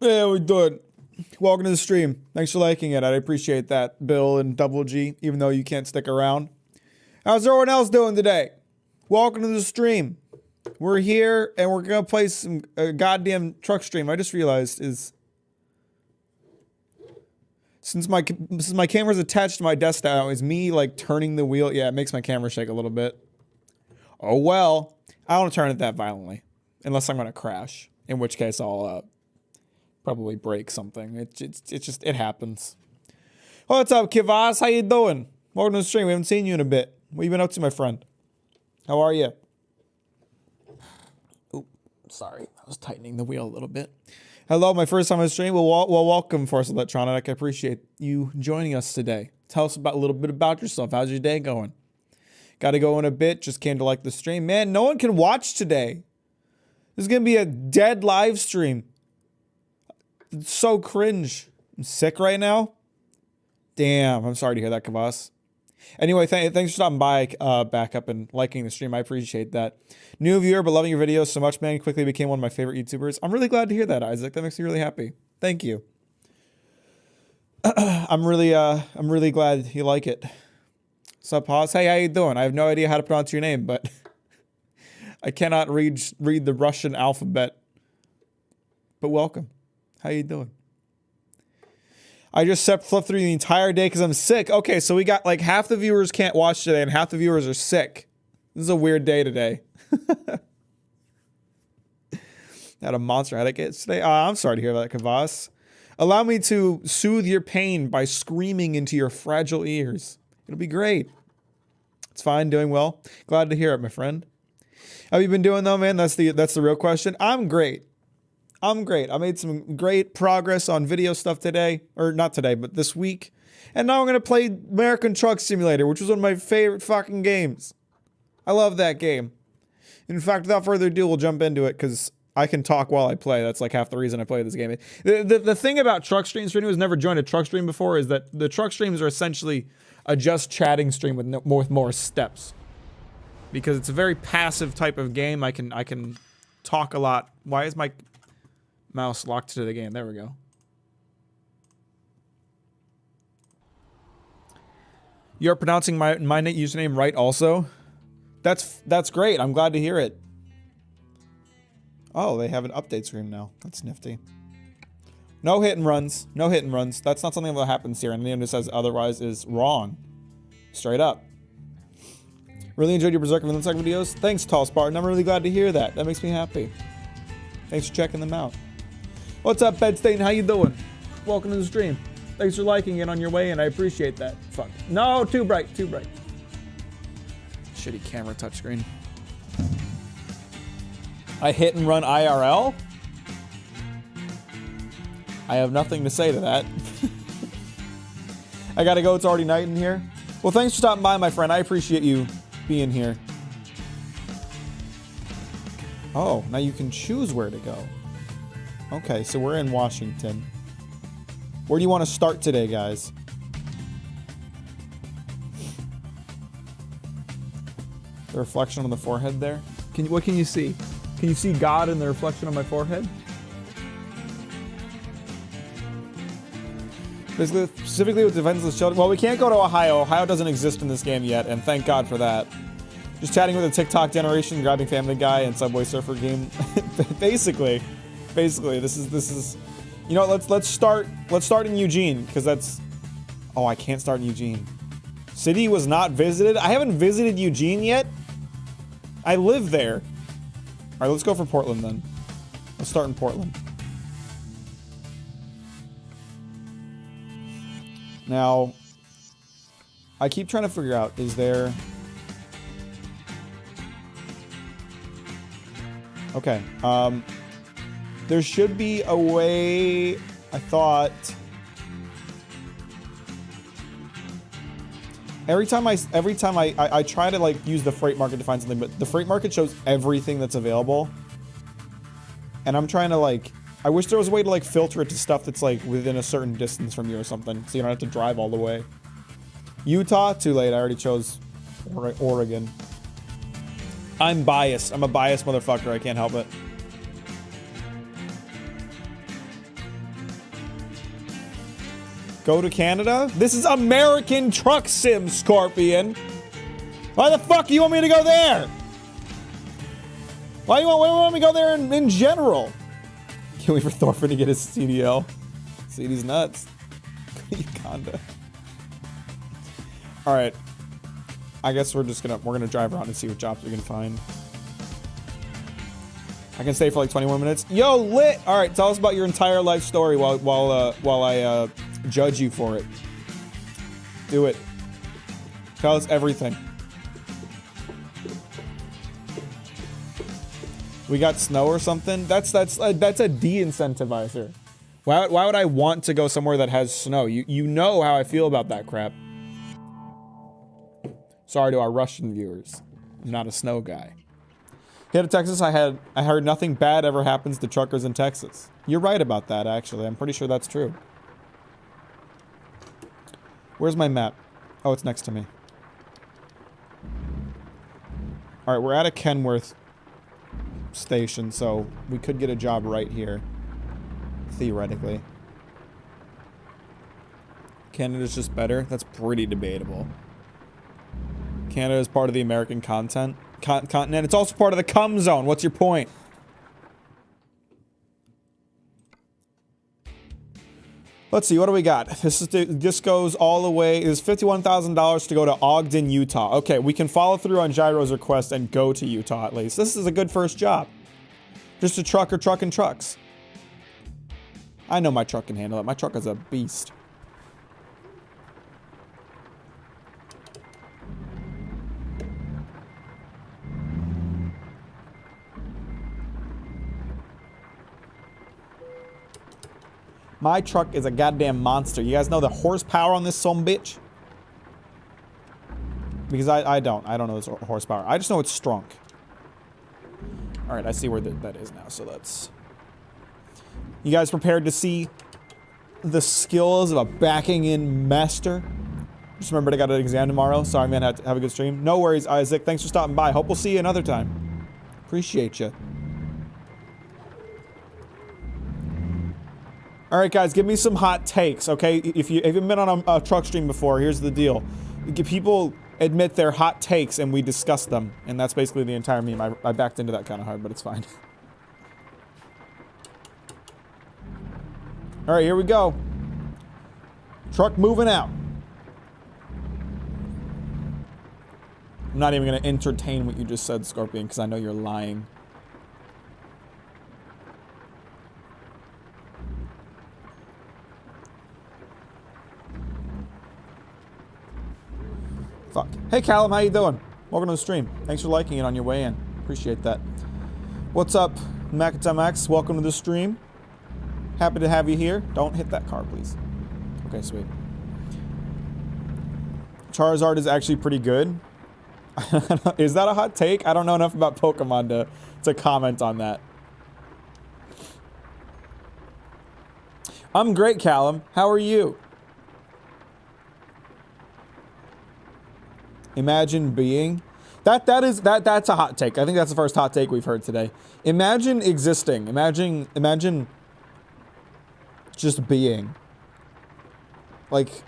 Yeah, we do it. Welcome to the stream. Thanks for liking it. I appreciate that, Bill and Double G, even though you can't stick around. How's everyone else doing today? Welcome to the stream. We're here and we're gonna play some goddamn truck stream. I just realized is since my camera's attached to my desk now, is me like turning the wheel. Yeah, it makes my camera shake a little bit. Oh well, I don't want to turn it that violently, unless I'm gonna crash. In which case I'll probably break something. It happens. What's up, Kivas? How you doing? Welcome to the stream. We haven't seen you in a bit. What you been up to, my friend? How are you? Oop, sorry. I was tightening the wheel a little bit. Hello, my first time on the stream. Well, welcome, Force Electronic. I appreciate you joining us today. Tell us a little bit about yourself. How's your day going? Got to go in a bit. Just came to like the stream. Man, no one can watch today. This is going to be a dead live stream. It's so cringe. I'm sick right now. Damn, I'm sorry to hear that, Kavas. Anyway, thanks for stopping by, back up and liking the stream. I appreciate that. New viewer, but loving your videos so much, man. You quickly became one of my favorite YouTubers. I'm really glad to hear that, Isaac. That makes me really happy. Thank you. I'm really glad you like it. Sup, Haas? Hey, how you doing? I have no idea how to pronounce your name, but I cannot read the Russian alphabet. But welcome. How you doing? I just flipped through the entire day because I'm sick. Okay, so we got like half the viewers can't watch today and half the viewers are sick. This is a weird day today. Had a monster headache today. I'm sorry to hear that, Kavas. Allow me to soothe your pain by screaming into your fragile ears. It'll be great. It's fine, doing well. Glad to hear it, my friend. How have you been doing though, man? That's the real question. I'm great. I'm great. I made some great progress on video stuff today. Or not today, but this week. And now I'm going to play American Truck Simulator, which was one of my favorite fucking games. I love that game. In fact, without further ado, we'll jump into it because I can talk while I play. That's like half the reason I play this game. The thing about truck streams, for anyone who's never joined a truck stream before, is that the truck streams are essentially a just chatting stream with more steps. Because it's a very passive type of game. I can talk a lot. Why is my mouse locked to the game? There we go. You're pronouncing my username right also? That's great. I'm glad to hear it. Oh, they have an update screen now. That's nifty. No hit and runs. No hit and runs. That's not something that happens here. And anyone who says otherwise is wrong. Straight up. Really enjoyed your Berserker Villain Saga videos. Thanks, Tall Spartan. I'm really glad to hear that. That makes me happy. Thanks for checking them out. What's up, Bed State? How you doing? Welcome to the stream. Thanks for liking it on your way, and I appreciate that. Fuck. No, too bright, too bright. Shitty camera touchscreen. I hit and run IRL? I have nothing to say to that. I gotta go, it's already night in here. Well, thanks for stopping by, my friend. I appreciate you being here. Oh, now you can choose where to go. Okay, so we're in Washington. Where do you want to start today, guys? The reflection on the forehead there? What can you see? Can you see God in the reflection on my forehead? Basically, specifically with defenseless children. Well, we can't go to Ohio. Ohio doesn't exist in this game yet, and thank God for that. Just chatting with a TikTok generation, grabbing Family Guy, and Subway Surfer game. basically, this is. You know, let's start in Eugene because that's. Oh, I can't start in Eugene. City was not visited. I haven't visited Eugene yet. I live there. All right, let's go for Portland then. Let's start in Portland. Now, I keep trying to figure out, is there... Okay, there should be a way, I thought... Every time I try to like use the freight market to find something, but the freight market shows everything that's available. And I'm trying to like, I wish there was a way to like filter it to stuff that's like within a certain distance from you or something, so you don't have to drive all the way. Utah, too late. I already chose Oregon. I'm biased. I'm a biased motherfucker. I can't help it. Go to Canada? This is American Truck Sim, Scorpion. Why the fuck do you want me to go there? Why do you want me to go there in general? Can't wait for Thorfinn to get his CDL. CD's nuts. Uganda. All right. I guess we're gonna drive around and see what jobs we can find. I can stay for like 20 more minutes. Yo, lit. All right, tell us about your entire life story while I judge you for it. Do it. Tell us everything. We got snow or something? That's a de-incentivizer. Why would I want to go somewhere that has snow? You know how I feel about that crap. Sorry to our Russian viewers. I'm not a snow guy. Here to Texas, I heard nothing bad ever happens to truckers in Texas. You're right about that, actually. I'm pretty sure that's true. Where's my map? Oh, it's next to me. Alright, we're at a Kenworth station, so we could get a job right here. Theoretically. Canada's just better? That's pretty debatable. Canada is part of the American continent. It's also part of the cum zone. What's your point? Let's see, what do we got? This goes all the way. It's $51,000 to go to Ogden, Utah. Okay, we can follow through on Gyro's request and go to Utah at least. This is a good first job. Just a trucker trucking trucks. I know my truck can handle it. My truck is a beast. My truck is a goddamn monster. You guys know the horsepower on this sumbitch? Because I don't know this horsepower. I just know it's strong. Alright, I see where that is now, so let's... You guys prepared to see the skills of a backing in master? Just remembered I got an exam tomorrow. Sorry, man, have a good stream. No worries, Isaac. Thanks for stopping by. Hope we'll see you another time. Appreciate you. All right, guys, give me some hot takes, okay? If you haven't been on a truck stream before, here's the deal. People admit their hot takes, and we discuss them. And that's basically the entire meme. I backed into that kind of hard, but it's fine. All right, here we go. Truck moving out. I'm not even going to entertain what you just said, Scorpion, because I know you're lying. Fuck. Hey, Callum, how you doing? Welcome to the stream. Thanks for liking it on your way in. Appreciate that. What's up, Mack? Welcome to the stream. Happy to have you here. Don't hit that car, please. Okay, sweet. Charizard is actually pretty good. Is that a hot take? I don't know enough about Pokemon to comment on that. I'm great, Callum. How are you? Imagine being. That's a hot take. I think that's the first hot take we've heard today. Imagine existing. Imagine just being. Like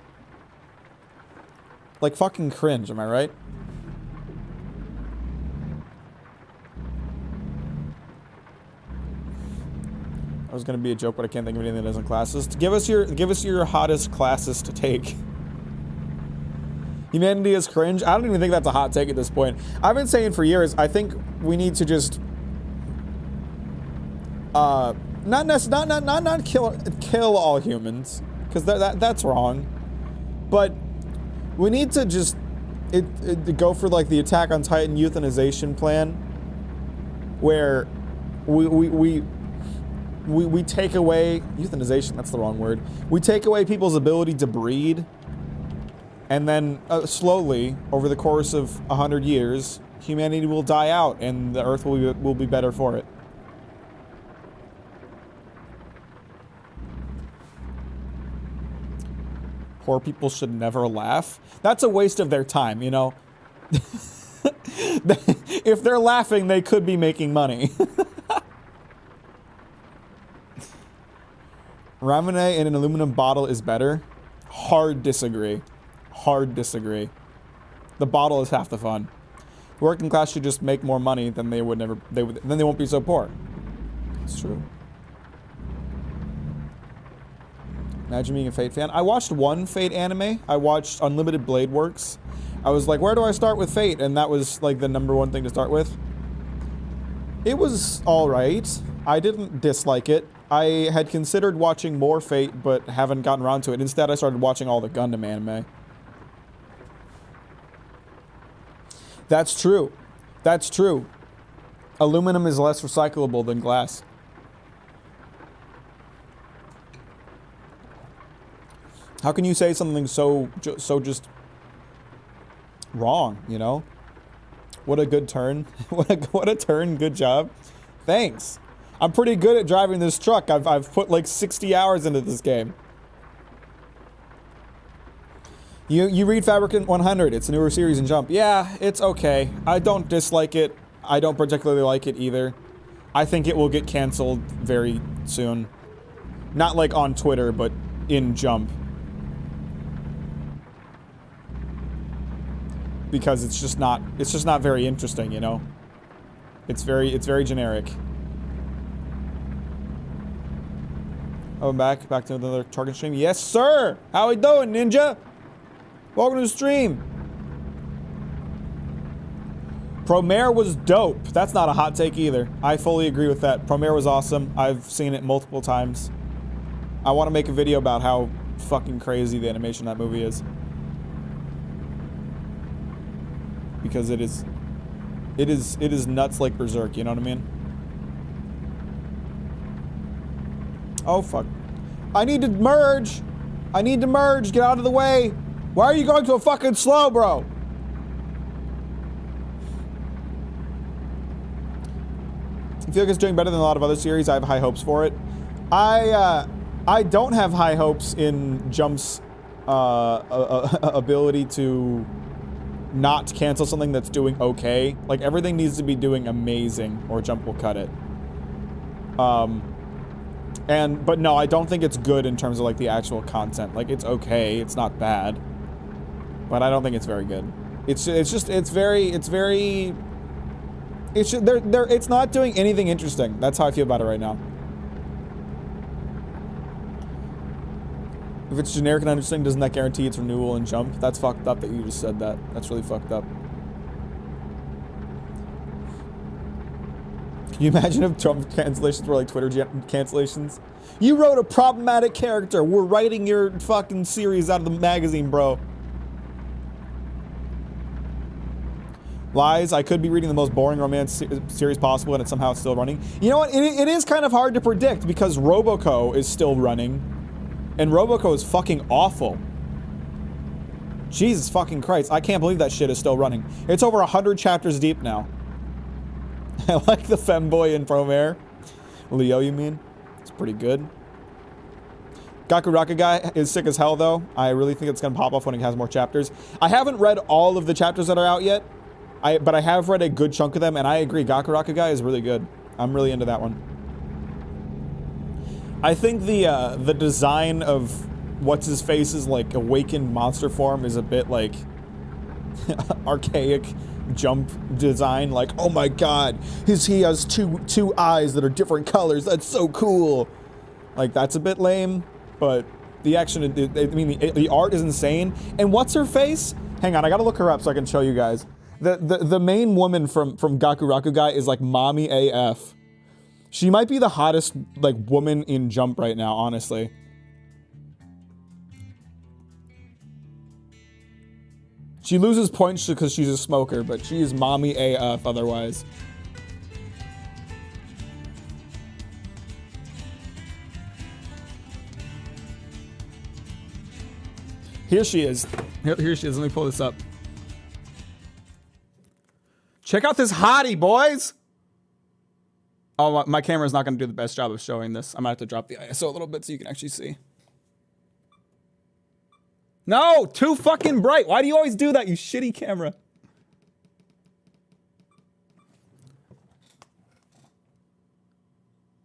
fucking cringe, am I right? That was gonna be a joke, but I can't think of anything that isn't classes. Give us your hottest classes to take. Humanity is cringe. I don't even think that's a hot take at this point. I've been saying for years, I think we need to just not kill all humans, because that's wrong. But we need to just go for like the Attack on Titan euthanization plan, where we take away euthanization. That's the wrong word. We take away people's ability to breed. And then, slowly, over the course of 100 years, humanity will die out, and the Earth will be better for it. Poor people should never laugh. That's a waste of their time, you know? If they're laughing, they could be making money. Ramen in an aluminum bottle is better. Hard disagree. Hard disagree. The bottle is half the fun. The working class should just make more money, then they would never. Then they won't be so poor. It's true. Imagine being a Fate fan. I watched one Fate anime. I watched Unlimited Blade Works. I was like, where do I start with Fate? And that was like the #1 thing to start with. It was alright. I didn't dislike it. I had considered watching more Fate, but haven't gotten around to it. Instead, I started watching all the Gundam anime. That's true. That's true. Aluminum is less recyclable than glass. How can you say something so just wrong, you know? What a good turn. What a turn. Good job. Thanks. I'm pretty good at driving this truck. I've put like 60 hours into this game. You read Fabricant 100. It's a newer series in Jump. Yeah, it's okay. I don't dislike it. I don't particularly like it either. I think it will get canceled very soon. Not like on Twitter, but in Jump. Because it's just not very interesting, you know? It's very generic. Oh, back to another target stream. Yes, sir! How we doing, Ninja? Welcome to the stream. Promare was dope. That's not a hot take either. I fully agree with that. Promare was awesome. I've seen it multiple times. I want to make a video about how fucking crazy the animation of that movie is. Because it is nuts like Berserk, you know what I mean? Oh, fuck. I need to merge! I need to merge! Get out of the way! Why are you going so fucking slow, bro? I feel like it's doing better than a lot of other series. I have high hopes for it. I don't have high hopes in Jump's ability to not cancel something that's doing okay. Like, everything needs to be doing amazing or Jump will cut it. But no, I don't think it's good in terms of like the actual content. Like, it's okay, it's not bad, but I don't think it's very good. It's not doing anything interesting. That's how I feel about it right now. If it's generic and uninteresting, doesn't that guarantee its renewal and Jump? That's fucked up that you just said that. That's really fucked up. Can you imagine if Jump cancellations were like Twitter cancellations? You wrote a problematic character. We're writing your fucking series out of the magazine, bro. Lies. I could be reading the most boring romance series possible and it's somehow still running. You know what? It is kind of hard to predict because Roboco is still running. And Roboco is fucking awful. Jesus fucking Christ. I can't believe that shit is still running. It's over 100 chapters deep now. I like the femboy in Promare. Leo, you mean? It's pretty good. Gakuraka guy is sick as hell, though. I really think it's going to pop off when it has more chapters. I haven't read all of the chapters that are out yet, but I have read a good chunk of them, and I agree. Gakuraka guy is really good. I'm really into that one. I think the design of what's-his-face's, like, awakened monster form is a bit, like, archaic Jump design. Like, oh my god, he has two eyes that are different colors. That's so cool. Like, that's a bit lame, but the action, I mean, the art is insane. And what's her face? Hang on, I gotta look her up so I can show you guys. The main woman from Gakuraku guy is, like, mommy AF. She might be the hottest, like, woman in Jump right now, honestly. She loses points because she's a smoker, but she is mommy AF otherwise. Here she is. Here she is. Let me pull this up. Check out this hottie, boys! Oh, my camera's not going to do the best job of showing this. I might have to drop the ISO a little bit so you can actually see. No, too fucking bright. Why do you always do that, you shitty camera?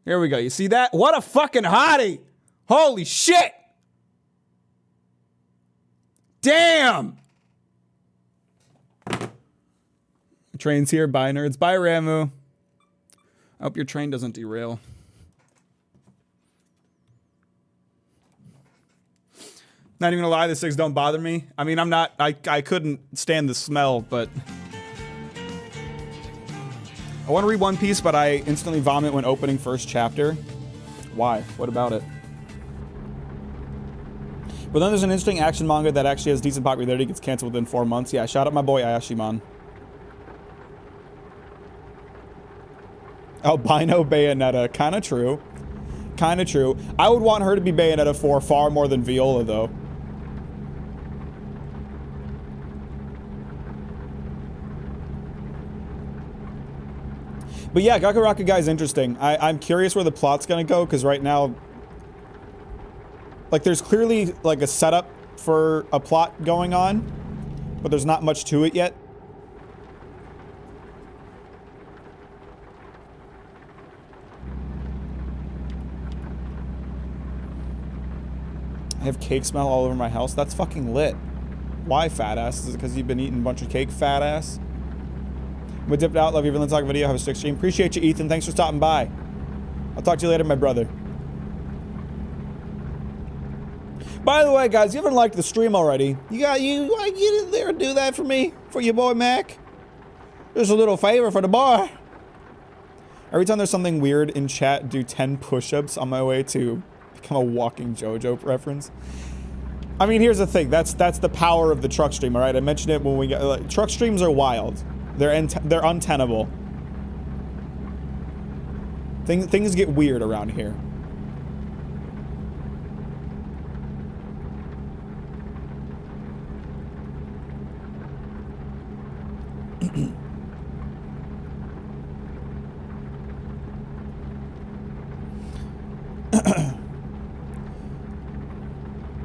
Here we go. You see that? What a fucking hottie. Holy shit. Damn! Train's here. Bye, nerds. Bye, Ramu. I hope your train doesn't derail. Not even gonna lie, the cigs don't bother me. I mean, I couldn't stand the smell, but... I want to read One Piece, but I instantly vomit when opening first chapter. Why? What about it? But then there's an interesting action manga that actually has decent popularity, gets canceled within 4 months. Yeah, shout out my boy Ayashiman. Albino Bayonetta. Kinda true. Kinda true. I would want her to be Bayonetta 4 far more than Viola, though. But yeah, Gakuraka guy's interesting. I'm curious where the plot's gonna go, because right now... Like, there's clearly, like, a setup for a plot going on, but there's not much to it yet. I have cake smell all over my house. That's fucking lit. Why, fat ass? Is it because you've been eating a bunch of cake, fat ass? I'm gonna dip it out. Love you, Villain Talk video. Have a sick stream. Appreciate you, Ethan. Thanks for stopping by. I'll talk to you later, my brother. By the way, guys, you haven't liked the stream already. You want to get in there and do that for me? For your boy, Mac? Just a little favor for the boy. Every time there's something weird in chat, do 10 push-ups on my way to become a walking JoJo reference. I mean, here's the thing. That's the power of the truck stream, all right? I mentioned it when we got... Like, truck streams are wild. They're untenable. Things get weird around here.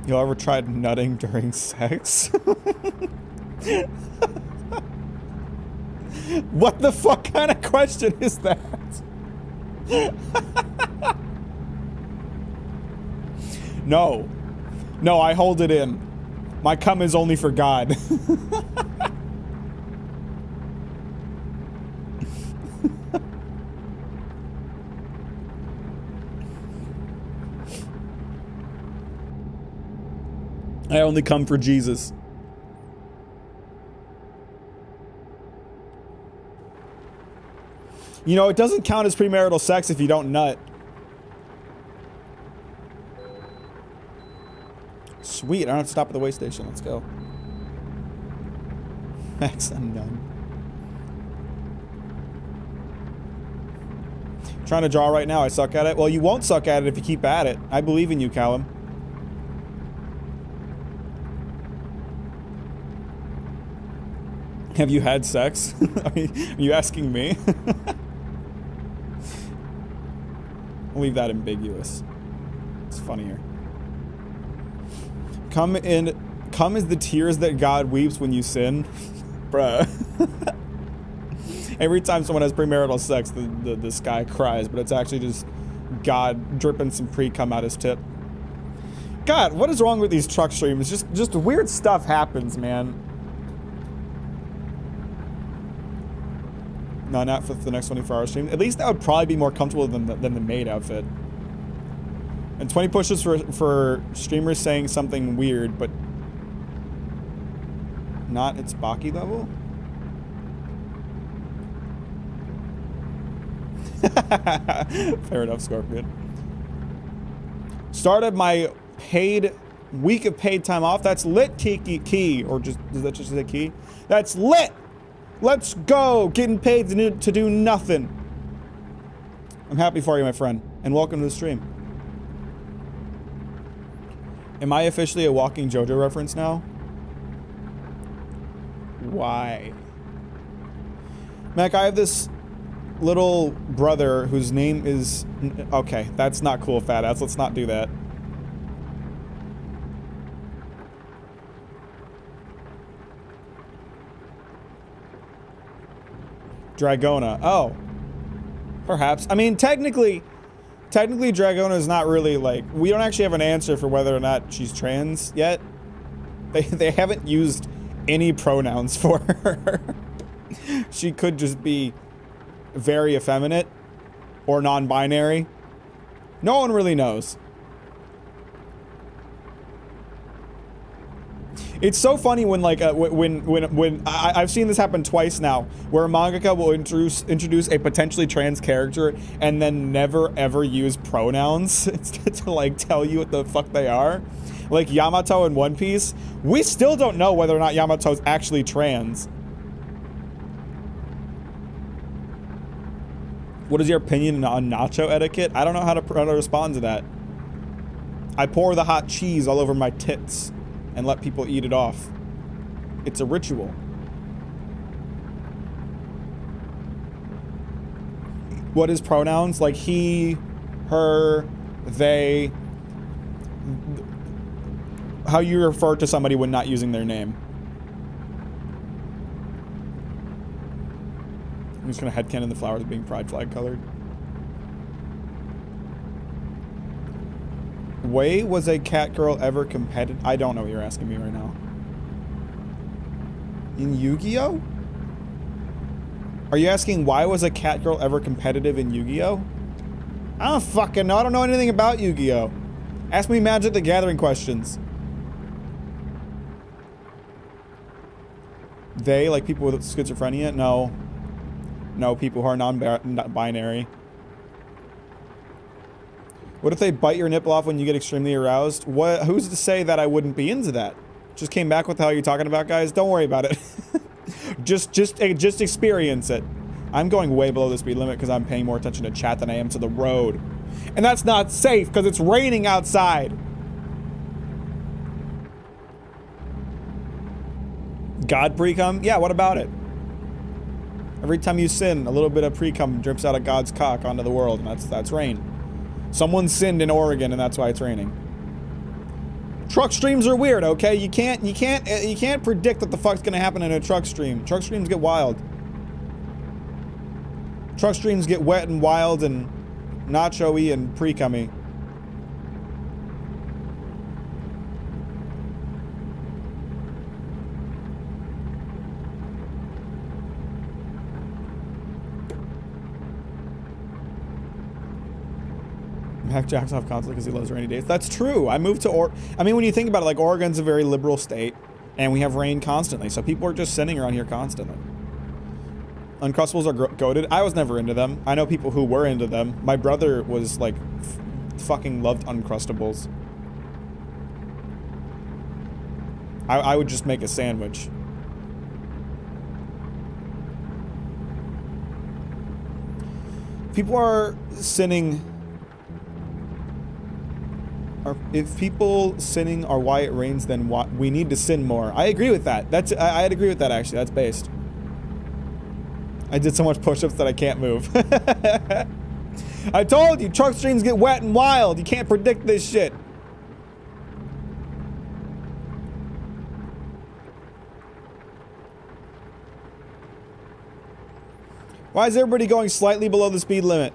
You ever tried nutting during sex? What the fuck kind of question is that? No. No, I hold it in. My cum is only for God. I only come for Jesus. You know, it doesn't count as premarital sex if you don't nut. Sweet, I don't have to stop at the way station. Let's go. Max undone. Trying to draw right now. I suck at it. Well, you won't suck at it if you keep at it. I believe in you, Callum. Have you had sex? Are you asking me? I'll leave that ambiguous. It's funnier. Come is the tears that God weeps when you sin. Bruh. Every time someone has premarital sex, the sky cries, but it's actually just God dripping some pre-cum out his tip. God, what is wrong with these truck streams? Just weird stuff happens, man. No, not for the next 24-hour stream. At least that would probably be more comfortable than the maid outfit. And 20 pushes for streamers saying something weird, but not its Baki level? Fair enough, Scorpion. Started my week of paid time off. That's lit, Key. Or just, is that just a key? That's lit! Let's go! Getting paid to do nothing. I'm happy for you, my friend. And welcome to the stream. Am I officially a walking JoJo reference now? Why? Mac, I have this little brother whose name is... Okay, that's not cool, fat ass. Let's not do that. Dragona. Oh. Perhaps. I mean, technically Dragona is not really, like... We don't actually have an answer for whether or not she's trans yet. They haven't used any pronouns for her. She could just be very effeminate or non-binary. No one really knows. It's so funny when like when I've seen this happen twice now, where a mangaka will introduce a potentially trans character and then never ever use pronouns to like tell you what the fuck they are. Like Yamato in One Piece, we still don't know whether or not Yamato's actually trans. What is your opinion on nacho etiquette? I don't know how to respond to that. I pour the hot cheese all over my tits and let people eat it off. It's a ritual. What is pronouns? Like he, her, they. How you refer to somebody when not using their name. I'm just gonna headcanon the flowers being pride flag colored. Wei was a cat girl ever competitive? I don't know what you're asking me right now. In Yu-Gi-Oh? Are you asking why was a cat girl ever competitive in Yu-Gi-Oh? I don't fucking know. I don't know anything about Yu-Gi-Oh. Ask me Magic the Gathering questions. They, like people with schizophrenia? No. No, people who are non-binary. What if they bite your nipple off when you get extremely aroused? What? Who's to say that I wouldn't be into that? Just came back with the hell you're talking about, guys. Don't worry about it. just experience it. I'm going way below the speed limit because I'm paying more attention to chat than I am to the road. And that's not safe because it's raining outside. God pre-cum? Yeah, what about it? Every time you sin, a little bit of pre-cum drips out of God's cock onto the world, and that's rain. Someone sinned in Oregon, and that's why it's raining. Truck streams are weird, okay? You can't predict what the fuck's gonna happen in a truck stream. Truck streams get wild. Truck streams get wet and wild and nacho-y and pre-cummy. Mack jacks off constantly because he loves rainy days. That's true. I moved to I mean, when you think about it, like Oregon's a very liberal state, and we have rain constantly, so people are just sitting around here constantly. Uncrustables are goated. I was never into them. I know people who were into them. My brother was like, fucking loved Uncrustables. I would just make a sandwich. People are sinning. If people sinning are why it rains, then we need to sin more. I agree with that. I'd agree with that, actually. That's based. I did so much push-ups that I can't move. I told you, truck streams get wet and wild. You can't predict this shit. Why is everybody going slightly below the speed limit?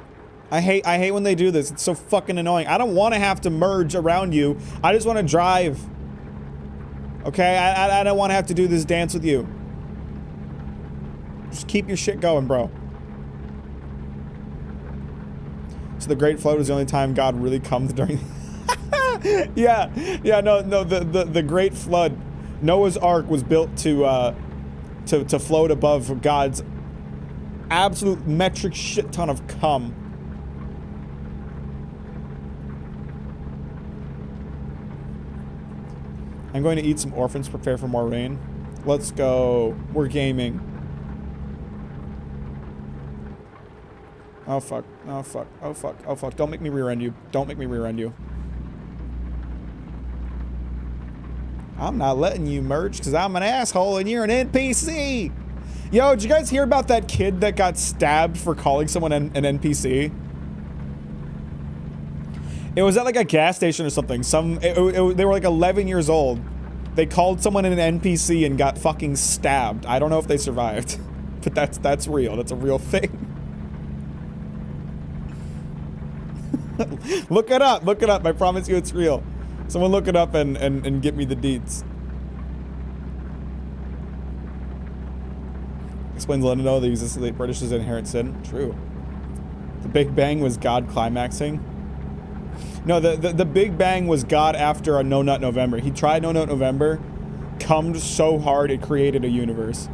I hate when they do this. It's so fucking annoying. I don't want to have to merge around you. I just want to drive. Okay? I don't want to have to do this dance with you. Just keep your shit going, bro. So the Great Flood was the only time God really comes during... yeah, no, the Great Flood. Noah's Ark was built to float above God's absolute metric shit ton of cum. I'm going to eat some orphans, prepare for more rain. Let's go. We're gaming. Oh fuck. Oh fuck. Oh fuck. Oh fuck. Don't make me rear end you. Don't make me rear end you. I'm not letting you merge because I'm an asshole and you're an NPC. Yo, did you guys hear about that kid that got stabbed for calling someone an NPC? It was at like a gas station or something. They were like 11 years old. They called someone an NPC and got fucking stabbed. I don't know if they survived, but that's real. That's a real thing. Look it up. Look it up. I promise you it's real. Someone look it up and get me the deets. Explains letting know that he exists the British is inherent sin. True. The Big Bang was God climaxing. No, the Big Bang was God after a No Nut November. He tried No Nut November, cummed so hard it created a universe.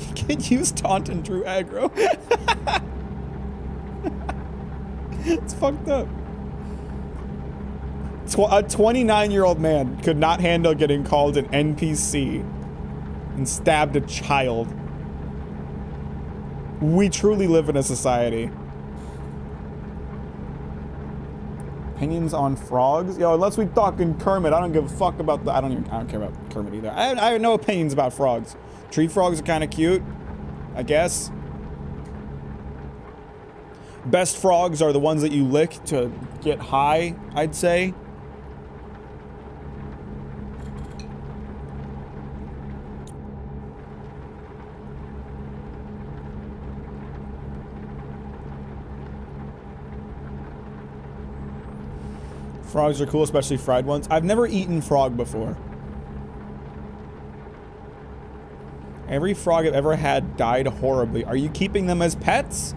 You can use taunt and Drew aggro. It's fucked up. A 29-year-old man could not handle getting called an NPC and stabbed a child. We truly live in a society. Opinions on frogs? Yo, unless we talking Kermit, I don't give a fuck about the. I don't care about Kermit either. I have no opinions about frogs. Tree frogs are kind of cute, I guess. Best frogs are the ones that you lick to get high, I'd say. Frogs are cool, especially fried ones. I've never eaten frog before. Every frog I've ever had died horribly. Are you keeping them as pets?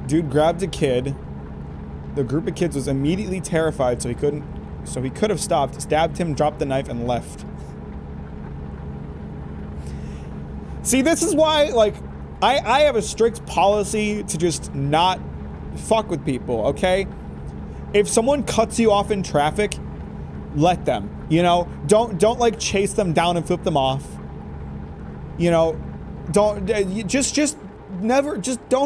Dude grabbed a kid. The group of kids was immediately terrified, so he could have stopped, stabbed him, dropped the knife, and left. See, this is why, like, I have a strict policy to just not fuck with people, okay? If someone cuts you off in traffic, let them, you know? Don't like chase them down and flip them off. You know, don't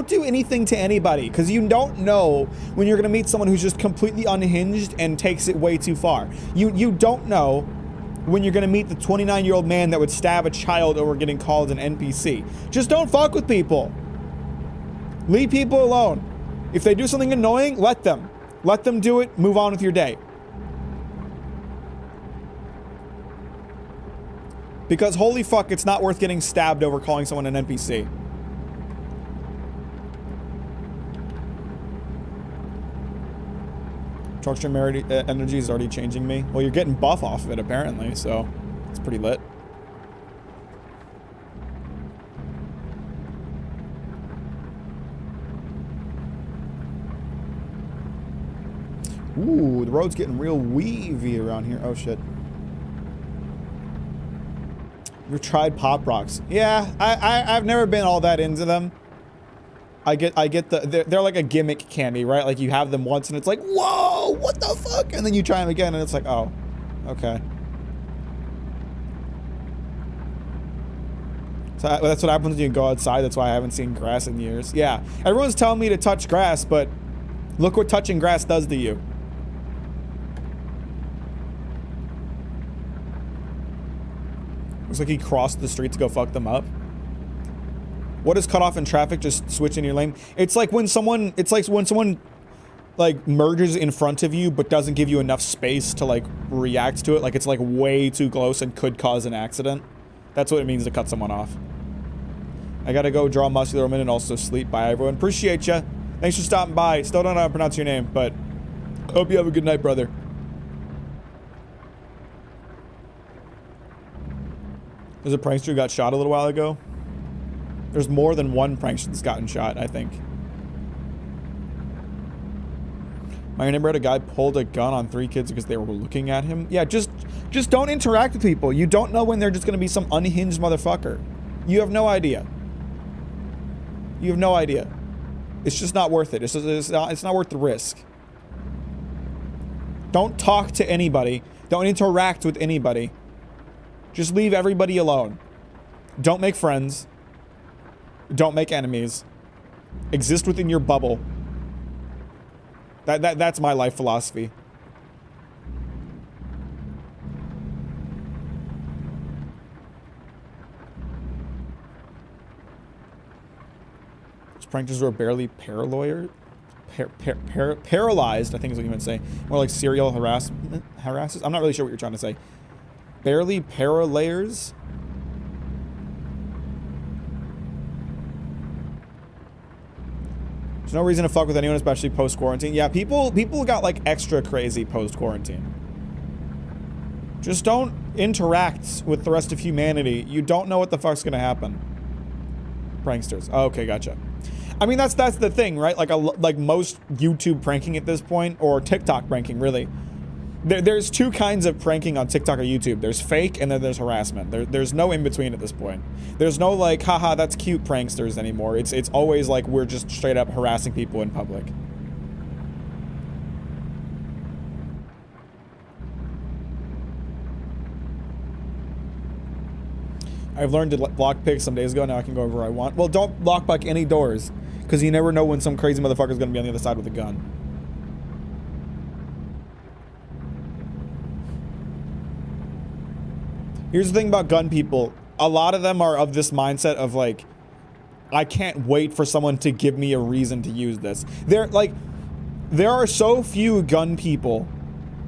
do anything to anybody, because you don't know when you're gonna meet someone who's just completely unhinged and takes it way too far. You don't know when you're gonna meet the 29-year-old man that would stab a child over getting called an NPC. Just don't fuck with people. Leave people alone. If they do something annoying, let them. Let them do it, move on with your day. Because holy fuck, it's not worth getting stabbed over calling someone an NPC. Truckstream energy is already changing me. Well, you're getting buff off of it, apparently, so it's pretty lit. Ooh, the road's getting real weavy around here. Oh, shit. You've tried Pop Rocks. Yeah, I've never been all that into them. I get they're like a gimmick candy, right? Like you have them once and it's like, whoa, what the fuck? And then you try them again and it's like, oh, okay. So that's what happens when you go outside. That's why I haven't seen grass in years. Yeah, everyone's telling me to touch grass, but look what touching grass does to you. Looks like he crossed the street to go fuck them up. What is cut off in traffic? Just switch in your lane. It's like when someone, like merges in front of you, but doesn't give you enough space to like react to it. Like it's like way too close and could cause an accident. That's what it means to cut someone off. I gotta go draw muscular woman and also sleep. Bye everyone. Appreciate ya. Thanks for stopping by. Still don't know how to pronounce your name, but hope you have a good night, brother. There's a prankster who got shot a little while ago. There's more than one prankster that's gotten shot, I think. My neighbor had a guy pulled a gun on 3 kids because they were looking at him. Yeah, just don't interact with people. You don't know when they're just gonna be some unhinged motherfucker. You have no idea. You have no idea. It's just not worth it. It's not worth the risk. Don't talk to anybody. Don't interact with anybody. Just leave everybody alone. Don't make friends. Don't make enemies. Exist within your bubble. That's my life philosophy. Those pranksters were barely paralyzed, I think is what you meant to say. More like serial harassers. I'm not really sure what you're trying to say. Barely paralayers. There's no reason to fuck with anyone, especially post-quarantine. Yeah, people got like extra crazy post-quarantine. Just don't interact with the rest of humanity. You don't know what the fuck's gonna happen. Pranksters. Oh, okay, gotcha. I mean, that's the thing, right? Like most YouTube pranking at this point, or TikTok pranking, really. There's two kinds of pranking on TikTok or YouTube. There's fake, and then there's harassment. There's no in between at this point. There's no like, haha, that's cute pranksters anymore. It's always like we're just straight up harassing people in public. I've learned to block pics some days ago. Now I can go wherever I want. Well, don't block any doors, because you never know when some crazy motherfucker's gonna be on the other side with a gun. Here's the thing about gun people. A lot of them are of this mindset of like, I can't wait for someone to give me a reason to use this. There are so few gun people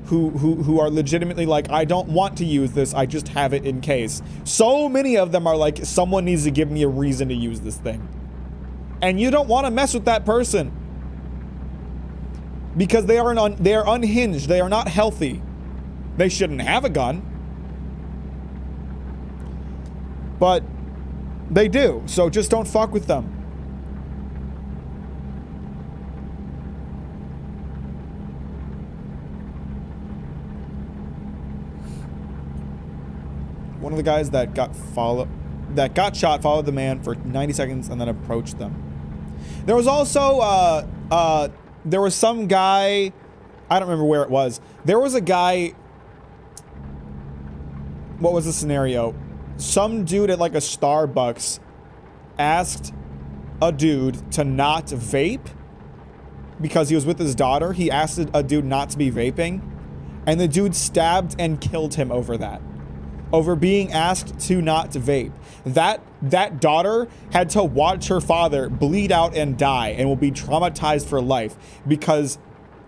who are legitimately like, I don't want to use this, I just have it in case. So many of them are like, someone needs to give me a reason to use this thing. And you don't want to mess with that person. Because they are unhinged, they are not healthy. They shouldn't have a gun. But they do, so just don't fuck with them. One of the guys that got shot followed the man for 90 seconds and then approached them. There was also there was some guy, I don't remember where it was. There was a guy. What was the scenario? Some dude at like a Starbucks asked a dude to not vape because he was with his daughter. He asked a dude not to be vaping, and the dude stabbed and killed him over that. Over being asked to not vape. That daughter had to watch her father bleed out and die and will be traumatized for life because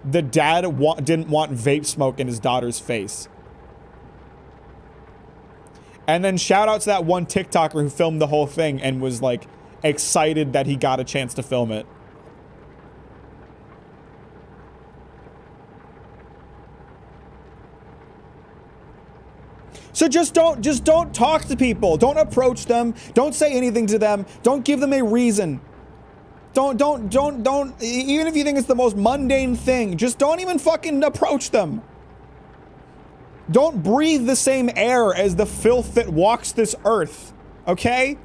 the dad didn't want vape smoke in his daughter's face. And then shout out to that one TikToker who filmed the whole thing and was like excited that he got a chance to film it. So just don't talk to people. Don't approach them. Don't say anything to them. Don't give them a reason. Don't, even if you think it's the most mundane thing, just don't even fucking approach them. Don't breathe the same air as the filth that walks this earth, okay?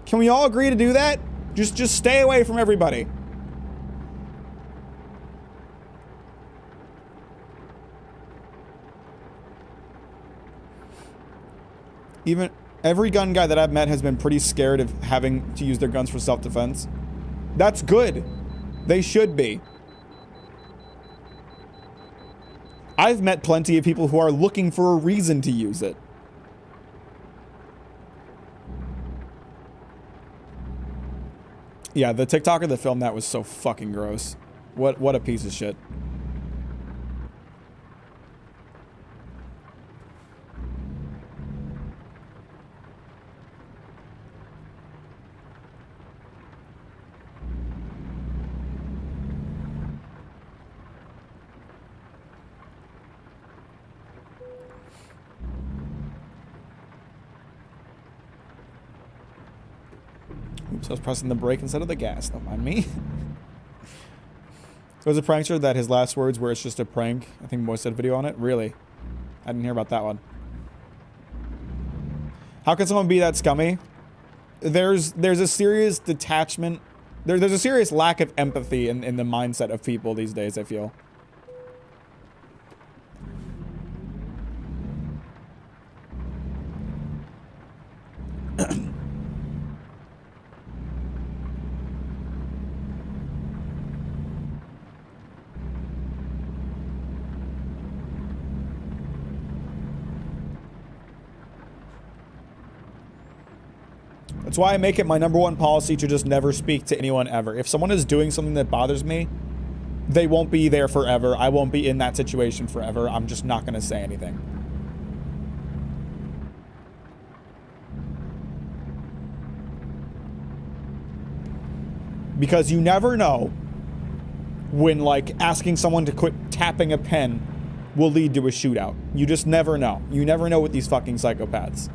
Can we all agree to do that? Just stay away from everybody. Even every gun guy that I've met has been pretty scared of having to use their guns for self-defense. That's good. They should be. I've met plenty of people who are looking for a reason to use it. Yeah, the TikToker that filmed that was so fucking gross. What a piece of shit. Oops, I was pressing the brake instead of the gas. Don't mind me. There was a prankster that his last words were, "It's just a prank." I think Moist did a video on it. Really? I didn't hear about that one. How can someone be that scummy? There's a serious detachment. There's a serious lack of empathy in the mindset of people these days, I feel. That's why I make it my #1 policy to just never speak to anyone ever. If someone is doing something that bothers me, they won't be there forever. I won't be in that situation forever. I'm just not going to say anything. Because you never know when, like, asking someone to quit tapping a pen will lead to a shootout. You just never know. You never know with these fucking psychopaths.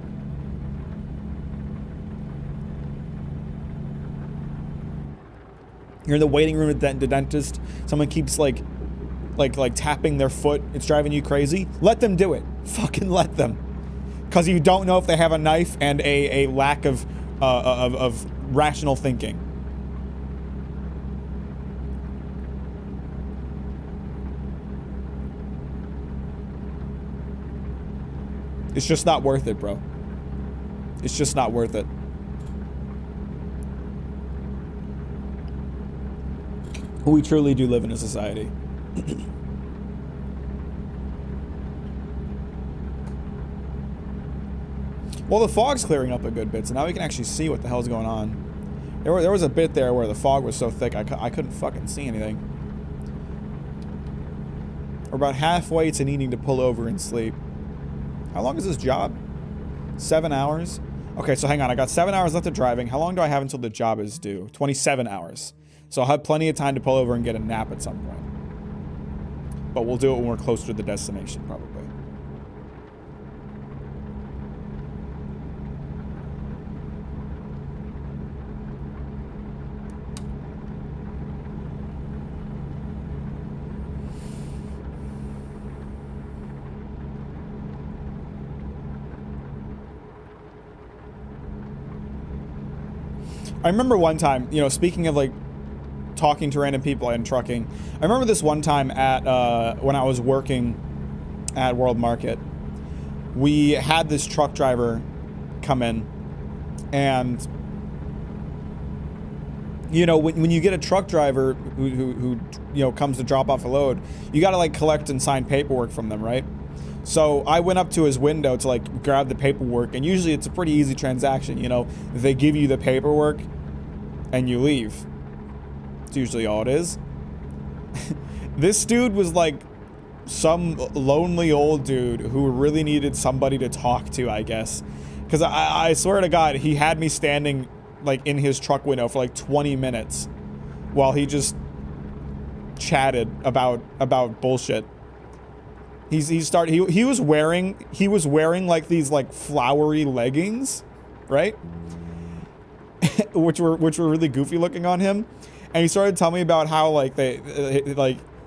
You're in the waiting room at the dentist. Someone keeps like tapping their foot. It's driving you crazy. Let them do it. Fucking let them. Because you don't know if they have a knife and a lack of rational thinking. It's just not worth it, bro. It's just not worth it. We truly do live in a society. Well, the fog's clearing up a good bit, so now we can actually see what the hell's going on. There was a bit there where the fog was so thick I couldn't fucking see anything. We're about halfway to needing to pull over and sleep. How long is this job? 7 hours? Okay, so hang on. I got 7 hours left of driving. How long do I have until the job is due? 27 hours. So I'll have plenty of time to pull over and get a nap at some point. But we'll do it when we're closer to the destination, probably. I remember one time, you know, speaking of like talking to random people and trucking, I remember this one time at when I was working at World Market, we had this truck driver come in, and you know, when you get a truck driver who you know comes to drop off a load, you got to like collect and sign paperwork from them, right? So I went up to his window to like grab the paperwork, and usually it's a pretty easy transaction, you know. They give you the paperwork and you leave. It's usually all it is. This dude was like some lonely old dude who really needed somebody to talk to, I guess. Because I swear to God, he had me standing like in his truck window for like 20 minutes while he just chatted about bullshit. He was wearing like these like flowery leggings, right? which were really goofy looking on him, and he started telling me about how like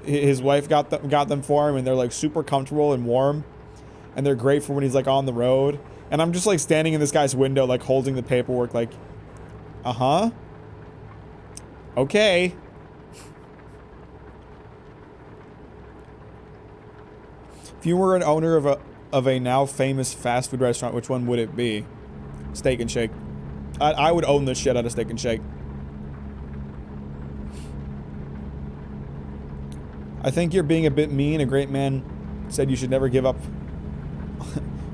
his wife got them for him, and they're like super comfortable and warm, and they're great for when he's like on the road. And I'm just like standing in this guy's window like holding the paperwork like, okay. If you were an owner of a now famous fast food restaurant, which one would it be? Steak and Shake. I would own the shit out of Steak and Shake. I think you're being a bit mean. A great man said you should never give up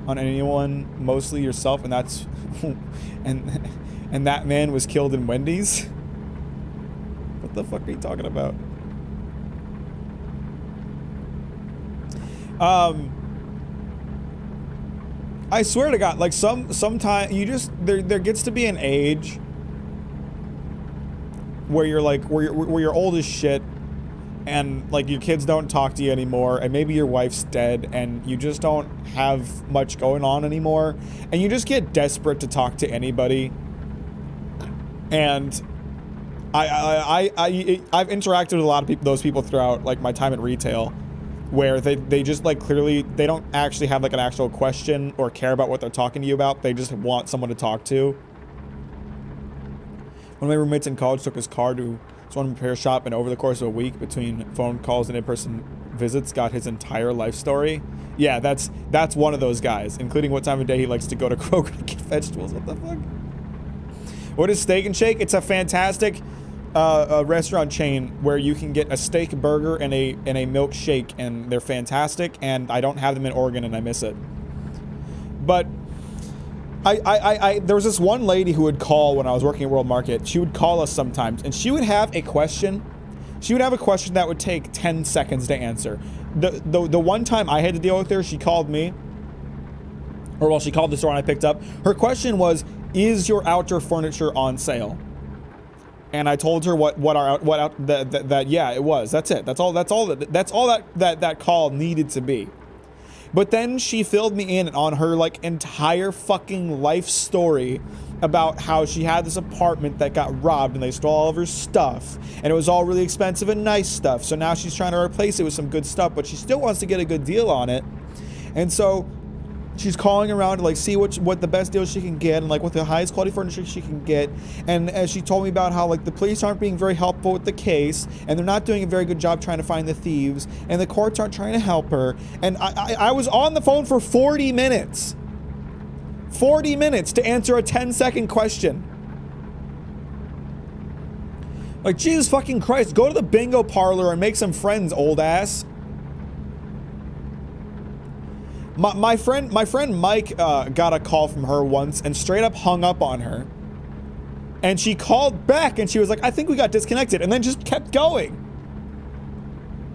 on anyone, mostly yourself, and that's and that man was killed in Wendy's. What the fuck are you talking about? I swear to God, like sometime you just there gets to be an age where you're like where you're old as shit, and like your kids don't talk to you anymore, and maybe your wife's dead, and you just don't have much going on anymore, and you just get desperate to talk to anybody. And I've interacted with a lot of those people throughout like my time at retail, where they just like clearly they don't actually have like an actual question or care about what they're talking to you about. They just want someone to talk to. One of my roommates in college took his car to one repair shop, and over the course of a week between phone calls and in-person visits got his entire life story. Yeah, that's one of those guys, including what time of day he likes to go to Kroger to get vegetables. What the fuck? What is Steak and Shake? It's a fantastic a restaurant chain where you can get a steak burger and a milkshake, and they're fantastic, and I don't have them in Oregon and I miss it. But there was this one lady who would call when I was working at World Market. She would call us sometimes, and she would have a question. She would have a question that would take 10 seconds to answer. The one time I had to deal with her, she called me, or well, she called the store and I picked up. Her question was, is your outdoor furniture on sale? And I told her that yeah, it was. That's it. That's all that call needed to be. But then she filled me in on her like entire fucking life story about how she had this apartment that got robbed and they stole all of her stuff and it was all really expensive and nice stuff. So now she's trying to replace it with some good stuff, but she still wants to get a good deal on it. And so she's calling around to like see what the best deal she can get and like what the highest quality furniture she can get. And as she told me about how like the police aren't being very helpful with the case and they're not doing a very good job trying to find the thieves and the courts aren't trying to help her. And I was on the phone for 40 minutes. 40 minutes to answer a 10-second question. Like, Jesus fucking Christ, go to the bingo parlor and make some friends, old ass. My friend Mike got a call from her once and straight up hung up on her. And she called back and she was like, I think we got disconnected, and then just kept going.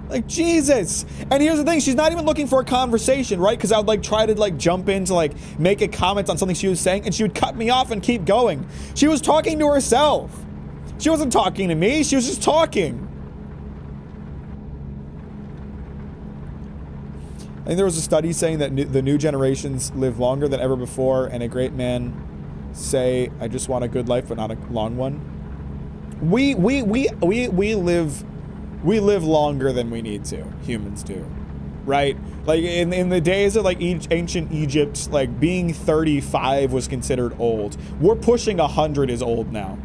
Like, Jesus. And here's the thing, she's not even looking for a conversation, right? Because I would like try to like jump in to like make a comment on something she was saying and she would cut me off and keep going. She was talking to herself. She wasn't talking to me, she was just talking. I think there was a study saying that the new generations live longer than ever before, and a great man say, I just want a good life but not a long one. We live longer than we need to. Humans do, right? Like in the days of like ancient Egypt, like being 35 was considered old. We're pushing 100 is old now,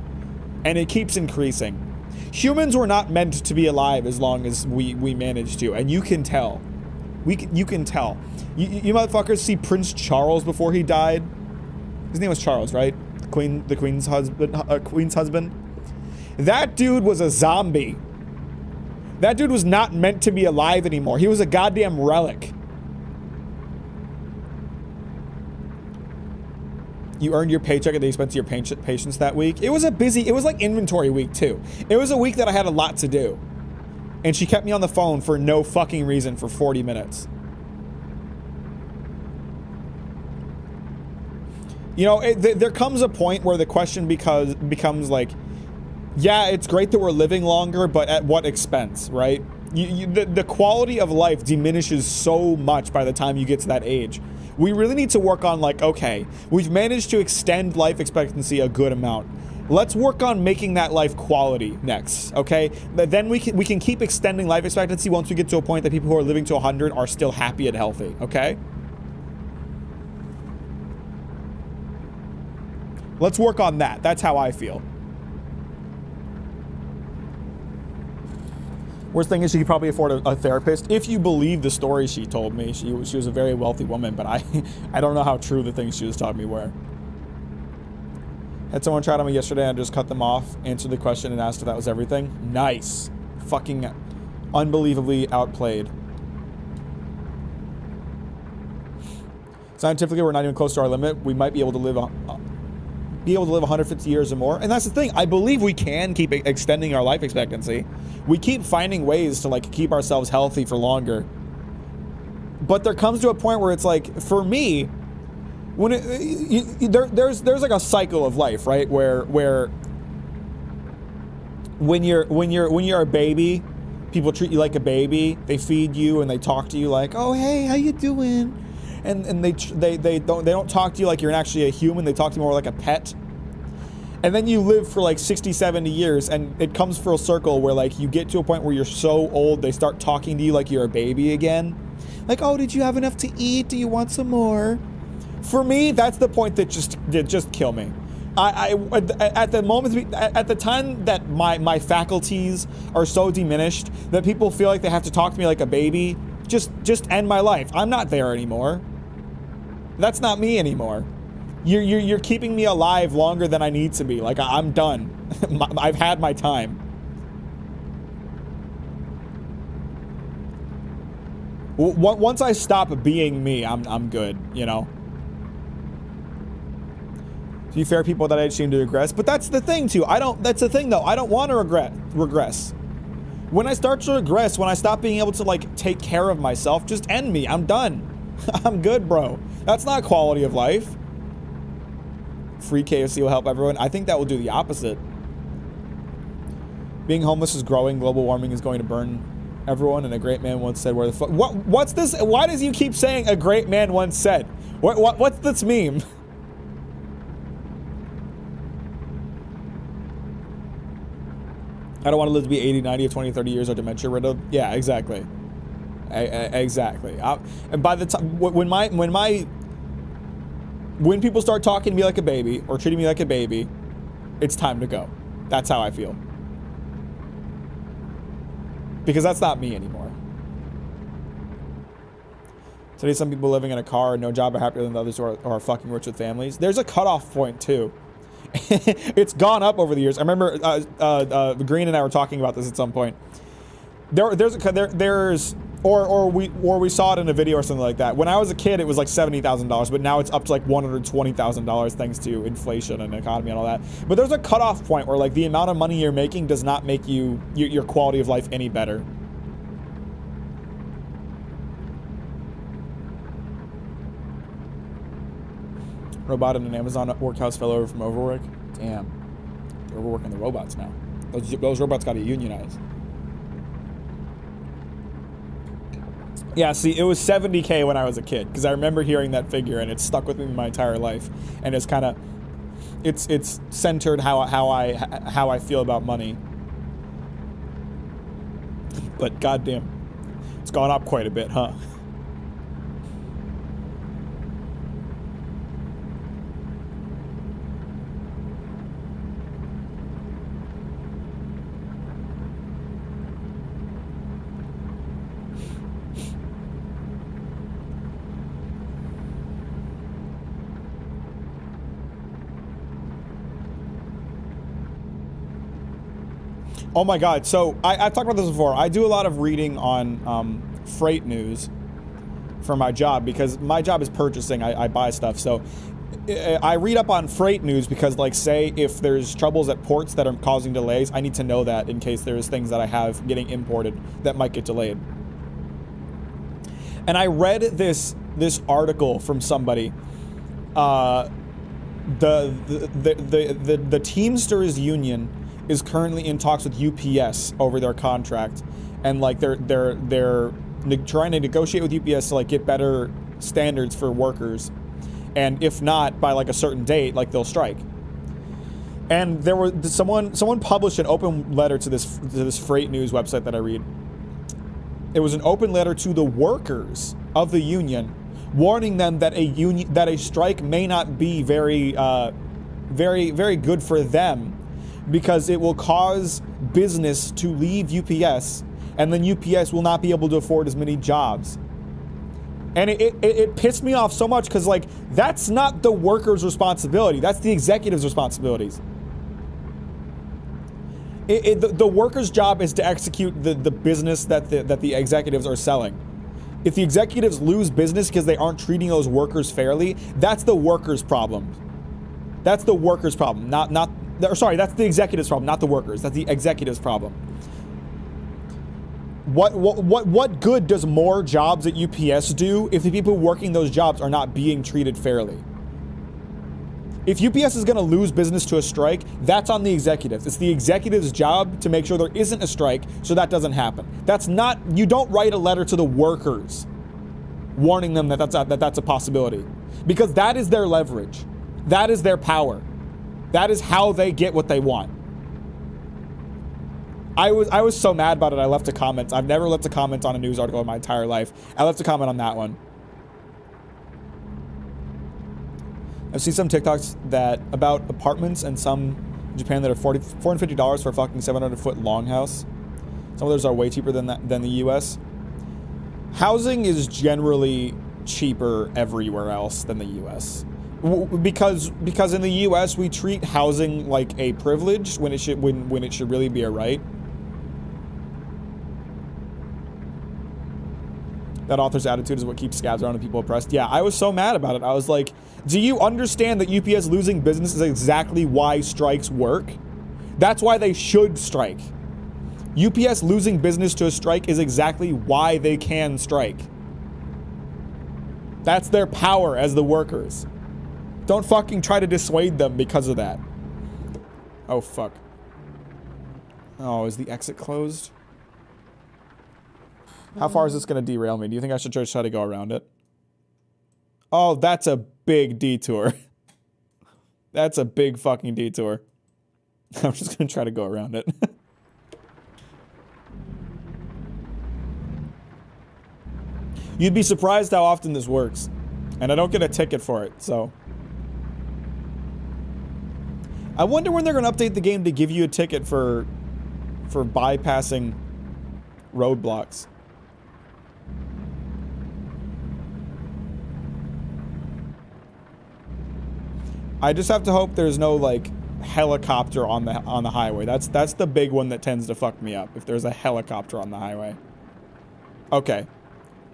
and it keeps increasing. Humans were not meant to be alive as long as we managed to, and you can tell. You can tell. You motherfuckers see Prince Charles before he died. His name was Charles, right? The Queen's husband. That dude was a zombie. That dude was not meant to be alive anymore. He was a goddamn relic. You earned your paycheck at the expense of your patience that week. It was like inventory week too. It was a week that I had a lot to do. And she kept me on the phone for no fucking reason for 40 minutes. You know, there comes a point where the question becomes like, yeah, it's great that we're living longer, but at what expense, right? The quality of life diminishes so much by the time you get to that age. We really need to work on like, okay, we've managed to extend life expectancy a good amount. Let's work on making that life quality next, okay? But then we can keep extending life expectancy once we get to a point that people who are living to 100 are still happy and healthy, okay? Let's work on that. That's how I feel. Worst thing is she could probably afford a therapist. If you believe the story she told me, she was a very wealthy woman, but I don't know how true the things she was telling me were. Had someone tried on me yesterday and I just cut them off, answered the question and asked if that was everything. Nice. Fucking unbelievably outplayed. Scientifically, we're not even close to our limit. We might be able to live 150 years or more. And that's the thing. I believe we can keep extending our life expectancy. We keep finding ways to like keep ourselves healthy for longer. But there comes to a point where it's like, for me, when there's like a cycle of life, right? Where when you're a baby, people treat you like a baby. They feed you and they talk to you like, oh hey, how you doing? And they don't talk to you like you're actually a human. They talk to you more like a pet. And then you live for like 60, 70 years and it comes full circle where like you get to a point where you're so old they start talking to you like you're a baby again. Like, oh, did you have enough to eat? Do you want some more? For me, that's the point that just kill me. At the moment, at the time that my faculties are so diminished that people feel like they have to talk to me like a baby, just end my life. I'm not there anymore. That's not me anymore. You're keeping me alive longer than I need to be. Like, I'm done. I've had my time. Once I stop being me, I'm good, you know? To be fair, people that I seem to regress. But that's the thing, too. That's the thing, though. I don't want to regress. When I start to regress, when I stop being able to, like, take care of myself, just end me. I'm done. I'm good, bro. That's not quality of life. Free KFC will help everyone. I think that will do the opposite. Being homeless is growing. Global warming is going to burn everyone. And a great man once said, "Where the fuck? What's this? Why does you keep saying a great man once said? What's this meme?" I don't want to live to be 80, 90, or 20, 30 years or dementia riddled. Yeah, exactly. Exactly. And by the time when people start talking to me like a baby or treating me like a baby, it's time to go. That's how I feel. Because that's not me anymore. Today, some people living in a car and no job are happier than the others who are fucking rich with families. There's a cutoff point too. It's gone up over the years. I remember Green and I were talking about this at some point. We saw it in a video or something like that. When I was a kid, it was like $70,000, but now it's up to like $120,000 thanks to inflation and economy and all that. But there's a cutoff point where like the amount of money you're making does not make your quality of life any better. Robot in an Amazon workhouse fell over from overwork. Damn. They're overworking the robots now. Those robots got to unionize. Yeah, see, it was 70K when I was a kid, because I remember hearing that figure, and it's stuck with me my entire life. And it's kind of, it's centered how I feel about money. But goddamn, it's gone up quite a bit, huh? Oh my God. So I've talked about this before. I do a lot of reading on freight news for my job because my job is purchasing. I buy stuff. So I read up on freight news because, like, say if there's troubles at ports that are causing delays, I need to know that in case there's things that I have getting imported that might get delayed. And I read this article from somebody. The Teamsters Union is currently in talks with UPS over their contract, and like they're trying to negotiate with UPS to like get better standards for workers, and if not by like a certain date, like they'll strike. And there were someone published an open letter to this freight news website that I read. It was an open letter to the workers of the union, warning them that a strike may not be very good for them, because it will cause business to leave UPS, and then UPS will not be able to afford as many jobs. And it pissed me off so much because, like, that's not the workers' responsibility. That's the executives' responsibilities. The workers' job is to execute the business that the executives are selling. If the executives lose business because they aren't treating those workers fairly, that's the workers' problem. That's the workers' problem, that's the executive's problem, not the workers. That's the executive's problem. What good does more jobs at UPS do if the people working those jobs are not being treated fairly? If UPS is going to lose business to a strike, that's on the executives. It's the executive's job to make sure there isn't a strike so that doesn't happen. You don't write a letter to the workers warning them that that's a possibility, because that is their leverage. That is their power. That is how they get what they want. I was so mad about it, I left a comment. I've never left a comment on a news article in my entire life. I left a comment on that one. I've seen some TikToks about apartments and some in Japan that are $450 for a fucking 700-foot longhouse. Some of those are way cheaper than the US. Housing is generally cheaper everywhere else than the US. Because in the US we treat housing like a privilege when it should really be a right. That author's attitude is what keeps scabs around and people oppressed. Yeah, I was so mad about it. I was like, do you understand that UPS losing business is exactly why strikes work? That's why they should strike. UPS losing business to a strike is exactly why they can strike. That's their power as the workers. Don't fucking try to dissuade them because of that. Oh, fuck. Oh, is the exit closed? How far is this going to derail me? Do you think I should just try to go around it? Oh, that's a big detour. That's a big fucking detour. I'm just going to try to go around it. You'd be surprised how often this works. And I don't get a ticket for it, so. I wonder when they're going to update the game to give you a ticket for bypassing roadblocks. I just have to hope there's no, like, helicopter on the highway. That's the big one that tends to fuck me up, if there's a helicopter on the highway. Okay.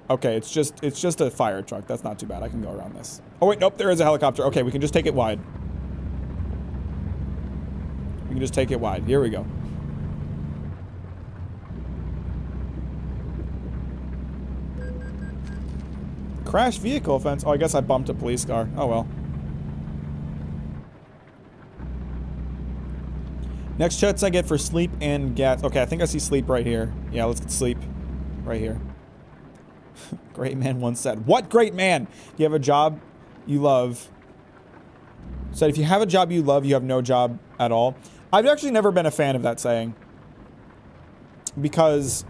Okay, it's just a fire truck. That's not too bad. I can go around this. Oh wait, nope, there is a helicopter. Okay, we can just take it wide. We can just take it wide. Here we go. Crash vehicle offense. Oh, I guess I bumped a police car. Oh well. Next chance I get for sleep and gas. Okay, I think I see sleep right here. Yeah, let's get sleep right here. Great man once said. What great man? You have a job you love. Said if you have a job you love, you have no job at all. I've actually never been a fan of that saying. Because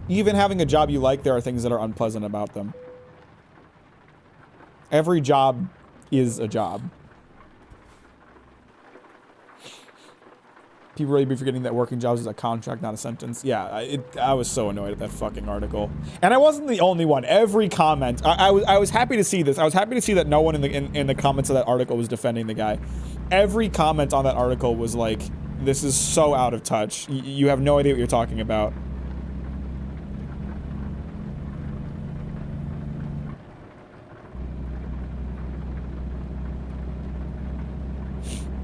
even having a job you like, there are things that are unpleasant about them. Every job is a job. People really be forgetting that working jobs is a contract, not a sentence. Yeah, I was so annoyed at that fucking article. And I wasn't the only one. Every comment, I was happy to see this. I was happy to see that no one in the comments of that article was defending the guy. Every comment on that article was like, this is so out of touch. You have no idea what you're talking about.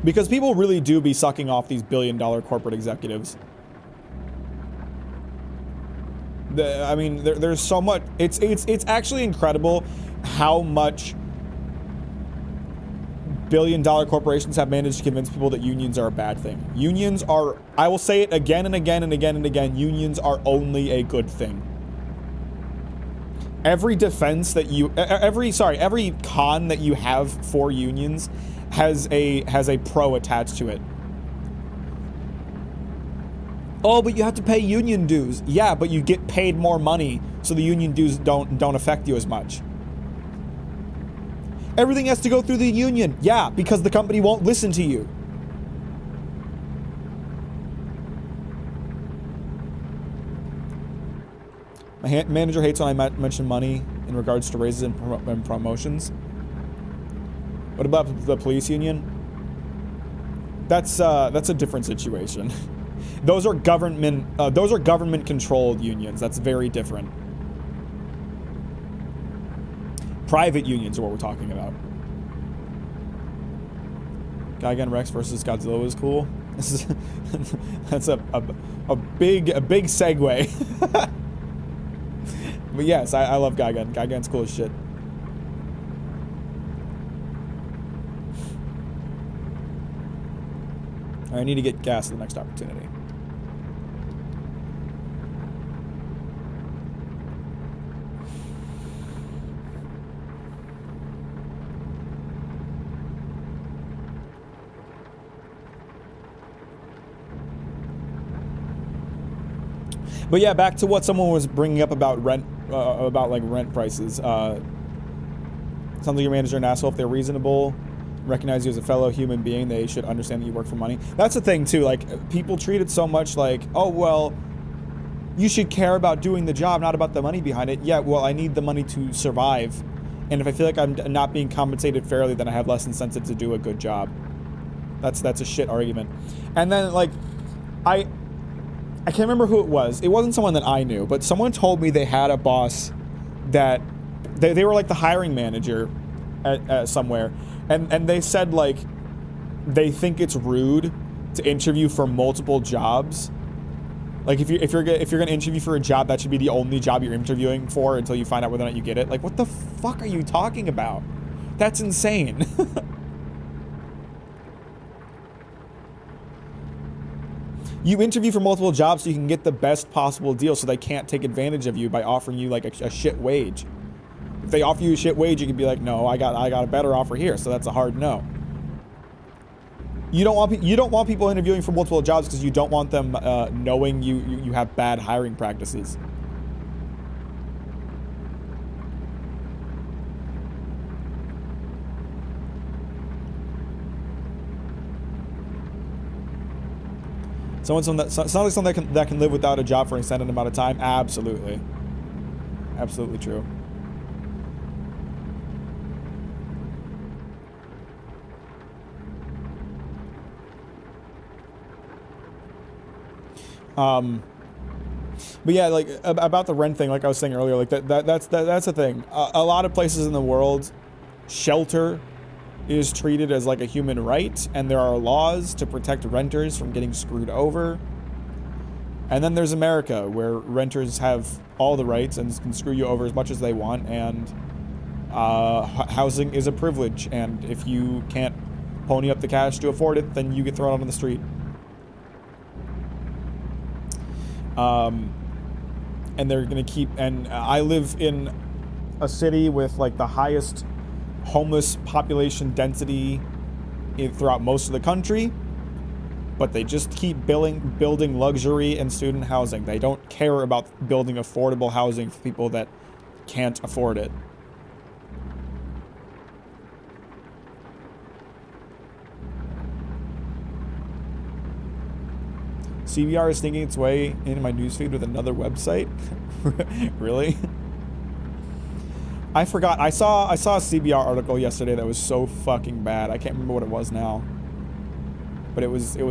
Because people really do be sucking off these billion-dollar corporate executives. I mean, there's so much. It's actually incredible how much billion-dollar corporations have managed to convince people that unions are a bad thing. Unions are, I will say it again and again and again and again, unions are only a good thing. Every defense that you, every con that you have for unions has a pro attached to it. Oh, but you have to pay union dues. Yeah, but you get paid more money, so the union dues don't affect you as much. Everything has to go through the union. Yeah, because the company won't listen to you. My manager hates when I mention money in regards to raises and promotions. What about the police union? That's a different situation. Those are government controlled unions. That's very different. Private unions are what we're talking about. Gigan Rex versus Godzilla was cool. This is that's a big segue. But yes, I love Gigan. Gigan's cool as shit. I need to get gas at the next opportunity. But yeah, back to what someone was bringing up about rent, about like rent prices. Sounds like your manager an asshole. If they're reasonable, recognize you as a fellow human being, they should understand that you work for money. That's the thing too, like people treat it so much like, oh well, you should care about doing the job, not about the money behind it. Yeah, well, I need the money to survive, and if I feel like I'm not being compensated fairly, then I have less incentive to do a good job. That's a shit argument. And then like I can't remember who it was. It wasn't someone that I knew, but someone told me they had a boss that they were like the hiring manager at somewhere. And they said, like, they think it's rude to interview for multiple jobs. Like, if you're gonna interview for a job, that should be the only job you're interviewing for until you find out whether or not you get it. Like, what the fuck are you talking about? That's insane. You interview for multiple jobs so you can get the best possible deal so they can't take advantage of you by offering you like a shit wage. If they offer you a shit wage, you can be like, no, I got a better offer here, so that's a hard no. You don't want people interviewing for multiple jobs because you don't want them knowing you have bad hiring practices. Someone that can live without a job for an extended amount of time. Absolutely, absolutely true. But yeah, like about the rent thing, like I was saying earlier, like that's the thing. A lot of places in the world, shelter is treated as like a human right, and there are laws to protect renters from getting screwed over. And then there's America, where renters have all the rights and can screw you over as much as they want, and housing is a privilege, and if you can't pony up the cash to afford it, then you get thrown out on the street. And they're gonna keep, and I live in a city with like the highest homeless population density throughout most of the country, but they just keep building luxury and student housing. They don't care about building affordable housing for people that can't afford it. CBR is sneaking its way into my newsfeed with another website. Really? I forgot. I saw a CBR article yesterday that was so fucking bad. I can't remember what it was now. But it was the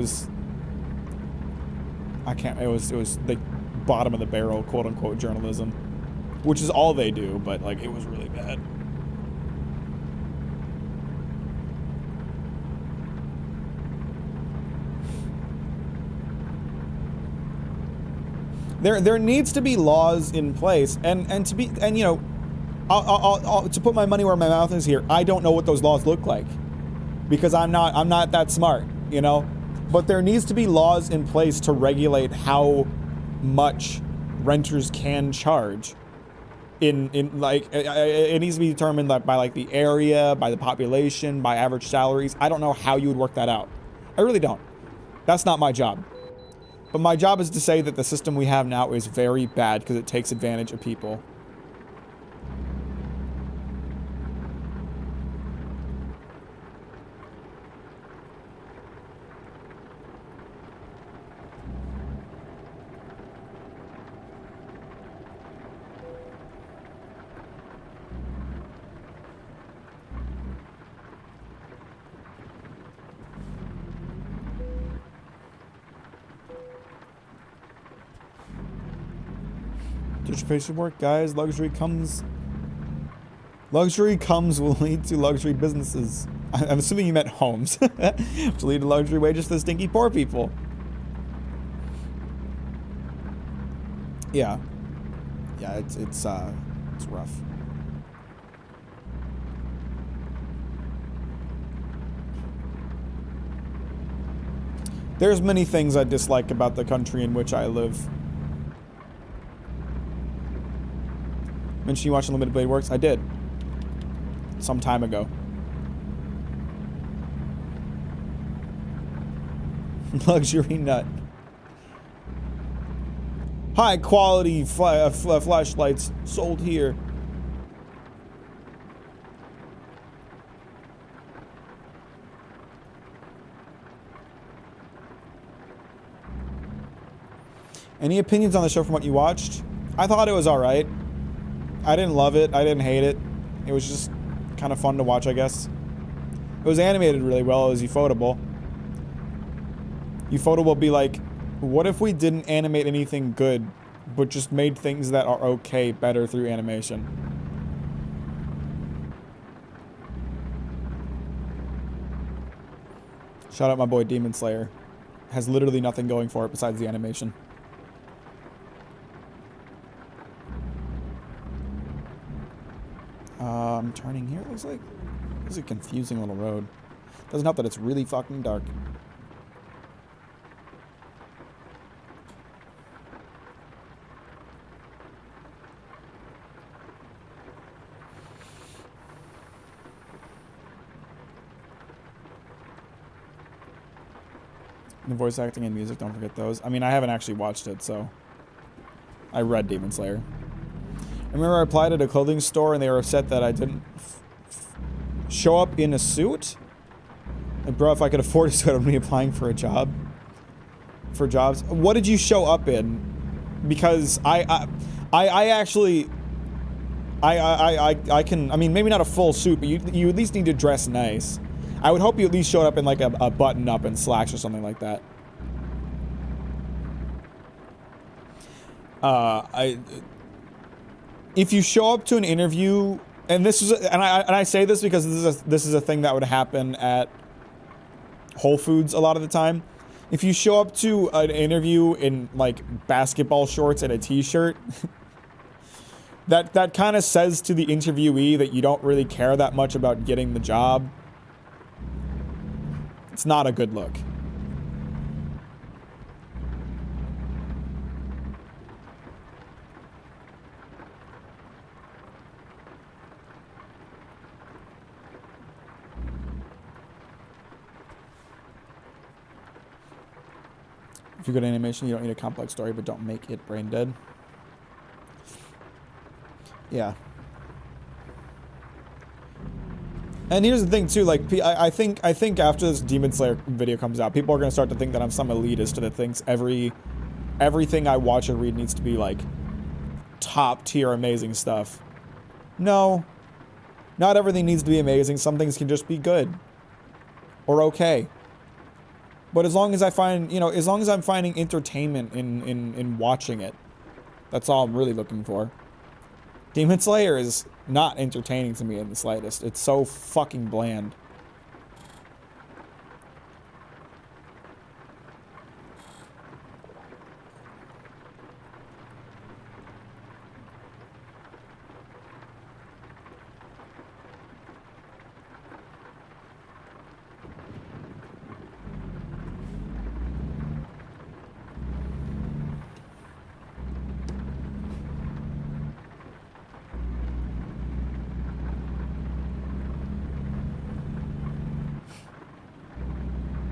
bottom of the barrel, quote unquote, journalism, which is all they do, but like it was really bad. There needs to be laws in place, and you know, I'll to put my money where my mouth is here. I don't know what those laws look like because I'm not that smart, you know. But there needs to be laws in place to regulate how much renters can charge. In like it needs to be determined by like the area, by the population, by average salaries. I don't know how you would work that out. I really don't. That's not my job. But my job is to say that the system we have now is very bad because it takes advantage of people. Gentrification work, guys. Luxury comes will lead to luxury businesses. I'm assuming you meant homes. Which lead to luxury wages for the stinky poor people. Yeah. Yeah, it's rough. There's many things I dislike about the country in which I live. Mentioned you watch Unlimited Blade Works? I did. Some time ago. Luxury nut. High quality flashlights sold here. Any opinions on the show from what you watched? I thought it was alright. I didn't love it. I didn't hate it. It was just kind of fun to watch, I guess. It was animated really well. It was Ufotable. Ufotable will be like, what if we didn't animate anything good, but just made things that are okay better through animation? Shout out my boy Demon Slayer. Has literally nothing going for it besides the animation. I'm turning here, it looks like. This is a confusing little road. Doesn't help that it's really fucking dark. The voice acting and music, don't forget those. I mean, I haven't actually watched it, so I read Demon Slayer. I remember I applied at a clothing store and they were upset that I didn't show up in a suit. Like, bro, if I could afford a suit, I'd be applying for a job. For jobs. What did you show up in? Because I actually, I can, I mean, maybe not a full suit, but you at least need to dress nice. I would hope you at least showed up in like a button up and slacks or something like that. If you show up to an interview, and this is, and I say this because this is a thing that would happen at Whole Foods a lot of the time. If you show up to an interview in like basketball shorts and a t-shirt, that kind of says to the interviewee that you don't really care that much about getting the job. It's not a good look. If you're good at animation, you don't need a complex story, but don't make it brain dead. Yeah. And here's the thing too, like, I think after this Demon Slayer video comes out, people are gonna start to think that I'm some elitist that thinks everything I watch or read needs to be like top tier amazing stuff. No. Not everything needs to be amazing. Some things can just be good. Or okay. But as long as I find, you know, as long as I'm finding entertainment in watching it, that's all I'm really looking for. Demon Slayer is not entertaining to me in the slightest. It's so fucking bland.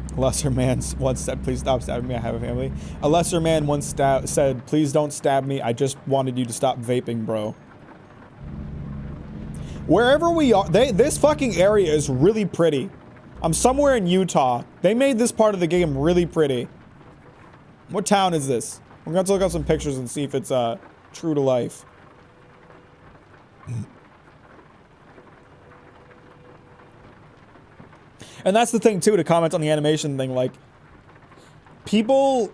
A lesser man once said, please stop stabbing me, I have a family. A lesser man once said, please don't stab me, I just wanted you to stop vaping, bro. Wherever we are, this fucking area is really pretty. I'm somewhere in Utah. They made this part of the game really pretty. What town is this? We're going to look up some pictures and see if it's true to life. And that's the thing, too, to comment on the animation thing. Like, people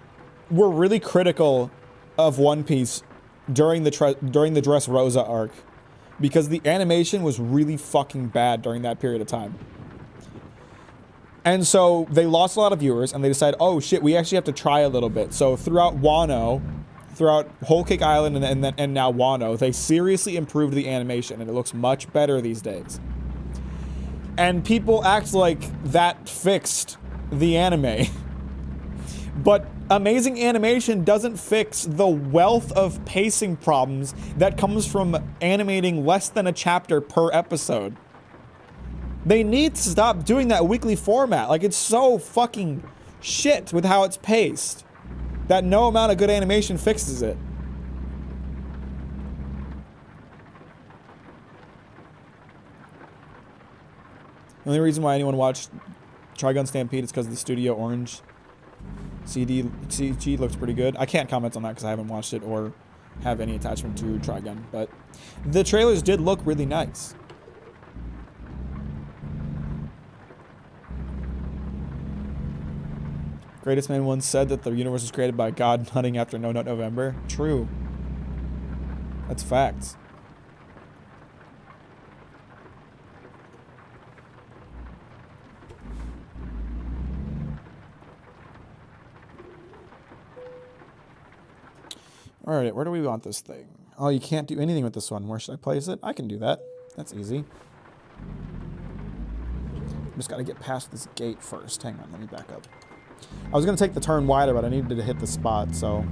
were really critical of One Piece during the Dressrosa arc because the animation was really fucking bad during that period of time. And so they lost a lot of viewers, and they decided, oh shit, we actually have to try a little bit. So throughout Wano, throughout Whole Cake Island and now Wano, they seriously improved the animation, and it looks much better these days. And people act like that fixed the anime. But amazing animation doesn't fix the wealth of pacing problems that comes from animating less than a chapter per episode. They need to stop doing that weekly format. Like, it's so fucking shit with how it's paced that no amount of good animation fixes it. The only reason why anyone watched Trigun Stampede is because the Studio Orange CG looks pretty good. I can't comment on that because I haven't watched it or have any attachment to Trigun, but the trailers did look really nice. Greatest Man once said that the universe was created by God hunting after No Nut November. True. That's facts. Alright, where do we want this thing? Oh, you can't do anything with this one. Where should I place it? I can do that. That's easy. Just gotta get past this gate first. Hang on, let me back up. I was gonna take the turn wider, but I needed to hit the spot, so...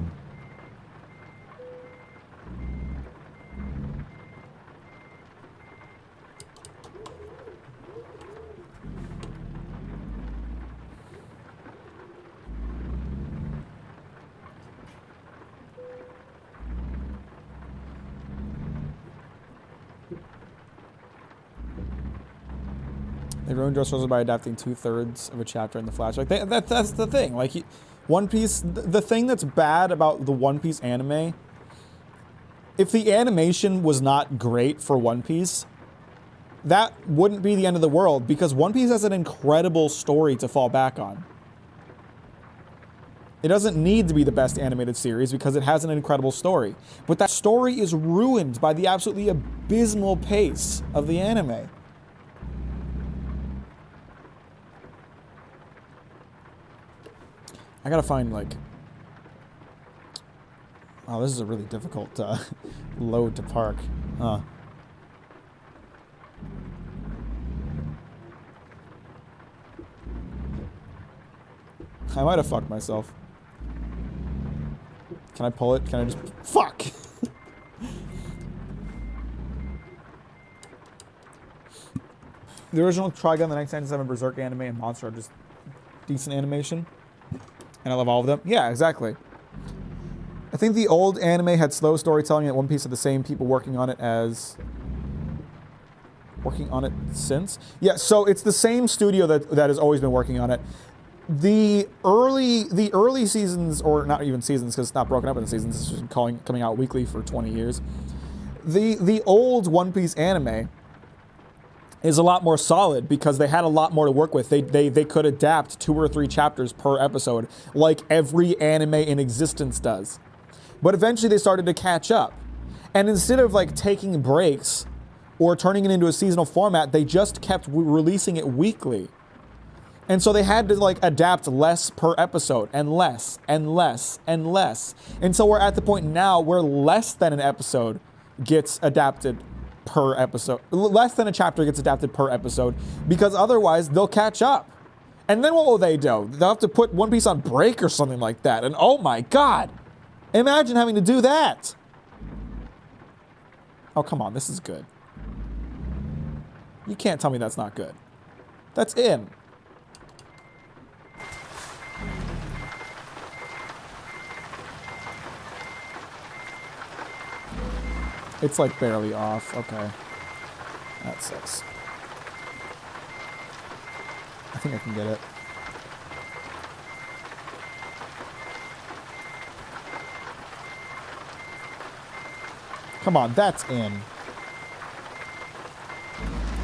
They ruined Dressrosa by adapting 2/3 of a chapter in the Flash. Like that's the thing. Like One Piece, the thing that's bad about the One Piece anime, if the animation was not great for One Piece, that wouldn't be the end of the world, because One Piece has an incredible story to fall back on. It doesn't need to be the best animated series because it has an incredible story. But that story is ruined by the absolutely abysmal pace of the anime. I gotta find, like... Oh, this is a really difficult load to park. Huh. I might have fucked myself. Can I pull it? Can I just... Fuck! The original Trigun, the 1997 Berserk anime, and Monster are just decent animation. And I love all of them. Yeah, exactly. I think the old anime had slow storytelling, and One Piece had the same people working on it since. Yeah, so it's the same studio that has always been working on it. The early seasons, or not even seasons because it's not broken up into seasons, it's just coming out weekly for 20 years. The old One Piece anime is a lot more solid because they had a lot more to work with. They could adapt 2 or 3 chapters per episode like every anime in existence does. But eventually they started to catch up. And instead of like taking breaks or turning it into a seasonal format, they just kept releasing it weekly. And so they had to like adapt less per episode, and less and less and less. And so we're at the point now where less than an episode gets adapted per episode. Less than a chapter gets adapted per episode, because otherwise they'll catch up. And then what will they do? They'll have to put One Piece on break or something like that. And oh my God, imagine having to do that. Oh, come on, this is good. You can't tell me that's not good. That's in. It's like barely off. Okay. That sucks. I think I can get it. Come on, that's in.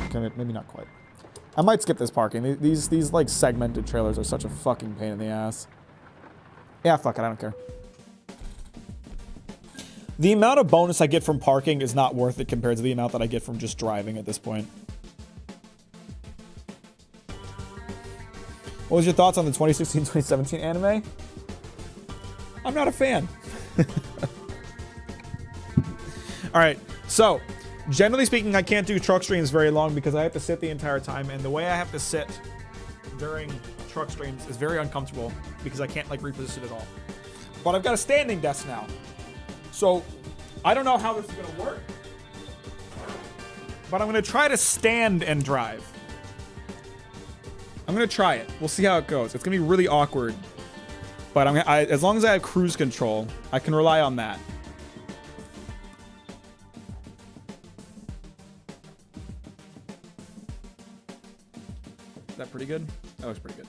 Okay, maybe not quite. I might skip this parking. These like segmented trailers are such a fucking pain in the ass. Yeah, fuck it, I don't care. The amount of bonus I get from parking is not worth it compared to the amount that I get from just driving at this point. What was your thoughts on the 2016-2017 anime? I'm not a fan. All right, so generally speaking, I can't do truck streams very long because I have to sit the entire time, and the way I have to sit during truck streams is very uncomfortable because I can't like reposition at all. But I've got a standing desk now. So, I don't know how this is going to work, but I'm going to try to stand and drive. I'm going to try it. We'll see how it goes. It's going to be really awkward, but as long as I have cruise control, I can rely on that. Is that pretty good? That looks pretty good.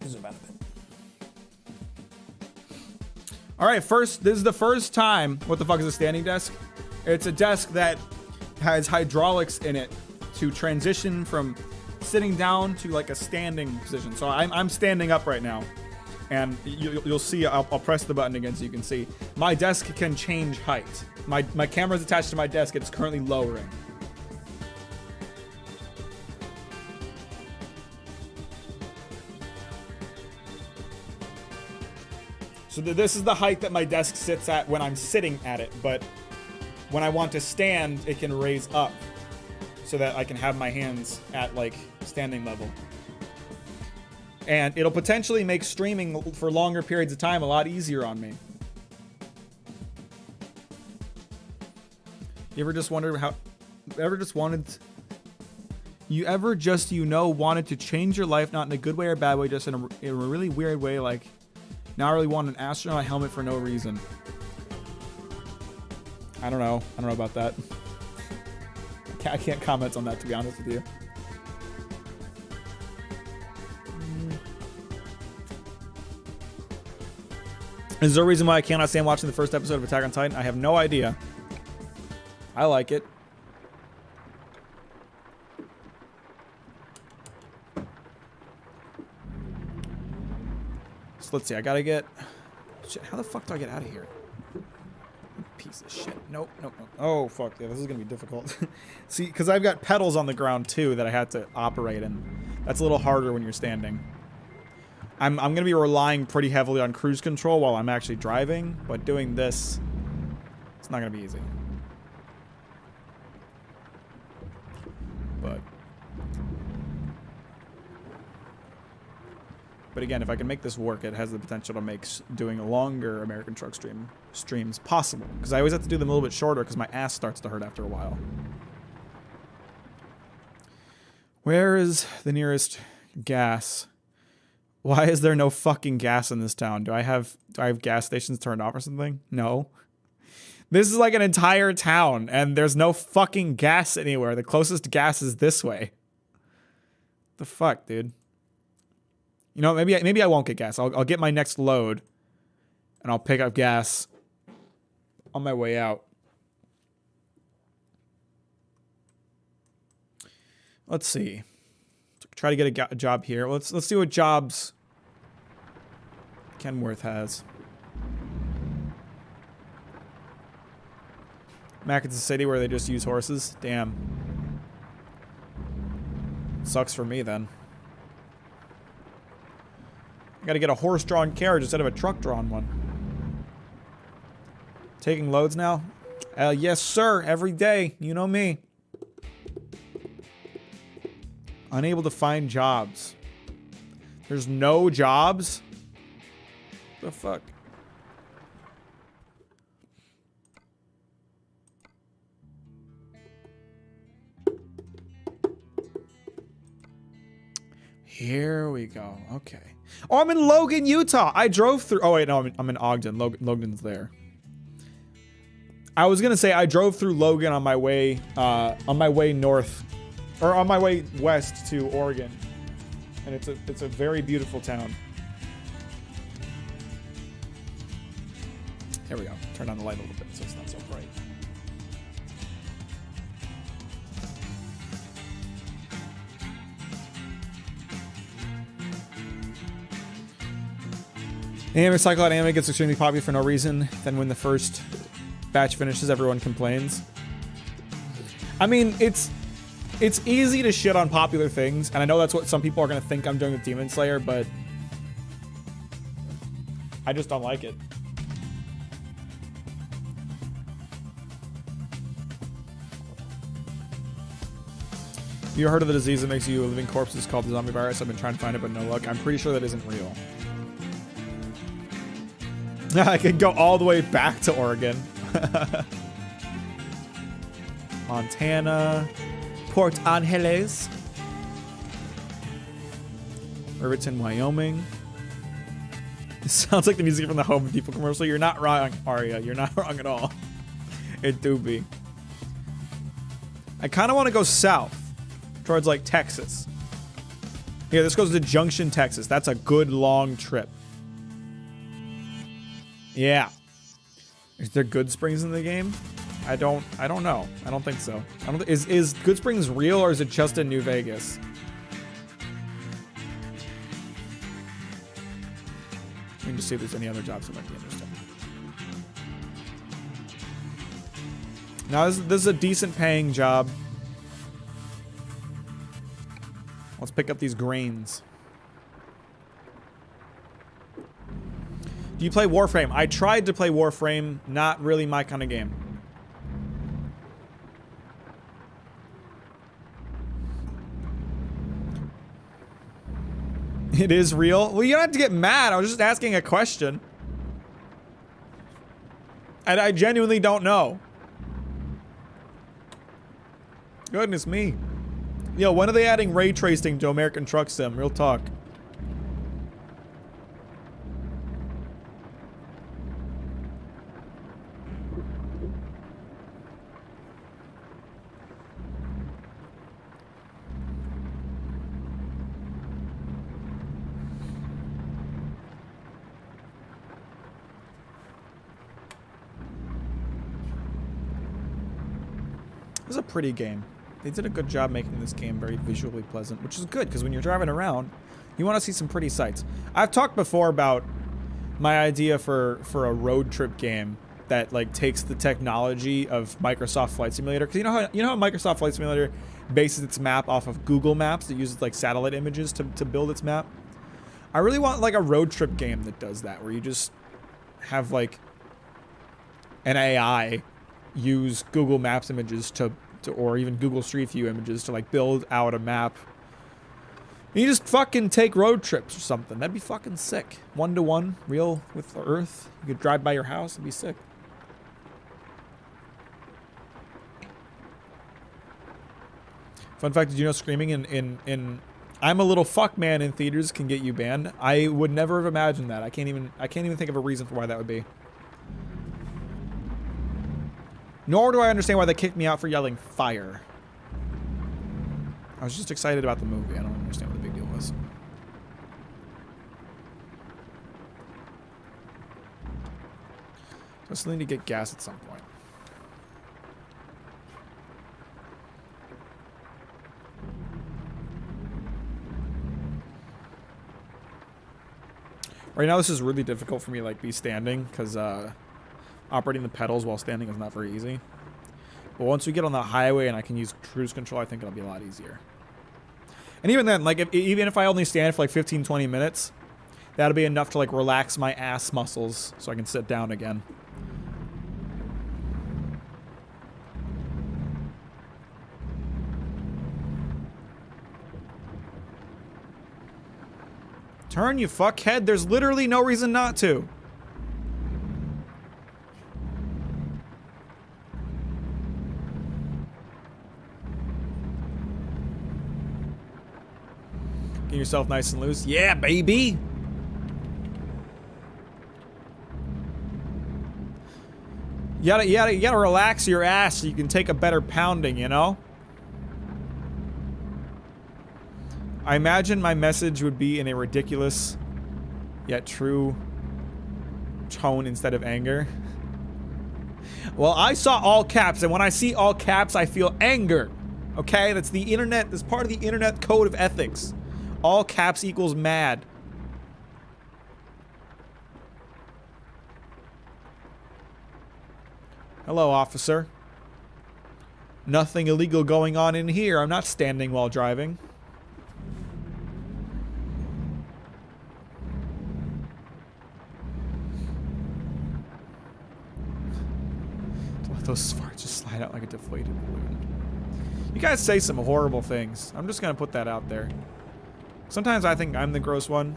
Zoom out a bit. All right, this is the first time. What the fuck is a standing desk? It's a desk that has hydraulics in it to transition from sitting down to like a standing position. So I'm standing up right now, and you'll see. I'll press the button again so you can see. My desk can change height. My camera's attached to my desk. It's currently lowering. So this is the height that my desk sits at when I'm sitting at it, but when I want to stand, it can raise up so that I can have my hands at like standing level. And it'll potentially make streaming for longer periods of time a lot easier on me. You ever just wondered wanted to change your life, not in a good way or bad way, just in a really weird way, like, now I really want an astronaut helmet for no reason. I don't know. I don't know about that. I can't comment on that, to be honest with you. Is there a reason why I cannot stand watching the first episode of Attack on Titan? I have no idea. I like it. So let's see. I gotta get... Shit, how the fuck do I get out of here? Piece of shit. Nope, nope, nope. Oh, fuck. Yeah, this is gonna be difficult. See, because I've got pedals on the ground, too, that I had to operate in. That's a little harder when you're standing. I'm going to be relying pretty heavily on cruise control while I'm actually driving, but doing this, it's not going to be easy. But again, if I can make this work, it has the potential to make doing a longer American Truck streams possible. Because I always have to do them a little bit shorter because my ass starts to hurt after a while. Where is the nearest gas? Why is there no fucking gas in this town? Do I have gas stations turned off or something? No. This is like an entire town and there's no fucking gas anywhere. The closest gas is this way. The fuck, dude? You know, maybe I won't get gas. I'll get my next load and I'll pick up gas on my way out. Let's see. Try to get a job here. Let's see what jobs Kenworth has. Mack is a city where they just use horses. Damn. Sucks for me then. I gotta get a horse-drawn carriage instead of a truck-drawn one. Taking loads now? Yes, sir. Every day. You know me. Unable to find jobs. There's no jobs? The fuck? Here we go. Okay. Oh, I'm in Logan, Utah. I drove through. Oh, wait, no, I'm in Ogden. Logan's there. I was gonna say I drove through Logan on my way north, or on my way west to Oregon, and it's a very beautiful town. There we go. Turn on the light a little bit so it's not so bright. Anime Cycle out anime gets extremely popular for no reason. Then when the first batch finishes, everyone complains. I mean, it's easy to shit on popular things, and I know that's what some people are going to think I'm doing with Demon Slayer, but I just don't like it. You heard of the disease that makes you a living corpse? It's called the zombie virus. I've been trying to find it, but no luck. I'm pretty sure that isn't real. I could go all the way back to Oregon. Montana. Port Angeles. Riverton, Wyoming. It sounds like the music from the Home Depot commercial. You're not wrong, Aria. You're not wrong at all. It do be. I kind of want to go south. Towards, like, Texas. Yeah, this goes to Junction, Texas. That's a good long trip. Yeah. Is there Good Springs in the game? I don't know. I don't think so. Is Good Springs real or is it just in New Vegas? Let me just see if there's any other jobs that might be interesting. Now this is a decent paying job. Let's pick up these grains. Do you play Warframe? I tried to play Warframe. Not really my kind of game. It is real? Well, you don't have to get mad. I was just asking a question. And I genuinely don't know. Goodness me. Yo, when are they adding ray tracing to American Truck Sim? Real talk. This is a pretty game. They did a good job making this game very visually pleasant, which is good, because when you're driving around, you want to see some pretty sights. I've talked before about my idea for a road trip game that like takes the technology of Microsoft Flight Simulator, because you know how Microsoft Flight Simulator bases its map off of Google Maps. It uses like satellite images to build its map. I really want like a road trip game that does that, where you just have like an AI use Google Maps images to or even Google Street View images to like build out a map. And you just fucking take road trips or something. That'd be fucking sick. 1-to-1, real with the Earth. You could drive by your house. It'd be sick. Fun fact, did you know screaming in I'm a Little Fuck Man in theaters can get you banned? I would never have imagined that. I can't even think of a reason for why that would be. Nor do I understand why they kicked me out for yelling fire. I was just excited about the movie. I don't understand what the big deal was. So I still need to get gas at some point. Right now this is really difficult for me to like be standing, because operating the pedals while standing is not very easy. But once we get on the highway and I can use cruise control, I think it'll be a lot easier. And even then, like even if I only stand for like 15-20 minutes, that'll be enough to like relax my ass muscles so I can sit down again. Turn, you fuckhead. There's literally no reason not to. Get yourself nice and loose. Yeah, baby. You gotta relax your ass so you can take a better pounding, you know? I imagine my message would be in a ridiculous yet true tone instead of anger. Well, I saw all caps, and when I see all caps, I feel anger. Okay? That's the internet. That's part of the internet code of ethics. All caps equals mad. Hello, officer. Nothing illegal going on in here. I'm not standing while driving. Let those farts just slide out like a deflated balloon. You guys say some horrible things. I'm just gonna put that out there. Sometimes I think I'm the gross one.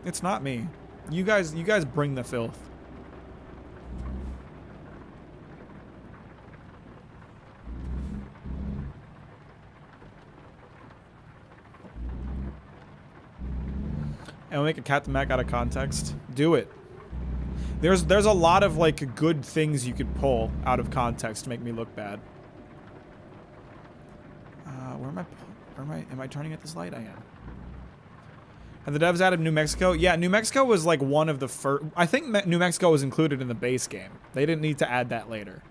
It's not me. You guys bring the filth. And we'll make a Captain Mack out of context. Do it. There's a lot of like good things you could pull out of context to make me look bad. Am I turning at this light? I am. Have the devs added New Mexico? Yeah, New Mexico was like one of the first. I think New Mexico was included in the base game. They didn't need to add that later.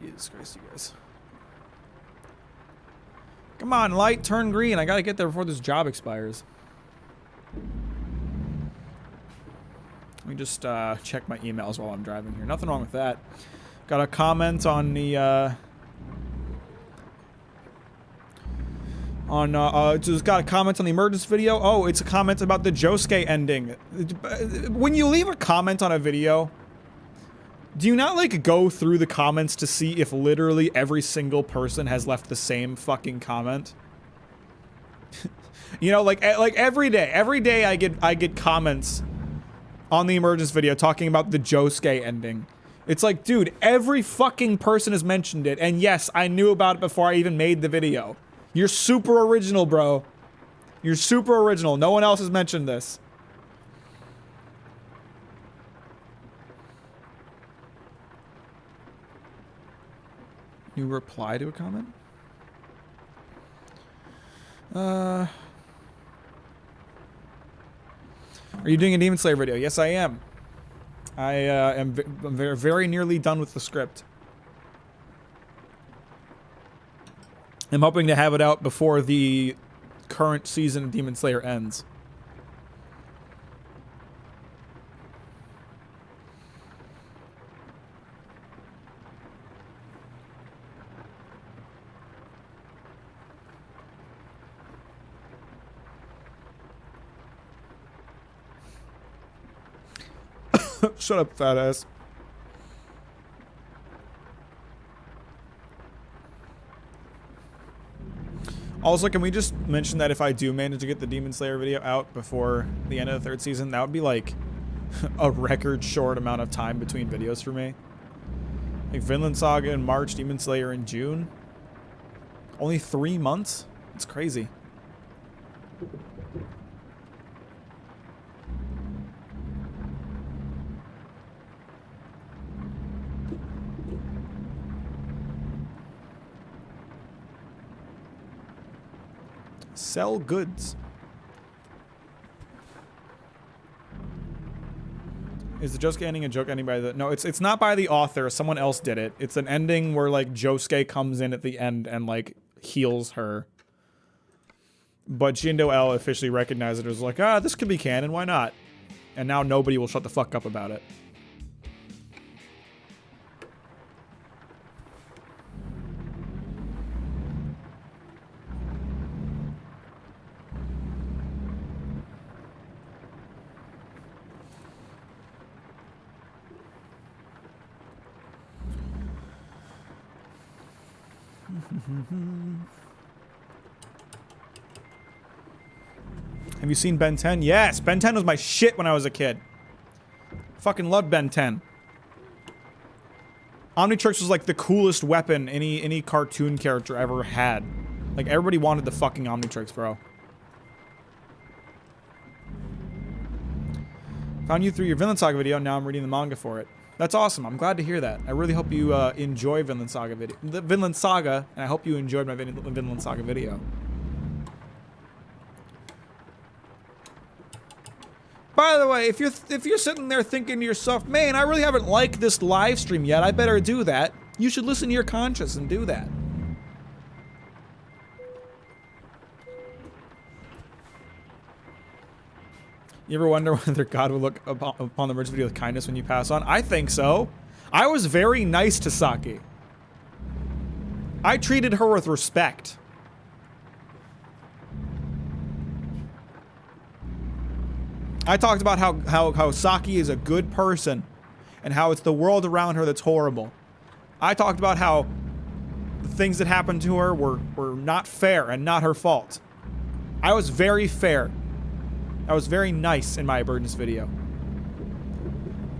Jesus Christ, you guys. Come on, light, turn green. I gotta get there before this job expires. Let me just check my emails while I'm driving here. Nothing wrong with that. Got a comment on the just got a comment on the emergence video. Oh, it's a comment about the Josuke ending. When you leave a comment on a video, do you not, like, go through the comments to see if literally every single person has left the same fucking comment? You know, like every day I get comments on the emergence video talking about the Josuke ending. It's like, dude, every fucking person has mentioned it, and yes, I knew about it before I even made the video. You're super original, bro. You're super original. No one else has mentioned this. You reply to a comment? Are you doing a Demon Slayer video? Yes, I am. I am very, very nearly done with the script. I'm hoping to have it out before the current season of Demon Slayer ends. Shut up, fat ass. Also, can we just mention that if I do manage to get the Demon Slayer video out before the end of the 3rd season, that would be like a record short amount of time between videos for me. Like Vinland Saga in March, Demon Slayer in June. Only 3 months? It's crazy. Sell goods. Is the Josuke ending a joke ending by the... No, it's not by the author. Someone else did it. It's an ending where, like, Josuke comes in at the end and, like, heals her. But Shindo L officially recognized it as like, ah, this could be canon. Why not? And now nobody will shut the fuck up about it. Have you seen Ben 10? Yes, Ben 10 was my shit when I was a kid. Fucking loved Ben 10. Omnitrix was like the coolest weapon any cartoon character ever had. Like everybody wanted the fucking Omnitrix, bro. Found you through your Vinland Saga video, now I'm reading the manga for it. That's awesome. I'm glad to hear that. I really hope you enjoy Vinland Saga video. The Vinland Saga, and I hope you enjoyed my Vinland Saga video. By the way, if you're sitting there thinking to yourself, man, I really haven't liked this live stream yet, I better do that. You should listen to your conscience and do that. You ever wonder whether God will look upon the merge video with kindness when you pass on? I think so. I was very nice to Saki. I treated her with respect. I talked about how Saki is a good person and how it's the world around her that's horrible. I talked about how the things that happened to her were not fair and not her fault. I was very fair. I was very nice in my Burdens video.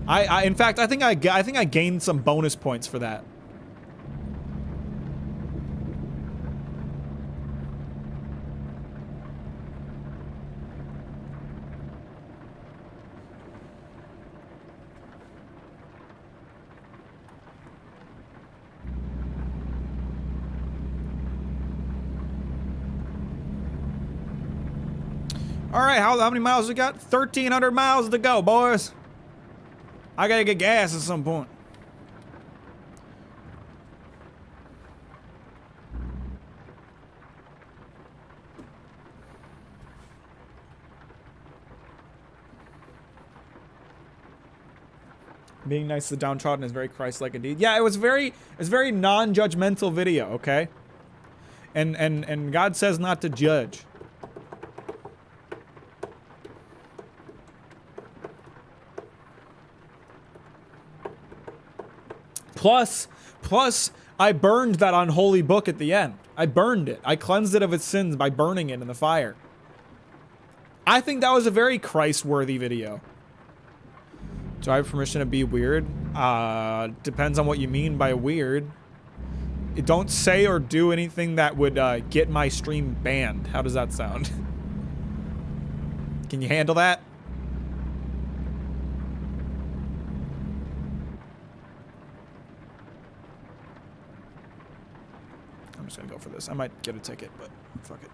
In fact, I think I gained some bonus points for that. All right, how many miles we got? 1,300 miles to go, boys. I gotta get gas at some point. Being nice to the downtrodden is very Christ-like indeed. Yeah, it was very non-judgmental video, okay? And God says not to judge. Plus, I burned that unholy book at the end. I burned it. I cleansed it of its sins by burning it in the fire. I think that was a very Christ-worthy video. Do I have permission to be weird? Depends on what you mean by weird. Don't say or do anything that would get my stream banned. How does that sound? Can you handle that? I'm just gonna go for this. I might get a ticket, but fuck it.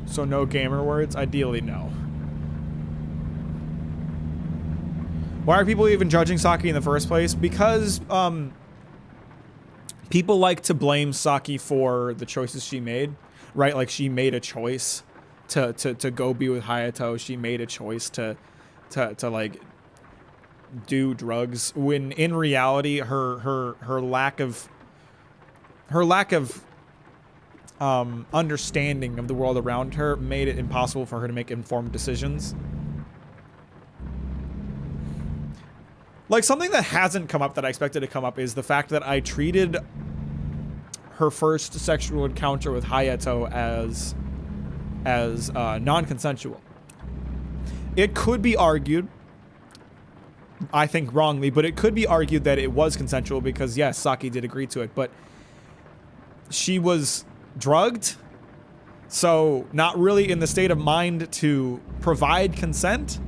So no gamer words? Ideally, no. Why are people even judging Saki in the first place? Because people like to blame Saki for the choices she made, right? Like she made a choice to go be with Hayato. She made a choice to like do drugs, when in reality her lack of understanding of the world around her made it impossible for her to make informed decisions. Like, something that hasn't come up that I expected to come up is the fact that I treated her first sexual encounter with Hayato as non-consensual. It could be argued, I think wrongly, but it could be argued that it was consensual because, yes, Saki did agree to it, but she was drugged, so not really in the state of mind to provide consent.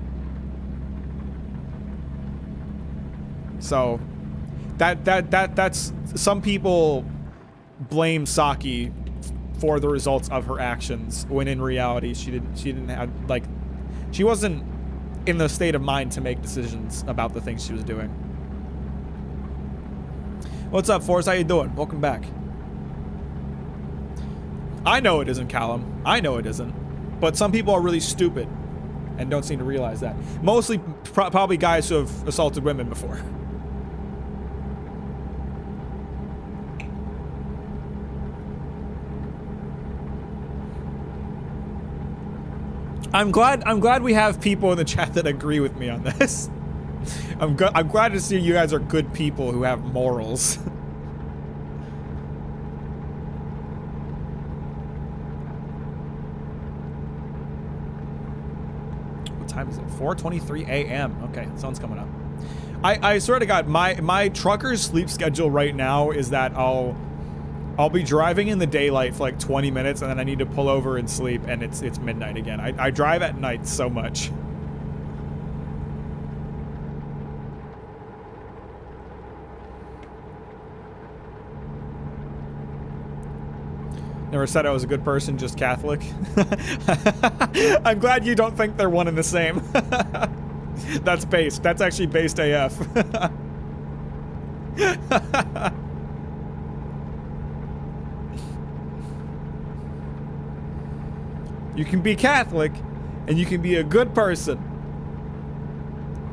So that's some people blame Saki for the results of her actions when in reality she didn't have, like, she wasn't in the state of mind to make decisions about the things she was doing. What's up, Forrest? How you doing? Welcome back. I know it isn't, Callum. I know it isn't. But some people are really stupid and don't seem to realize that. Mostly probably guys who have assaulted women before. I'm glad we have people in the chat that agree with me on this. I'm glad to see you guys are good people who have morals. What time is it? 4:23 a.m. Okay, the sun's coming up. I swear to God, my trucker's sleep schedule right now is that I'll be driving in the daylight for like 20 minutes and then I need to pull over and sleep and it's midnight again. I drive at night so much. Never said I was a good person, just Catholic. I'm glad you don't think they're one and the same. That's based. That's actually based AF. You can be Catholic, and you can be a good person.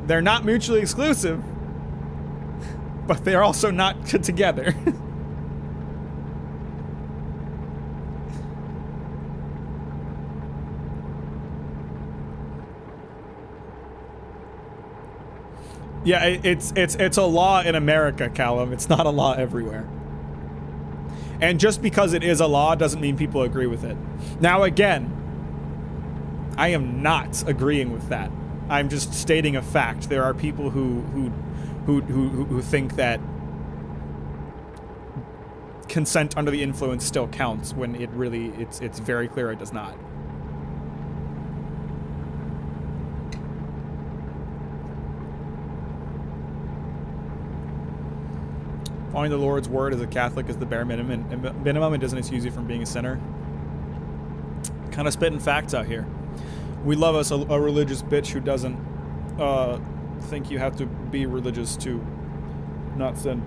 They're not mutually exclusive, but they're also not together. Yeah, it's a law in America, Callum. It's not a law everywhere. And just because it is a law doesn't mean people agree with it. Now again, I am not agreeing with that. I'm just stating a fact. There are people who think that consent under the influence still counts when it really it's very clear it does not. Following the Lord's word as a Catholic is the bare minimum. It doesn't excuse you from being a sinner. Kind of spitting facts out here. We love us a religious bitch who doesn't think you have to be religious to not sin.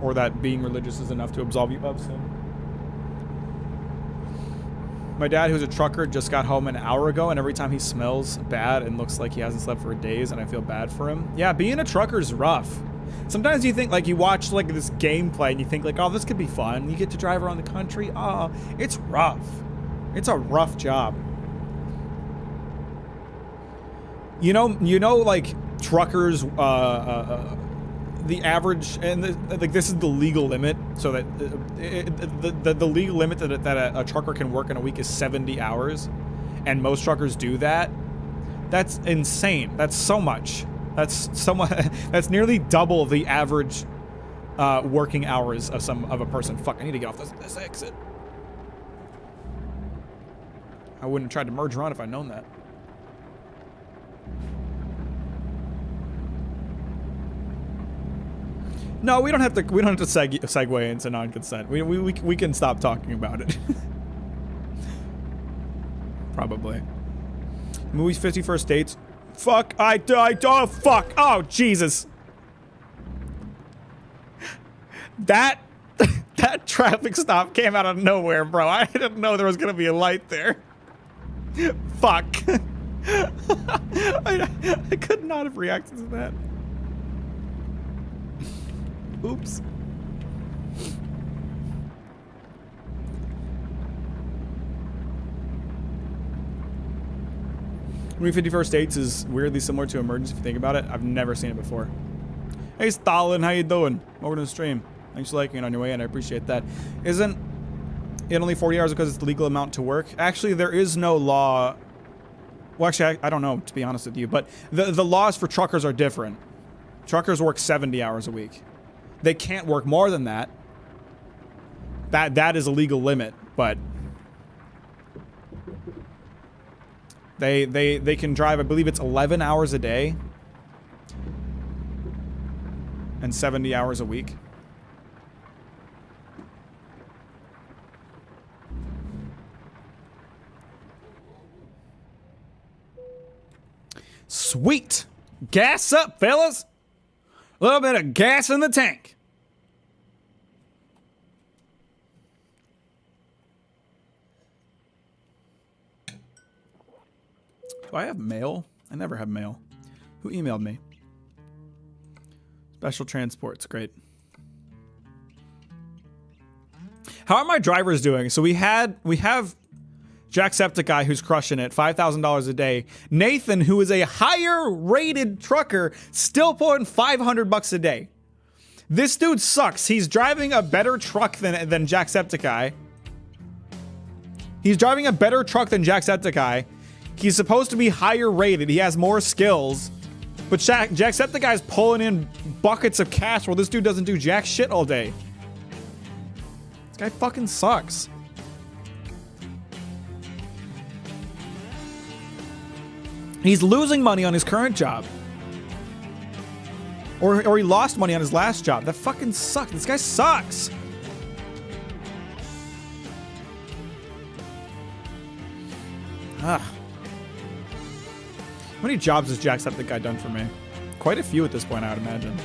Or that being religious is enough to absolve you of sin. My dad, who's a trucker, just got home an hour ago, and every time he smells bad and looks like he hasn't slept for days, and I feel bad for him. Yeah, being a trucker's rough. Sometimes you think, like, you watch, like, this gameplay, and you think, like, oh, this could be fun. You get to drive around the country. Oh, it's rough. It's a rough job. You know, like, truckers, the average, and like this is the legal limit, so that the legal limit that a trucker can work in a week is 70 hours, and most truckers do that. That's insane. That's so much. That's so much. That's nearly double the average working hours of a person. Fuck, I need to get off this exit. I wouldn't have tried to merge around if I'd known that. No, we don't have to segue into non-consent. We can stop talking about it. Probably. Movies 51st Dates. Fuck, oh, fuck. Oh, Jesus. That traffic stop came out of nowhere, bro. I didn't know there was gonna be a light there. Fuck. I could not have reacted to that. Oops. Movie 51st Dates is weirdly similar to Emergence if you think about it. I've never seen it before. Hey Stalin, how you doing? Welcome to the stream. Thanks for liking it on your way in, I appreciate that. Isn't it only 40 hours because it's the legal amount to work? Actually, there is no law. Well, actually, I don't know, to be honest with you, but the laws for truckers are different. Truckers work 70 hours a week. They can't work more than that. That is a legal limit, but they can drive, I believe it's 11 hours a day and 70 hours a week. Sweet. Gas up, fellas. A little bit of gas in the tank. Do I have mail? I never have mail. Who emailed me? Special transports, great. How are my drivers doing? So we have Jacksepticeye, who's crushing it, $5,000 a day. Nathan, who is a higher rated trucker, still pulling $500 a day. This dude sucks. He's driving a better truck than Jacksepticeye. He's driving a better truck than Jacksepticeye. He's supposed to be higher rated. He has more skills. But Jacksepticeye's pulling in buckets of cash while this dude doesn't do jack shit all day. This guy fucking sucks. He's losing money on his current job. Or he lost money on his last job. That fucking sucks. This guy sucks. How many jobs has Jacksepticeye done for me? Quite a few at this point, I would imagine.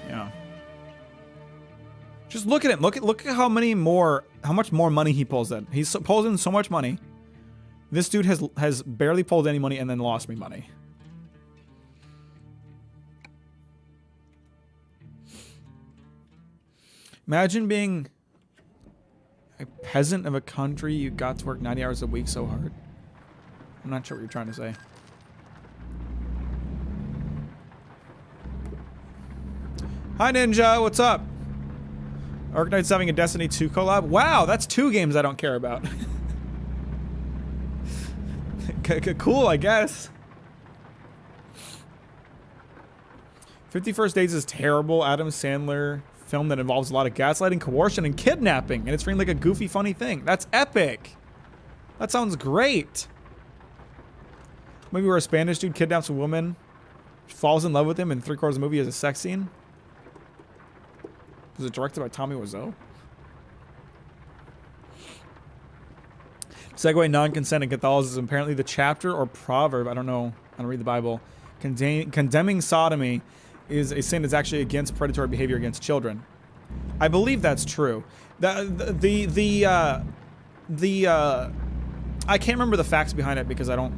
Yeah. Just look at him. Look at how much more money he pulls in. He pulls in so much money. This dude has barely pulled any money and then lost me money. Imagine being a peasant of a country you got to work 90 hours a week so hard. I'm not sure what you're trying to say. Hi Ninja, what's up? Arknight's having a Destiny 2 collab. Wow, that's 2 games I don't care about. Cool, I guess. 51st Dates is terrible. Adam Sandler film that involves a lot of gaslighting, coercion, and kidnapping, and it's framed like a goofy, funny thing. That's epic. That sounds great. Maybe where a Spanish dude kidnaps a woman, falls in love with him, and 3/4 of the movie is a sex scene. Was it directed by Tommy Wiseau? Segue non-consent in Catholicism. Apparently the chapter or proverb, I don't know, I don't read the Bible, condemning sodomy is a sin that's actually against predatory behavior against children. I believe that's true. I can't remember the facts behind it because I don't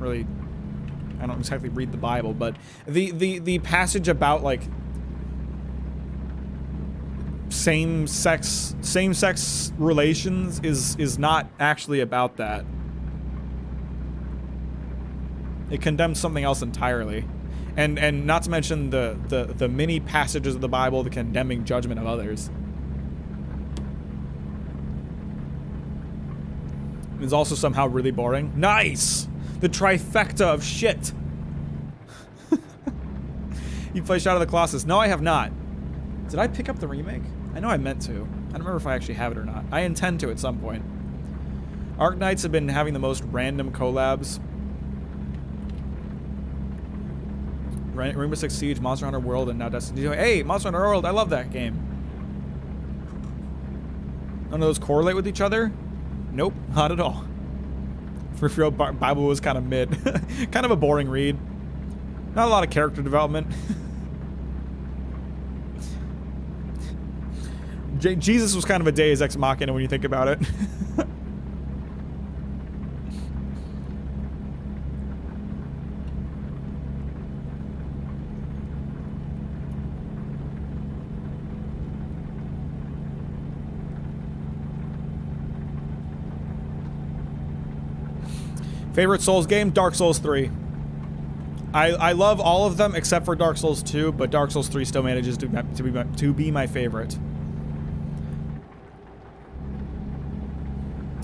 exactly read the Bible, but the passage about like same-sex relations is not actually about that. It condemns something else entirely. And not to mention the many passages of the Bible, the condemning judgment of others. It's also somehow really boring. Nice! The trifecta of shit. You play Shadow of the Colossus. No, I have not. Did I pick up the remake? I know I meant to. I don't remember if I actually have it or not. I intend to at some point. Arknights have been having the most random collabs. Rainbow Six Siege, Monster Hunter World, and now Destiny 2. Hey, Monster Hunter World, I love that game. None of those correlate with each other? Nope, not at all. For real, Bible was kind of mid. Kind of a boring read. Not a lot of character development. Jesus was kind of a Deus Ex Machina when you think about it. Favorite Souls game? Dark Souls 3. I love all of them except for Dark Souls 2, but Dark Souls 3 still manages to be my favorite.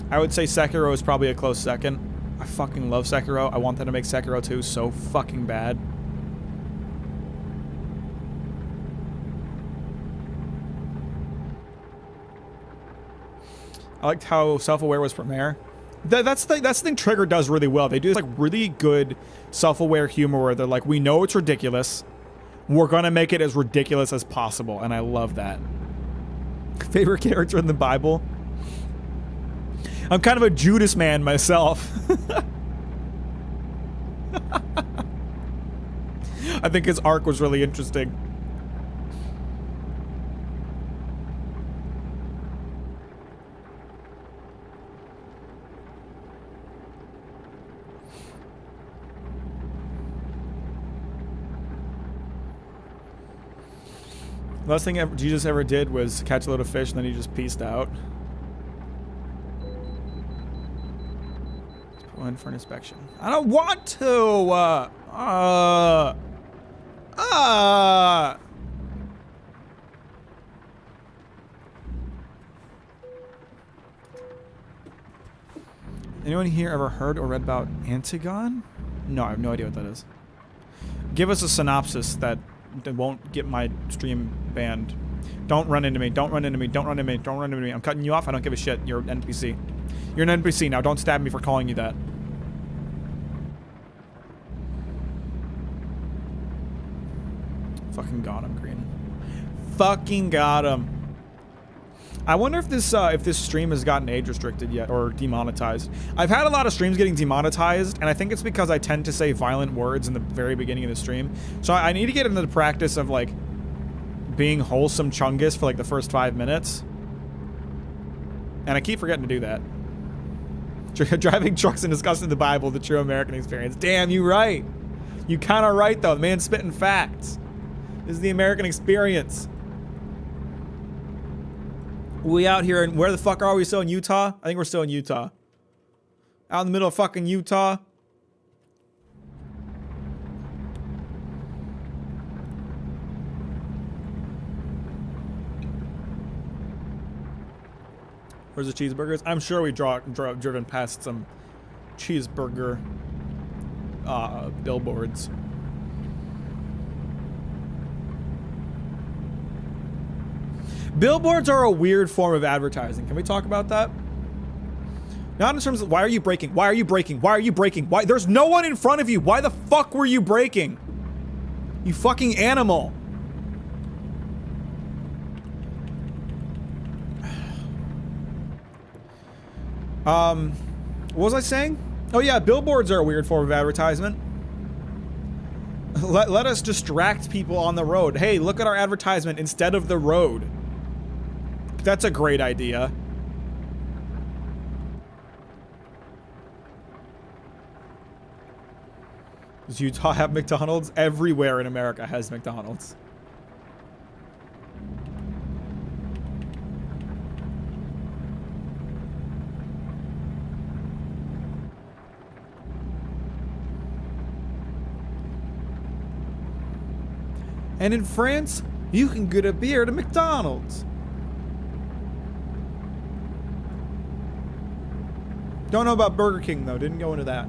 I would say Sekiro is probably a close second. I fucking love Sekiro. I want them to make Sekiro 2 so fucking bad. I liked how self-aware was Premiere. That's the thing Trigger does really well. They do this like really good self-aware humor where they're like, we know it's ridiculous. We're gonna make it as ridiculous as possible, and I love that. Favorite character in the Bible? I'm kind of a Judas man myself. I think his arc was really interesting. Last thing Jesus ever did was catch a load of fish and then he just peaced out. Let's go in for an inspection. I don't want to! Anyone here ever heard or read about Antigone? No, I have no idea what that is. Give us a synopsis that won't get my stream banned. Don't run into me. Don't run into me. Don't run into me. Don't run into me. I'm cutting you off. I don't give a shit. You're an NPC. You're an NPC now. Don't stab me for calling you that. Fucking got him, Green. Fucking got him. I wonder if this stream has gotten age restricted yet or demonetized. I've had a lot of streams getting demonetized, and I think it's because I tend to say violent words in the very beginning of the stream. So I need to get into the practice of like being wholesome chungus for like the first 5 minutes. And I keep forgetting to do that. Driving trucks and discussing the Bible, the true American experience. Damn, you right. You kind of right though. The man's spitting facts. This is the American experience. We out here, and where the fuck are we? Still in Utah? I think we're still in Utah. Out in the middle of fucking Utah. Where's the cheeseburgers? I'm sure we driven past some cheeseburger billboards. Billboards are a weird form of advertising. Can we talk about that? Not in terms of why are you braking? Why are you braking? Why are you braking? Why? There's no one in front of you. Why the fuck were you braking? You fucking animal. What was I saying? Oh yeah, billboards are a weird form of advertisement. Let us distract people on the road. Hey, look at our advertisement instead of the road. That's a great idea. Does Utah have McDonald's? Everywhere in America has McDonald's. And in France, you can get a beer to McDonald's. Don't know about Burger King, though. Didn't go into that.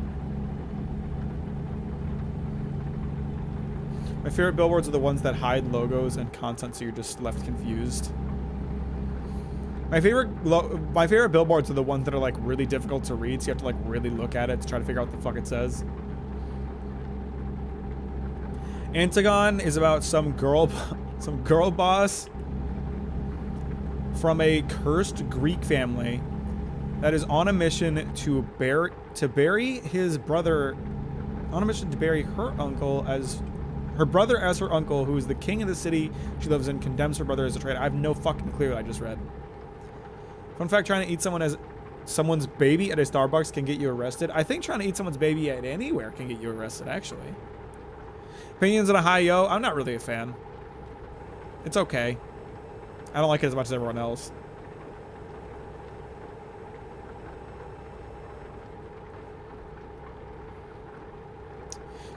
My favorite billboards are the ones that hide logos and content so you're just left confused. My favorite billboards are the ones that are like really difficult to read, so you have to like really look at it to try to figure out what the fuck it says. Antigone is about some girl boss from a cursed Greek family that is on a mission to bury his brother, on a mission to bury her uncle as her brother as her uncle, who is the king of the city she lives in, condemns her brother as a traitor. I have no fucking clue what I just read. Fun fact, trying to eat someone's baby at a Starbucks can get you arrested. I think trying to eat someone's baby at anywhere can get you arrested, actually. Opinions on a high yo, I'm not really a fan. It's okay. I don't like it as much as everyone else.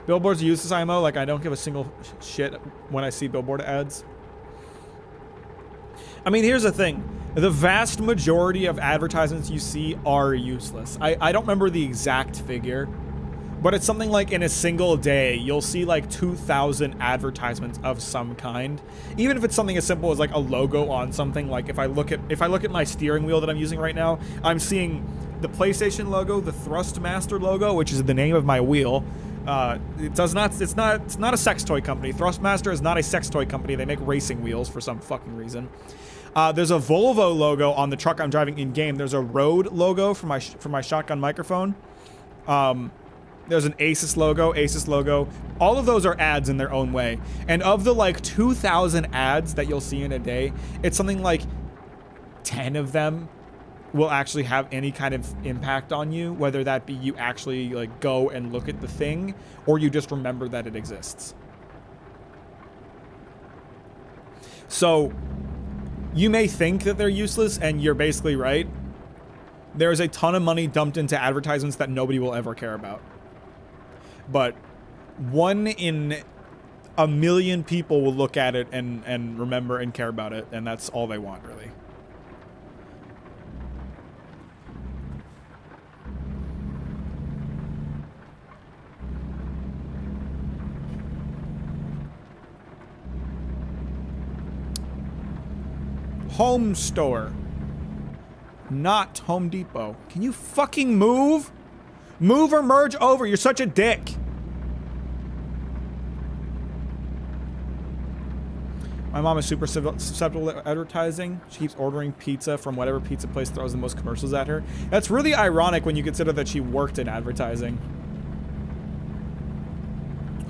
Billboards use this IMO, like I don't give a single shit when I see billboard ads. I mean, here's the thing. The vast majority of advertisements you see are useless. I don't remember the exact figure, but it's something like in a single day, you'll see like 2,000 advertisements of some kind. Even if it's something as simple as like a logo on something, like if I look at my steering wheel that I'm using right now, I'm seeing the PlayStation logo, the Thrustmaster logo, which is the name of my wheel. It's not a sex toy company. Thrustmaster is not a sex toy company. They make racing wheels for some fucking reason. There's a Volvo logo on the truck I'm driving in game. There's a Rode logo for my shotgun microphone. There's an Asus logo. All of those are ads in their own way. And of the like 2,000 ads that you'll see in a day, it's something like 10 of them will actually have any kind of impact on you, whether that be you actually like go and look at the thing or you just remember that it exists. So you may think that they're useless, and you're basically right. There's a ton of money dumped into advertisements that nobody will ever care about. But 1 in a million people will look at it and remember and care about it, and that's all they want, really. Home store. Not Home Depot. Can you fucking move? Move or merge over. You're such a dick. My mom is super susceptible to advertising. She keeps ordering pizza from whatever pizza place throws the most commercials at her. That's really ironic when you consider that she worked in advertising.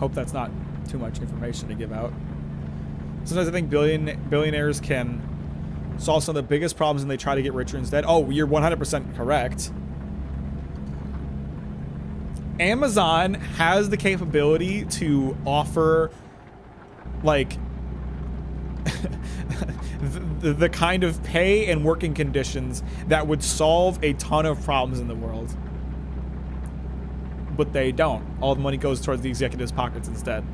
Hope that's not too much information to give out. Sometimes I think billionaires can solve some of the biggest problems and they try to get richer instead. Oh, you're 100% correct. Amazon has the capability to offer like the kind of pay and working conditions that would solve a ton of problems in the world. But they don't. All the money goes towards the executives' pockets instead.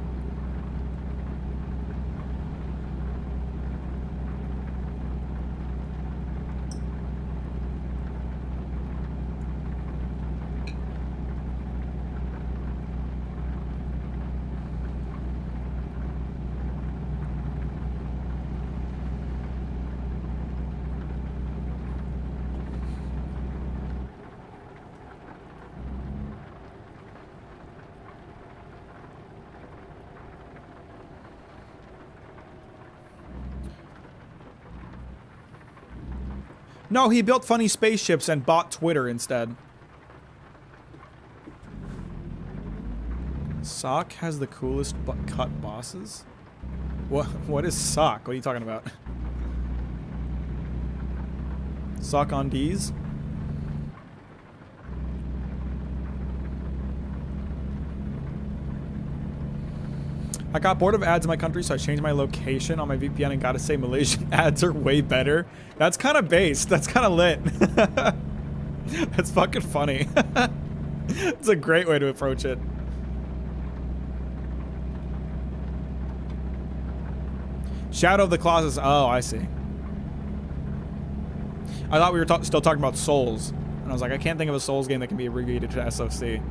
No, he built funny spaceships and bought Twitter instead. Sock has the coolest cut bosses? What is Sock? What are you talking about? Sock on D's? I got bored of ads in my country, so I changed my location on my VPN, and gotta say Malaysian ads are way better. That's kind of based. That's kind of lit. That's fucking funny. It's a great way to approach it. Shadow of the Colossus. Oh, I see. I thought we were still talking about Souls. And I was like, I can't think of a Souls game that can be abbreviated to SOC.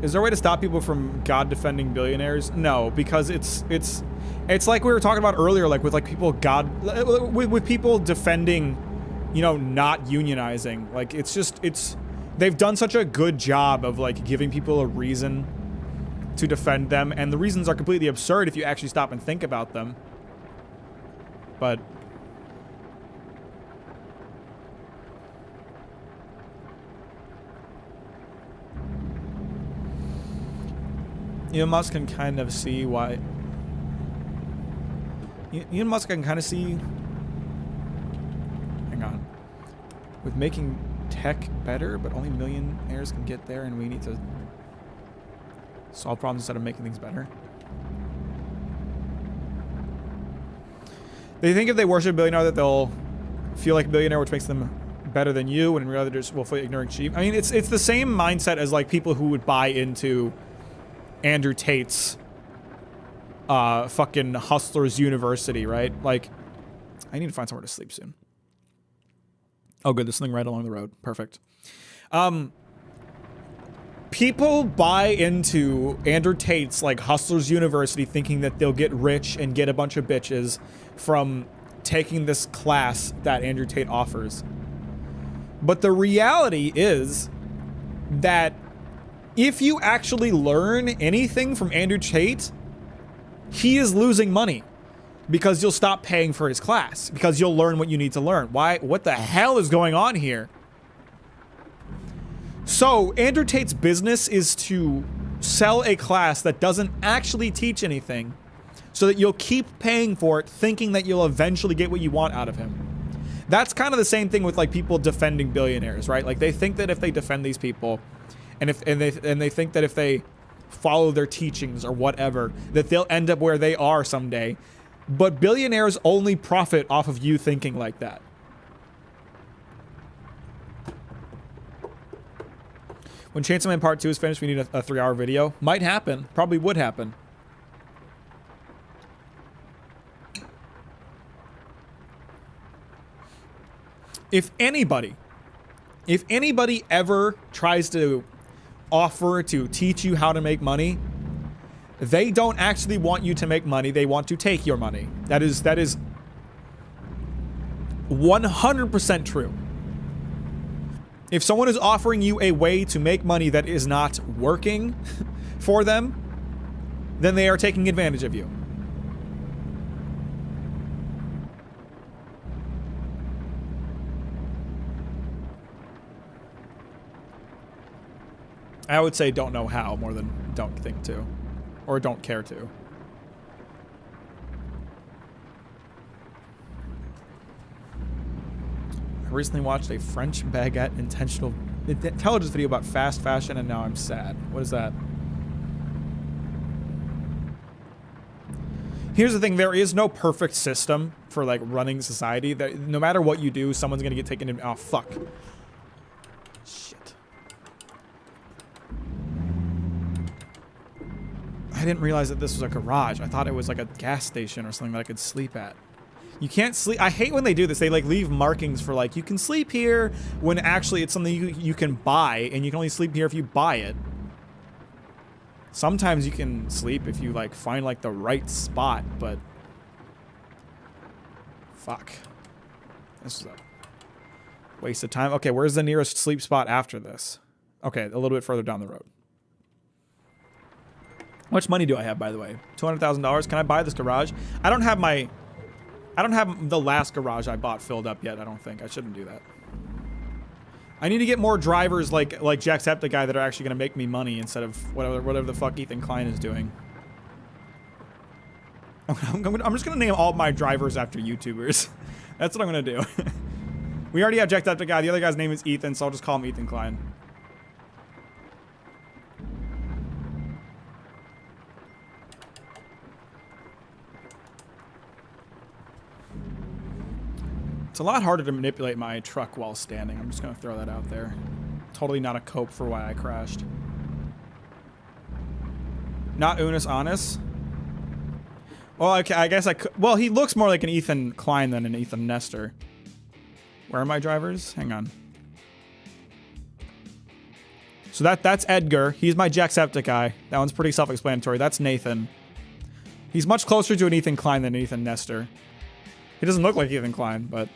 Is there a way to stop people from God defending billionaires? No, because it's like we were talking about earlier, like with like people with people defending, you know, not unionizing. Like they've done such a good job of like giving people a reason to defend them, and the reasons are completely absurd if you actually stop and think about them. But Elon Musk can kind of see why. Elon Musk can kind of see. Hang on. With making tech better, but only millionaires can get there, and we need to solve problems instead of making things better. They think if they worship a billionaire that they'll feel like a billionaire, which makes them better than you, and in reality they're just willfully ignoring cheap. I mean, it's the same mindset as like people who would buy into Andrew Tate's fucking Hustlers University, right? Like, I need to find somewhere to sleep soon. Oh, good. There's something right along the road. Perfect. People buy into Andrew Tate's like Hustlers University thinking that they'll get rich and get a bunch of bitches from taking this class that Andrew Tate offers. But the reality is that if you actually learn anything from Andrew Tate, he is losing money because you'll stop paying for his class because you'll learn what you need to learn. Why? What the hell is going on here? So Andrew Tate's business is to sell a class that doesn't actually teach anything so that you'll keep paying for it thinking that you'll eventually get what you want out of him. That's kind of the same thing with like people defending billionaires, right? Like they think that if they defend these people and they think that if they follow their teachings or whatever, that they'll end up where they are someday. But billionaires only profit off of you thinking like that. When Chainsaw Man Part 2 is finished, we need a 3-hour video. Might happen. Probably would happen. If anybody ever tries to offer to teach you how to make money, they don't actually want you to make money. They want to take your money. That is 100% true. If someone is offering you a way to make money that is not working for them, then they are taking advantage of you. I would say don't know how more than don't think to, or don't care to. I recently watched a French baguette intelligence video about fast fashion, and now I'm sad. What is that? Here's the thing, there is no perfect system for like running society. That no matter what you do, someone's gonna get taken in. Oh fuck. Shit. I didn't realize that this was a garage. I thought it was like a gas station or something that I could sleep at. You can't sleep. I hate when they do this. They like leave markings for like, you can sleep here, when actually it's something you can buy, and you can only sleep here if you buy it. Sometimes you can sleep if you like find like the right spot, but fuck. This is a waste of time. Okay, where's the nearest sleep spot after this? Okay, a little bit further down the road. How much money do I have, by the way? $200,000. Can I buy this garage? I don't have the last garage I bought filled up yet, I don't think. I shouldn't do that. I need to get more drivers like Jacksepticeye that are actually going to make me money instead of whatever the fuck Ethan Klein is doing. I'm just going to name all my drivers after YouTubers. That's what I'm going to do. We already have Jacksepticeye. The other guy's name is Ethan, so I'll just call him Ethan Klein. It's a lot harder to manipulate my truck while standing. I'm just going to throw that out there. Totally not a cope for why I crashed. Not Unis Honest. Well, okay, I guess I could. Well, he looks more like an Ethan Klein than an Ethan Nestor. Where are my drivers? Hang on. So that's Edgar. He's my Jacksepticeye. That one's pretty self-explanatory. That's Nathan. He's much closer to an Ethan Klein than Ethan Nestor. He doesn't look like Ethan Klein, but...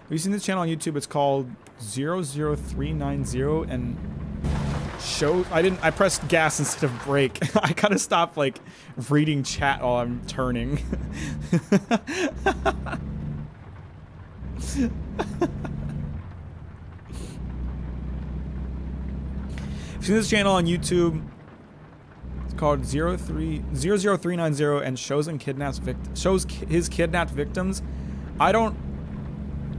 Have you seen this channel on YouTube? It's called 00390 and show. I pressed gas instead of brake. I gotta stop like reading chat while I'm turning. I've seen this channel on YouTube. It's called 00390 and shows his kidnapped victims.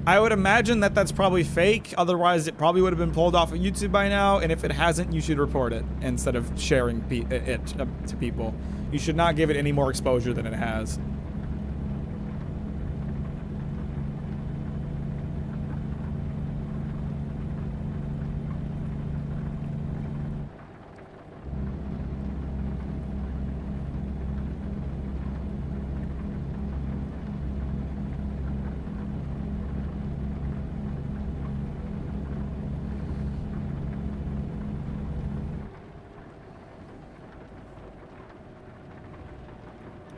I would imagine that that's probably fake. Otherwise, it probably would have been pulled off of YouTube by now. And if it hasn't, you should report it instead of sharing it to people. You should not give it any more exposure than it has.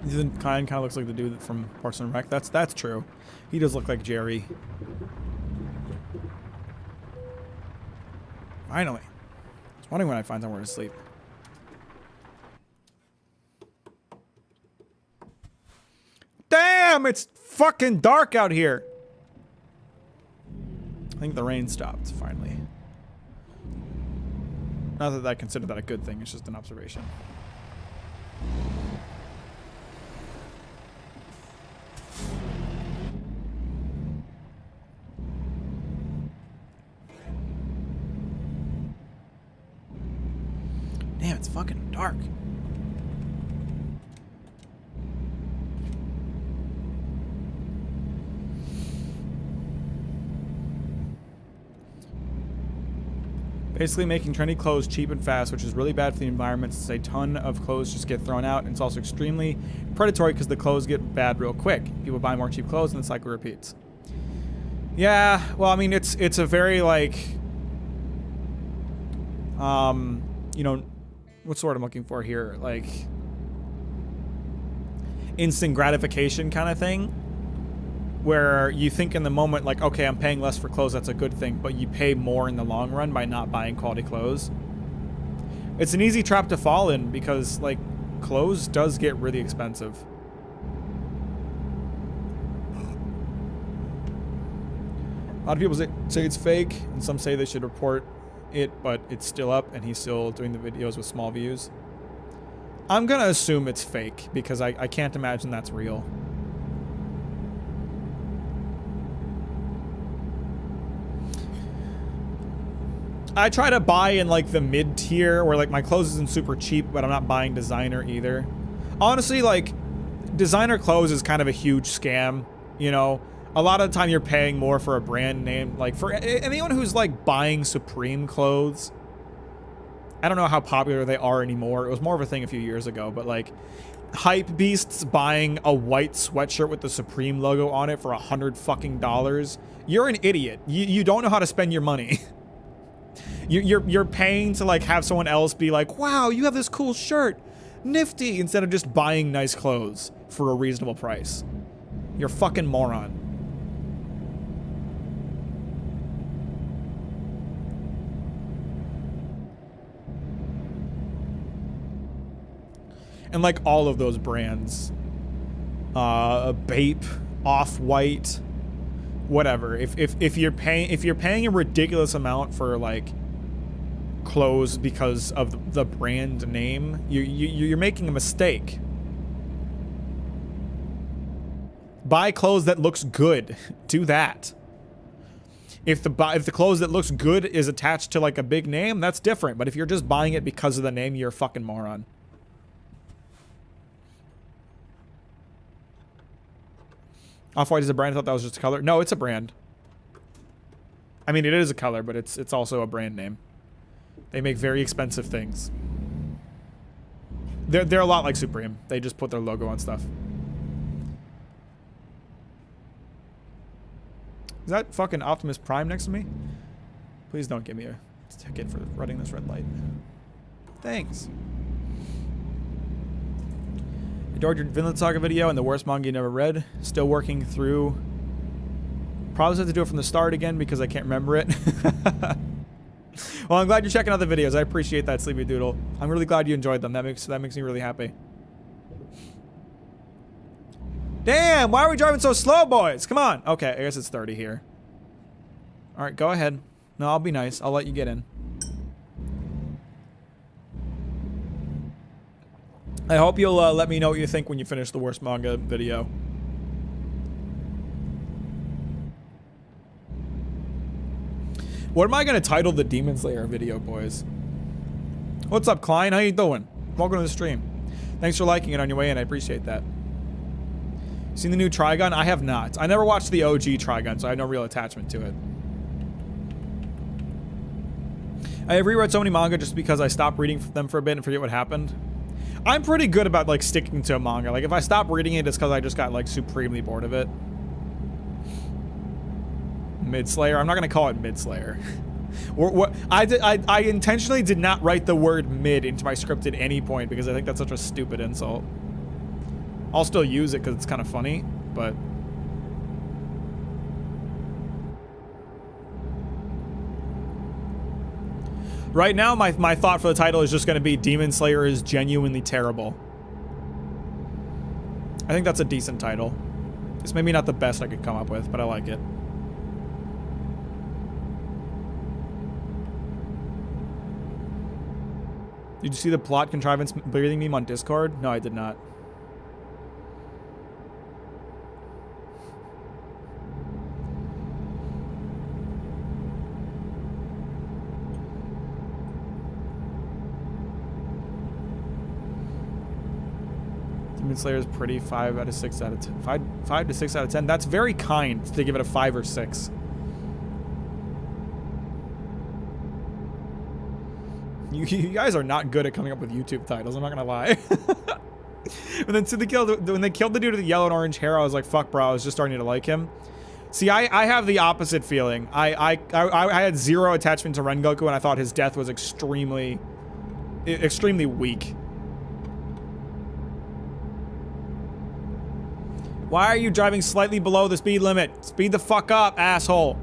Ethan kind of looks like the dude from Parks and Rec. That's true. He does look like Jerry. Finally. I was wondering when I'd find somewhere to sleep. Damn, it's fucking dark out here. I think the rain stopped finally. Not that I consider that a good thing, it's just an observation. Damn, it's fucking dark. Basically making trendy clothes cheap and fast, which is really bad for the environment since a ton of clothes just get thrown out, and it's also extremely predatory because the clothes get bad real quick. People buy more cheap clothes and the cycle repeats. Yeah, well, I mean, it's a very, like, you know, what's the word I'm looking for here? Like, instant gratification kind of thing, where you think in the moment, like, okay, I'm paying less for clothes, that's a good thing, but you pay more in the long run by not buying quality clothes. It's an easy trap to fall in because, like, clothes does get really expensive. A lot of people say it's fake, and some say they should report it, but it's still up, and he's still doing the videos with small views. I'm gonna assume it's fake, because I can't imagine that's real. I try to buy in, like, the mid-tier, where, like, my clothes isn't super cheap, but I'm not buying designer either. Honestly, like, designer clothes is kind of a huge scam, you know? A lot of the time you're paying more for a brand name. Like, for anyone who's, like, buying Supreme clothes, I don't know how popular they are anymore. It was more of a thing a few years ago, but, like, hype beasts buying a white sweatshirt with the Supreme logo on it for $100 fucking. You're an idiot. You don't know how to spend your money. You're paying to, like, have someone else be like, wow, you have this cool shirt, nifty, instead of just buying nice clothes for a reasonable price. You're a fucking moron. And, like, all of those brands, Bape, Off-White, whatever. If you're paying a ridiculous amount for, like, clothes because of the brand name, you're making a mistake. Buy clothes that looks good. Do that. If the clothes that looks good is attached to, like, a big name, that's different. But if you're just buying it because of the name, you're a fucking moron. Off-White is a brand? I thought that was just a color. No, it's a brand. I mean, it is a color, but it's also a brand name. They make very expensive things. They're a lot like Supreme. They just put their logo on stuff. Is that fucking Optimus Prime next to me? Please don't give me a ticket for running this red light. Thanks. Adored your Vinland Saga video and the worst manga you never read. Still working through. Probably have to do it from the start again because I can't remember it. Well, I'm glad you're checking out the videos. I appreciate that, Sleepy Doodle. I'm really glad you enjoyed them. That makes me really happy. Damn, why are we driving so slow, boys? Come on. Okay, I guess it's 30 here. All right, go ahead. No, I'll be nice. I'll let you get in. I hope you'll let me know what you think when you finish the worst manga video. What am I going to title the Demon Slayer video, boys? What's up, Klein? How you doing? Welcome to the stream. Thanks for liking it on your way in. I appreciate that. Seen the new Trigun? I have not. I never watched the OG Trigun, so I have no real attachment to it. I have reread so many manga just because I stopped reading them for a bit and forget what happened. I'm pretty good about, like, sticking to a manga. Like, if I stop reading it, it's because I just got, like, supremely bored of it. Mid-Slayer? I'm not going to call it Mid-Slayer. I intentionally did not write the word mid into my script at any point because I think that's such a stupid insult. I'll still use it because it's kind of funny, but... Right now, my thought for the title is just going to be Demon Slayer is genuinely terrible. I think that's a decent title. It's maybe not the best I could come up with, but I like it. Did you see the plot contrivance breathing meme on Discord? No, I did not. Demon Slayer is pretty. 5 out of 6 out of 10. 5 to 6 out of 10. That's very kind to give it a 5 or 6. You guys are not good at coming up with YouTube titles, I'm not gonna lie. And then when they killed the dude with the yellow and orange hair, I was like, fuck, bro, I was just starting to like him. See, I have the opposite feeling. I had zero attachment to Rengoku, and I thought his death was extremely weak. Why are you driving slightly below the speed limit? Speed the fuck up, asshole.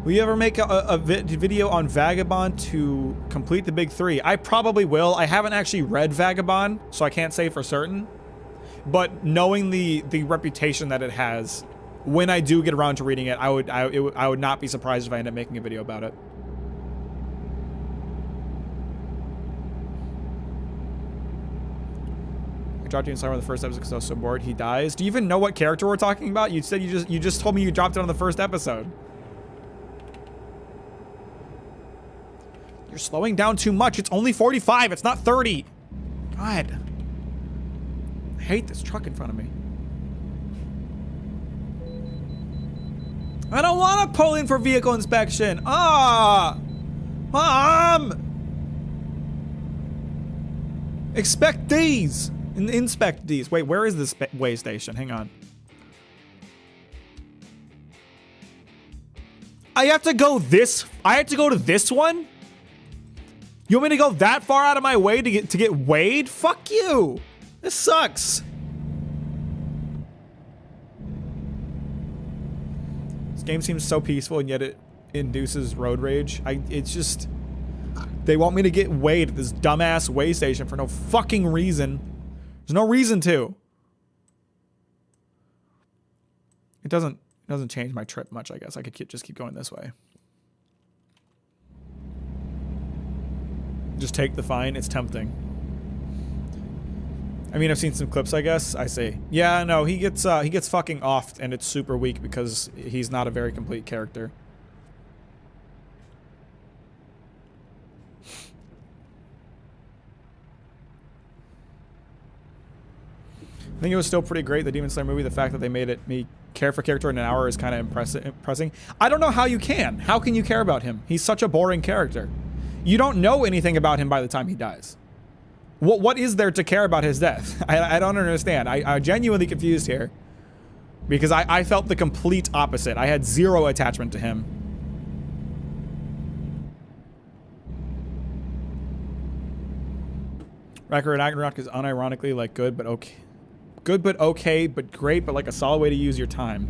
Will you ever make a video on Vagabond to complete the big 3? I probably will. I haven't actually read Vagabond, so I can't say for certain. But knowing the reputation that it has, when I do get around to reading it, I would not be surprised if I end up making a video about it. I dropped you in Summer on the first episode because I was so bored. He dies. Do you even know what character we're talking about? You said you just told me you dropped it on the first episode. You're slowing down too much. It's only 45. It's not 30. God. I hate this truck in front of me. I don't want to pull in for vehicle inspection. Ah! Mom! Expect these. Inspect these. Wait, where is this way station? Hang on. I have to go to this one? You want me to go that far out of my way to get weighed? Fuck you. This sucks. This game seems so peaceful and yet it induces road rage. It's just, they want me to get weighed at this dumbass way station for no fucking reason. There's no reason to. It doesn't change my trip much, I guess. I could just keep going this way. Just take the fine. It's tempting. I mean, I've seen some clips, I guess. I see. Yeah, no, he gets fucking offed, and it's super weak because he's not a very complete character. I think it was still pretty great, the Demon Slayer movie. The fact that they made me care for character in an hour is kind of impressing. I don't know how you can. How can you care about him? He's such a boring character. You don't know anything about him by the time he dies. What is there to care about his death? I don't understand. I'm genuinely confused here. Because I felt the complete opposite. I had zero attachment to him. Record Ragnarok is unironically like good but okay. Good but okay, but great, but like a solid way to use your time.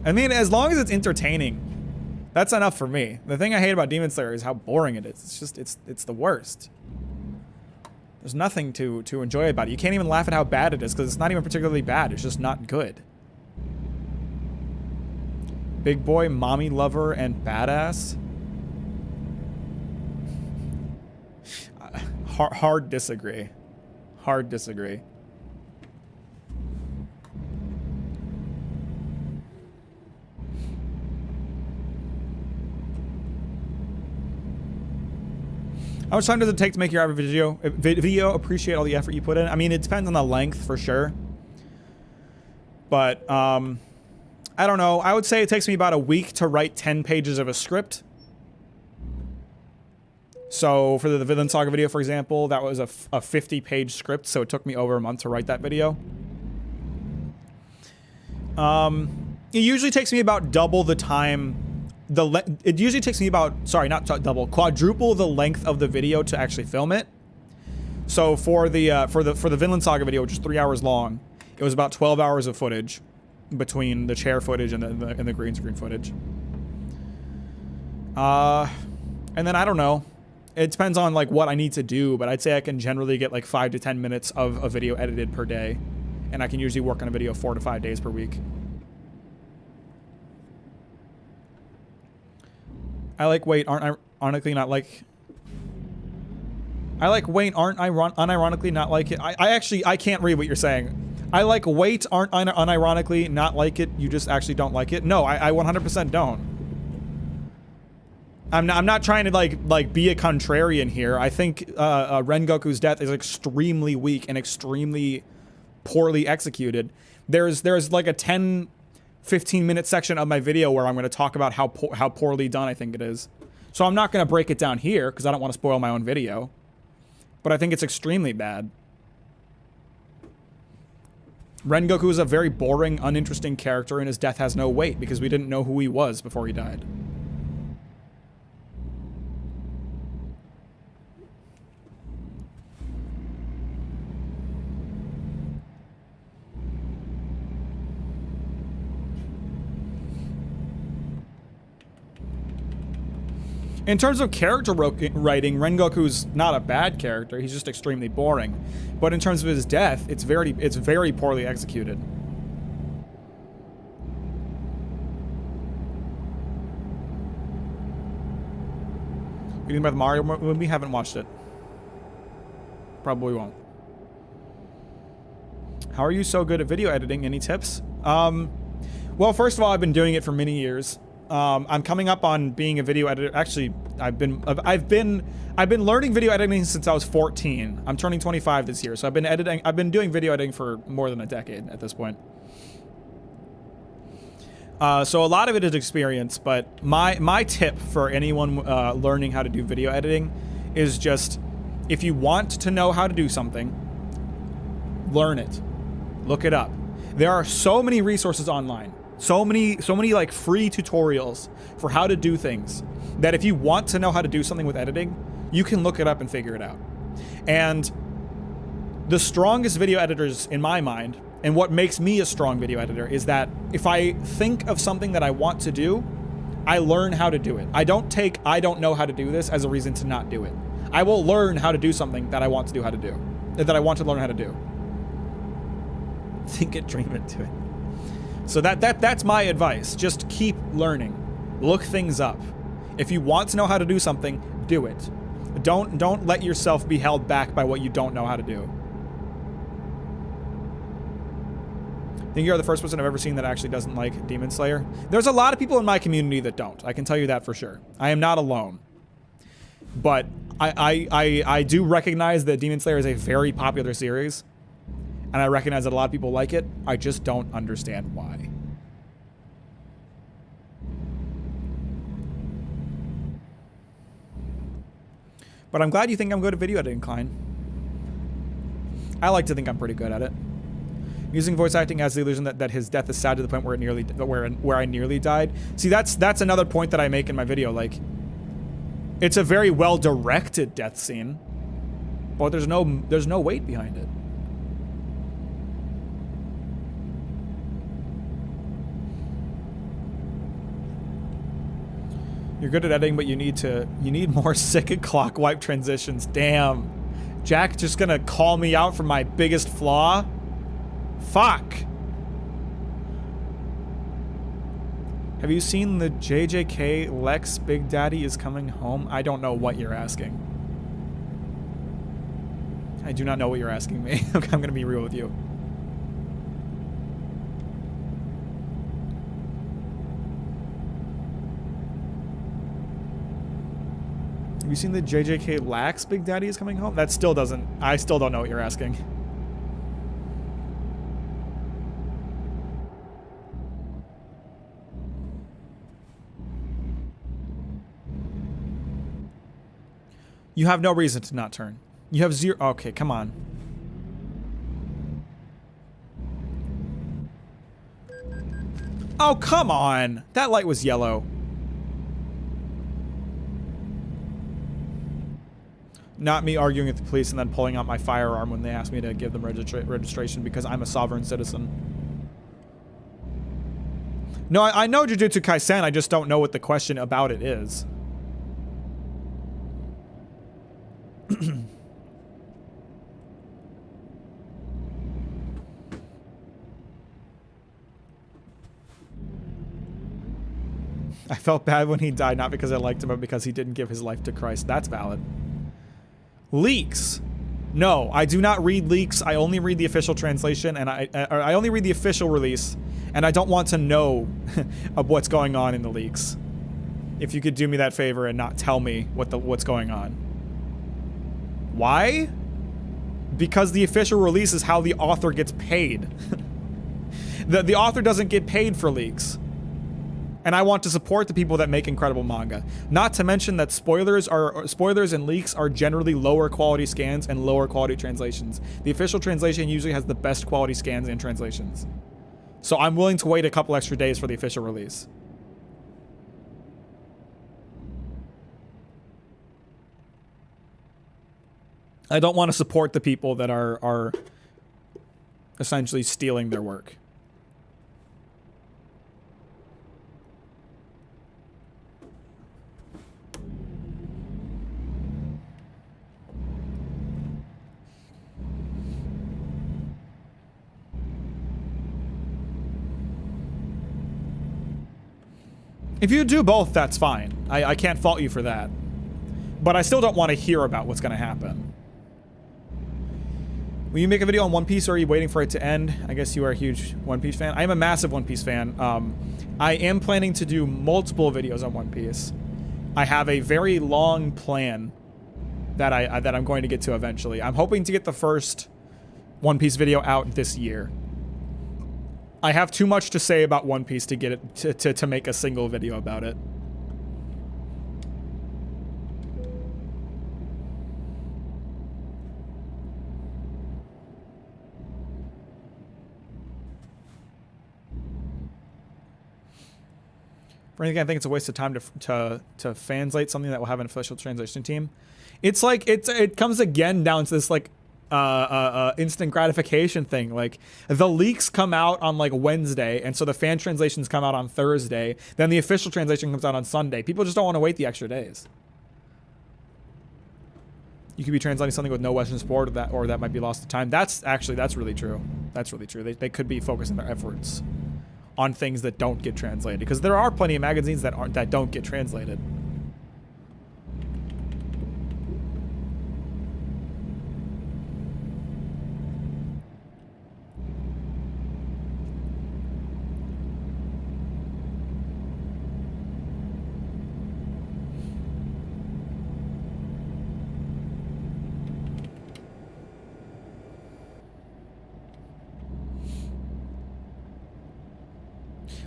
I mean, as long as it's entertaining, that's enough for me. The thing I hate about Demon Slayer is how boring it is. It's just, it's the worst. There's nothing to enjoy about it. You can't even laugh at how bad it is because it's not even particularly bad. It's just not good. Big boy, mommy lover, and badass. Hard disagree. Hard disagree. How much time does it take to make your average video? Appreciate all the effort you put in. I mean, it depends on the length for sure. But, I don't know. I would say it takes me about a week to write 10 pages of a script. So, for the Vinland Saga video, for example, that was a 50-page script, so it took me over a month to write that video. It usually takes me about double the time. It usually takes me about, sorry, not double, quadruple the length of the video to actually film it. So for the Vinland Saga video, which is 3 hours long, it was about 12 hours of footage between the chair footage and the green screen footage. And then I don't know. It depends on like what I need to do, but I'd say I can generally get like 5 to 10 minutes of a video edited per day, and I can usually work on a video 4 to 5 days per week. I like wait, aren't ironically not like. I like wait, aren't unironically not like it. I can't read what you're saying. I like wait, aren't unironically not like it. You just actually don't like it. No, I 100% don't. I'm not trying to like be a contrarian here. I think Rengoku's death is extremely weak and extremely poorly executed. There's like a 15-minute section of my video where I'm going to talk about how poorly done I think it is. So I'm not going to break it down here because I don't want to spoil my own video. But I think it's extremely bad. Rengoku is a very boring, uninteresting character, and his death has no weight because we didn't know who he was before he died. In terms of character writing, Rengoku's not a bad character. He's just extremely boring. But in terms of his death, it's very poorly executed. You think about the Mario movie? Haven't watched it. Probably won't. How are you so good at video editing? Any tips? Well, first of all, I've been doing it for many years. I'm coming up on being a video editor. Actually, I've been learning video editing since I was 14. I'm turning 25 this year, so I've been doing video editing for more than a decade at this point. So a lot of it is experience, but my tip for anyone learning how to do video editing is just, if you want to know how to do something, learn it. Look it up. There are so many resources online. So many like free tutorials for how to do things that if you want to know how to do something with editing, you can look it up and figure it out. And the strongest video editors in my mind, and what makes me a strong video editor, is that if I think of something that I want to do, I learn how to do it. I don't take I don't know how to do this as a reason to not do it. I will learn how to do something that I want to do how to do. That I want to learn how to do. Think it, dream it, do it. So that's my advice. Just keep learning. Look things up. If you want to know how to do something, do it. Don't let yourself be held back by what you don't know how to do. I think you're the first person I've ever seen that actually doesn't like Demon Slayer. There's a lot of people in my community that don't. I can tell you that for sure. I am not alone. But I do recognize that Demon Slayer is a very popular series. And I recognize that a lot of people like it. I just don't understand why. But I'm glad you think I'm good at video editing, Klein. I like to think I'm pretty good at it. Using voice acting has the illusion that his death is sad to the point where it nearly where I nearly died. See, that's another point that I make in my video. Like, it's a very well directed death scene, but there's no weight behind it. You're good at editing, but you need more sick clock wipe transitions. Damn. Jack just gonna call me out for my biggest flaw? Fuck. Have you seen the JJK Lex Big Daddy is coming home? I don't know what you're asking. I do not know what you're asking me. I'm gonna be real with you. Have you seen the JJK Lax Big Daddy is coming home? That still doesn't... I still don't know what you're asking. You have no reason to not turn. You have zero... Okay, come on. Oh, come on! That light was yellow. Not me arguing with the police and then pulling out my firearm when they asked me to give them registration because I'm a sovereign citizen. No, I know Jujutsu Kaisen, I just don't know what the question about it is. I felt bad when he died, not because I liked him, but because he didn't give his life to Christ. That's valid. Leaks. No, I do not read leaks. I only read the official translation, and I only read the official release, and I don't want to know of what's going on in the leaks. If you could do me that favor and not tell me what's going on. Why? Because the official release is how the author gets paid. The author doesn't get paid for leaks. And I want to support the people that make incredible manga. Not to mention that spoilers and leaks are generally lower quality scans and lower quality translations. The official translation usually has the best quality scans and translations. So I'm willing to wait a couple extra days for the official release. I don't want to support the people that are essentially stealing their work. If you do both, that's fine. I can't fault you for that. But I still don't want to hear about what's going to happen. Will you make a video on One Piece, or are you waiting for it to end? I guess you are a huge One Piece fan. I am a massive One Piece fan. I am planning to do multiple videos on One Piece. I have a very long plan that I'm going to get to eventually. I'm hoping to get the first One Piece video out this year. I have too much to say about One Piece to get it to make a single video about it. For anything, I think it's a waste of time to translate something that will have an official translation team. It's like it comes again down to this like instant gratification thing. Like, the leaks come out on like Wednesday, and so the fan translations come out on Thursday, then the official translation comes out on Sunday. People just don't want to wait the extra days. You could be translating something with no Western support, or that might be lost to time. That's really true. That's really true. They could be focusing their efforts on things that don't get translated, because there are plenty of magazines that don't get translated.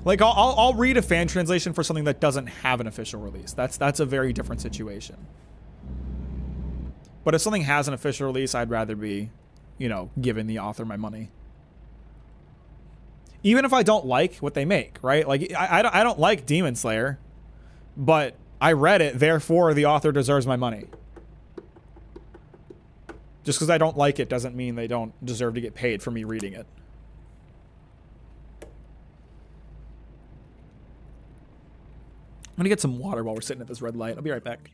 Like, I'll read a fan translation for something that doesn't have an official release. That's a very different situation. But if something has an official release, I'd rather be, you know, giving the author my money. Even if I don't like what they make, right? Like, I don't like Demon Slayer, but I read it, therefore the author deserves my money. Just because I don't like it doesn't mean they don't deserve to get paid for me reading it. I'm gonna get some water while we're sitting at this red light. I'll be right back.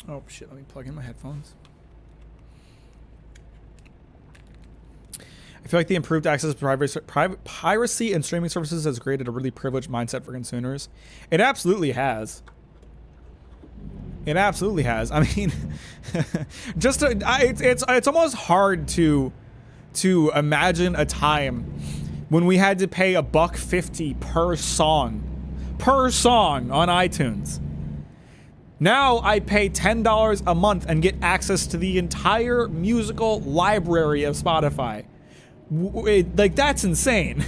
Oh shit, let me plug in my headphones. I feel like the improved access to piracy and streaming services has created a really privileged mindset for consumers. It absolutely has. It absolutely has. I mean, it's almost hard to imagine a time when we had to pay $1.50 per song on iTunes. Now I pay $10 a month and get access to the entire musical library of Spotify. Like, that's insane.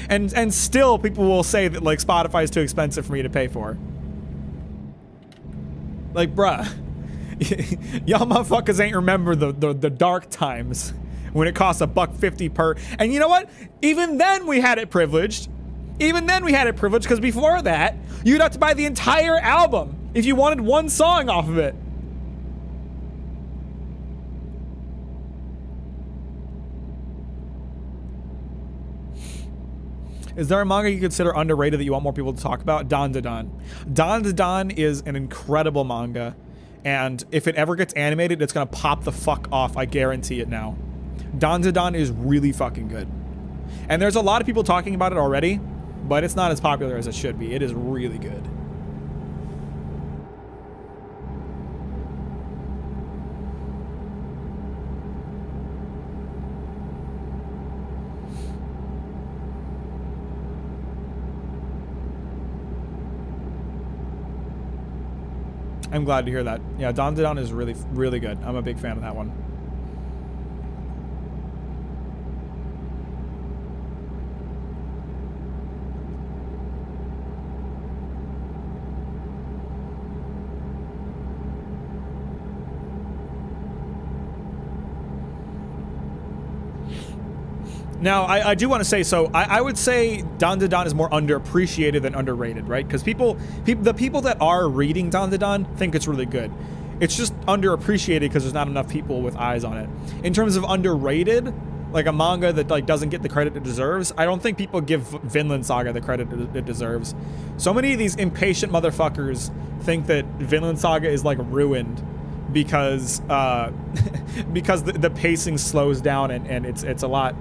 And still people will say that, like, Spotify is too expensive for me to pay for. Like, bruh, y'all motherfuckers ain't remember the dark times when it cost $1.50 per. And you know what? Even then we had it privileged. Because before that, you'd have to buy the entire album if you wanted one song off of it. Is there a manga you consider underrated that you want more people to talk about? Dan Da Dan. Dan Da Dan is an incredible manga, and if it ever gets animated, it's gonna pop the fuck off. I guarantee it now. Dan Da Dan is really fucking good. And there's a lot of people talking about it already, but it's not as popular as it should be. It is really good. I'm glad to hear that. Yeah, Dan Da Dan is really, really good. I'm a big fan of that one. Now, I do want to say, so I would say Dan Da Dan is more underappreciated than underrated, right? Because the people that are reading Dan Da Dan think it's really good. It's just underappreciated because there's not enough people with eyes on it. In terms of underrated, like a manga that like doesn't get the credit it deserves, I don't think people give Vinland Saga the credit it deserves. So many of these impatient motherfuckers think that Vinland Saga is like ruined because because the pacing slows down and it's a lot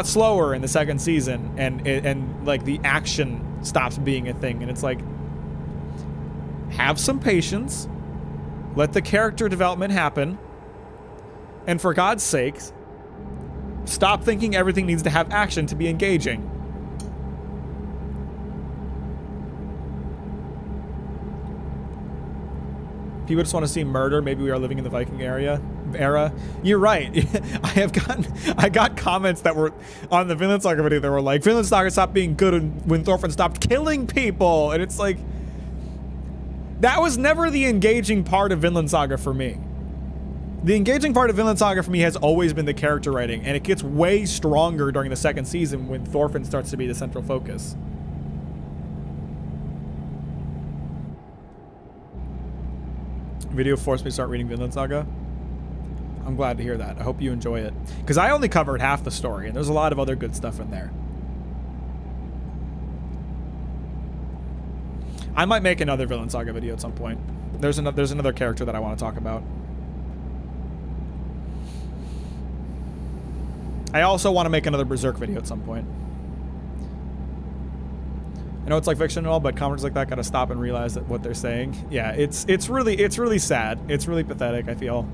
slower in the second season, and like the action stops being a thing, and it's like, have some patience, let the character development happen, and for God's sakes, stop thinking everything needs to have action to be engaging. People just want to see murder. Maybe we are living in the Viking era. You're right. I got comments that were on the Vinland Saga video that were like, Vinland Saga stopped being good when Thorfinn stopped killing people. And it's like, that was never the engaging part of Vinland Saga for me. The engaging part of Vinland Saga for me has always been the character writing, and it gets way stronger during the second season when Thorfinn starts to be the central focus. Video forced me to start reading Vinland Saga. I'm glad to hear that. I hope you enjoy it. Because I only covered half the story, and there's a lot of other good stuff in there. I might make another Vinland Saga video at some point. There's another character that I want to talk about. I also want to make another Berserk video at some point. I know it's like fiction and all, but comments like that gotta stop and realize that what they're saying. Yeah, it's really sad. It's really pathetic, I feel.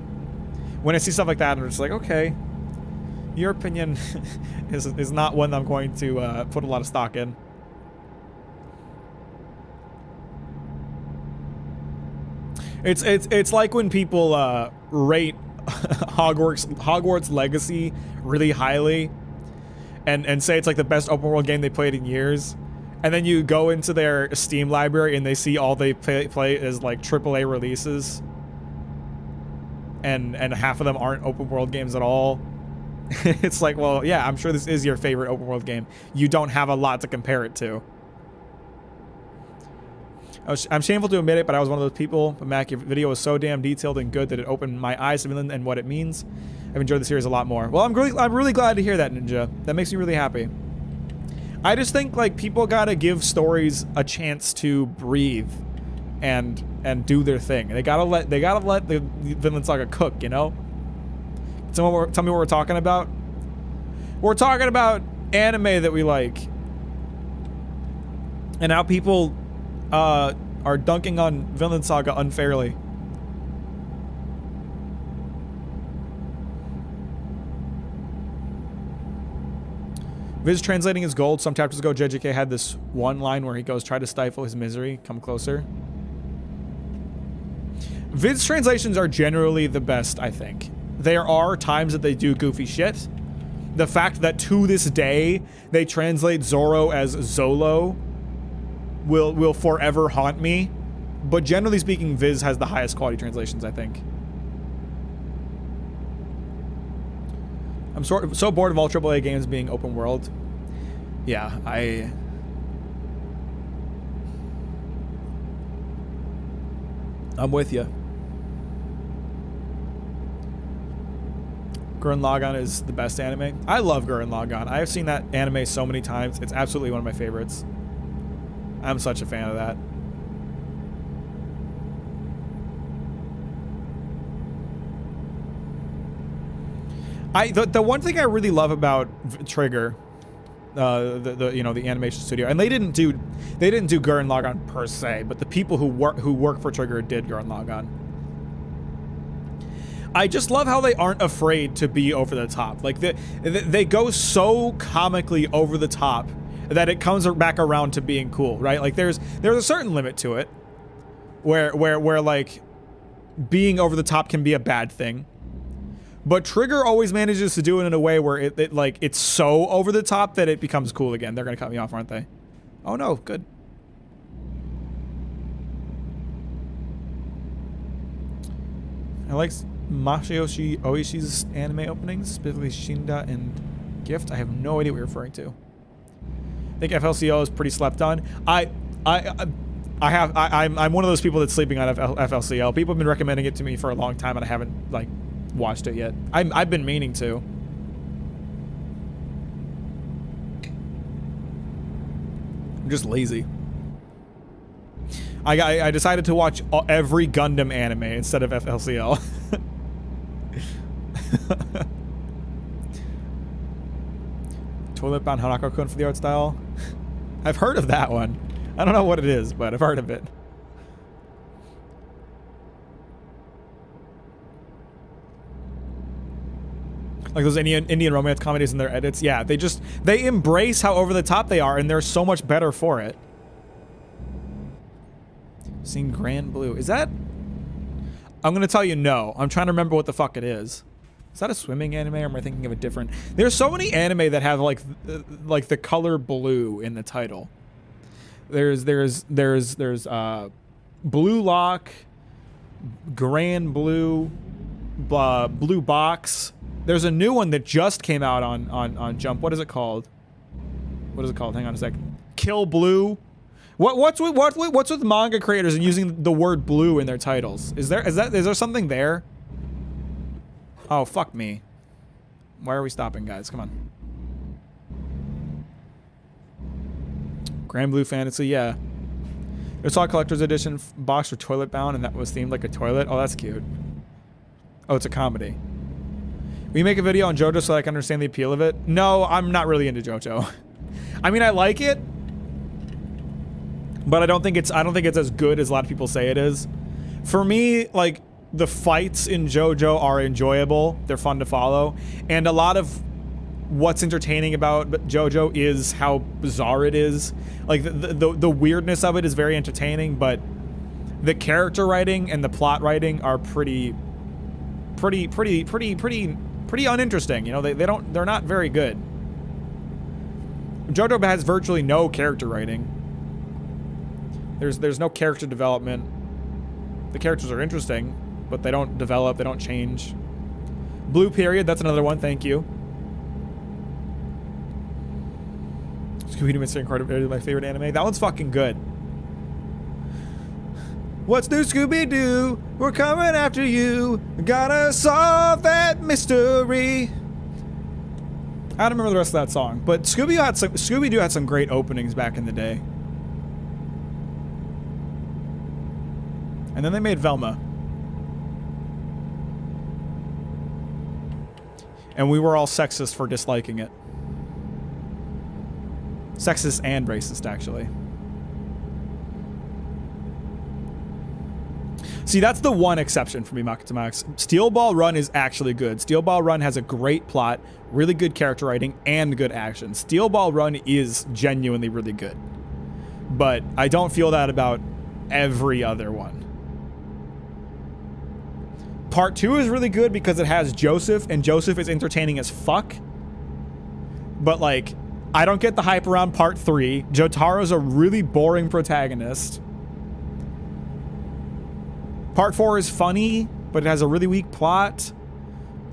When I see stuff like that, I'm just like, okay, your opinion is not one I'm going to put a lot of stock in. It's like when people rate Hogwarts Legacy really highly and say it's like the best open world game they played in years. And then you go into their Steam library and they see all they play is like AAA releases. And half of them aren't open world games at all. It's like, well, yeah, I'm sure this is your favorite open world game. You don't have a lot to compare it to. I'm shameful to admit it, but I was one of those people. But Mack, your video was so damn detailed and good that it opened my eyes to Vinland and what it means. I've enjoyed the series a lot more. Well, I'm really glad to hear that, Ninja. That makes me really happy. I just think like people gotta give stories a chance to breathe and do their thing. They gotta let the Vinland Saga cook, you know? Tell me what we're talking about. We're talking about anime that we like. And how people are dunking on Vinland Saga unfairly. Viz translating is gold. Some chapters ago, JJK had this one line where he goes, try to stifle his misery, come closer. Viz translations are generally the best, I think. There are times that they do goofy shit. The fact that to this day, they translate Zoro as Zolo will forever haunt me. But generally speaking, Viz has the highest quality translations, I think. I'm so bored of all AAA games being open world. Yeah, I'm with you. Gurren Lagann is the best anime. I love Gurren Lagann. I have seen that anime so many times. It's absolutely one of my favorites. I'm such a fan of that. The one thing I really love about Trigger, the animation studio, and they didn't do Gurren Lagann per se, but the people who work for Trigger did Gurren Lagann. I just love how they aren't afraid to be over the top. Like they go so comically over the top that it comes back around to being cool, right? Like there's a certain limit to it, where like being over the top can be a bad thing. But Trigger always manages to do it in a way where it's so over the top that it becomes cool again. They're gonna cut me off, aren't they? Oh no, good. I like Masayoshi Oishi's anime openings, specifically Shinda and Gift. I have no idea what you're referring to. I think FLCL is pretty slept on. I'm one of those people that's sleeping on FLCL. People have been recommending it to me for a long time, and I haven't like watched it yet. I've been meaning to. I'm just lazy. I decided to watch every Gundam anime instead of FLCL. Toilet Bound Hanako-kun for the art style. I've heard of that one. I don't know what it is, but I've heard of it. Like those Indian romance comedies and their edits. Yeah, they embrace how over the top they are, and they're so much better for it. Seeing Grand Blue. Is that... I'm going to tell you no. I'm trying to remember what the fuck it is. Is that a swimming anime, or am I thinking of a different... There's so many anime that have like the color blue in the title. There's Blue Lock, Grand Blue, Blue Box. There's a new one that just came out on Jump. What is it called? What is it called? Hang on a second. Kill Blue. What's with manga creators and using the word blue in their titles? Is there something there? Oh, fuck me. Why are we stopping, guys? Come on. Grand Blue Fantasy, yeah. I saw a collector's edition box for Toilet Bound, and that was themed like a toilet. Oh, that's cute. Oh, it's a comedy. Will you make a video on JoJo so I can understand the appeal of it? No, I'm not really into JoJo. I mean, I like it. but I don't think it's as good as a lot of people say it is. For me, like, the fights in JoJo are enjoyable. They're fun to follow, and a lot of what's entertaining about JoJo is how bizarre it is. Like, the weirdness of it is very entertaining, but the character writing and the plot writing are pretty uninteresting. You know, they're not very good. JoJo has virtually no character writing. There's no character development. The characters are interesting, but they don't develop, they don't change. Blue Period, that's another one, thank you. Scooby-Doo Mystery Incorporated, my favorite anime. That one's fucking good. What's new, Scooby-Doo? We're coming after you. We gotta solve that mystery. I don't remember the rest of that song, but Scooby-Doo had some great openings back in the day. And then they made Velma. And we were all sexist for disliking it. Sexist and racist, actually. See, that's the one exception for me, Mack to Max. Steel Ball Run is actually good. Steel Ball Run has a great plot, really good character writing, and good action. Steel Ball Run is genuinely really good. But I don't feel that about every other one. Part 2 is really good because it has Joseph, and Joseph is entertaining as fuck. But, like, I don't get the hype around Part 3. Jotaro's a really boring protagonist. Part 4 is funny, but it has a really weak plot.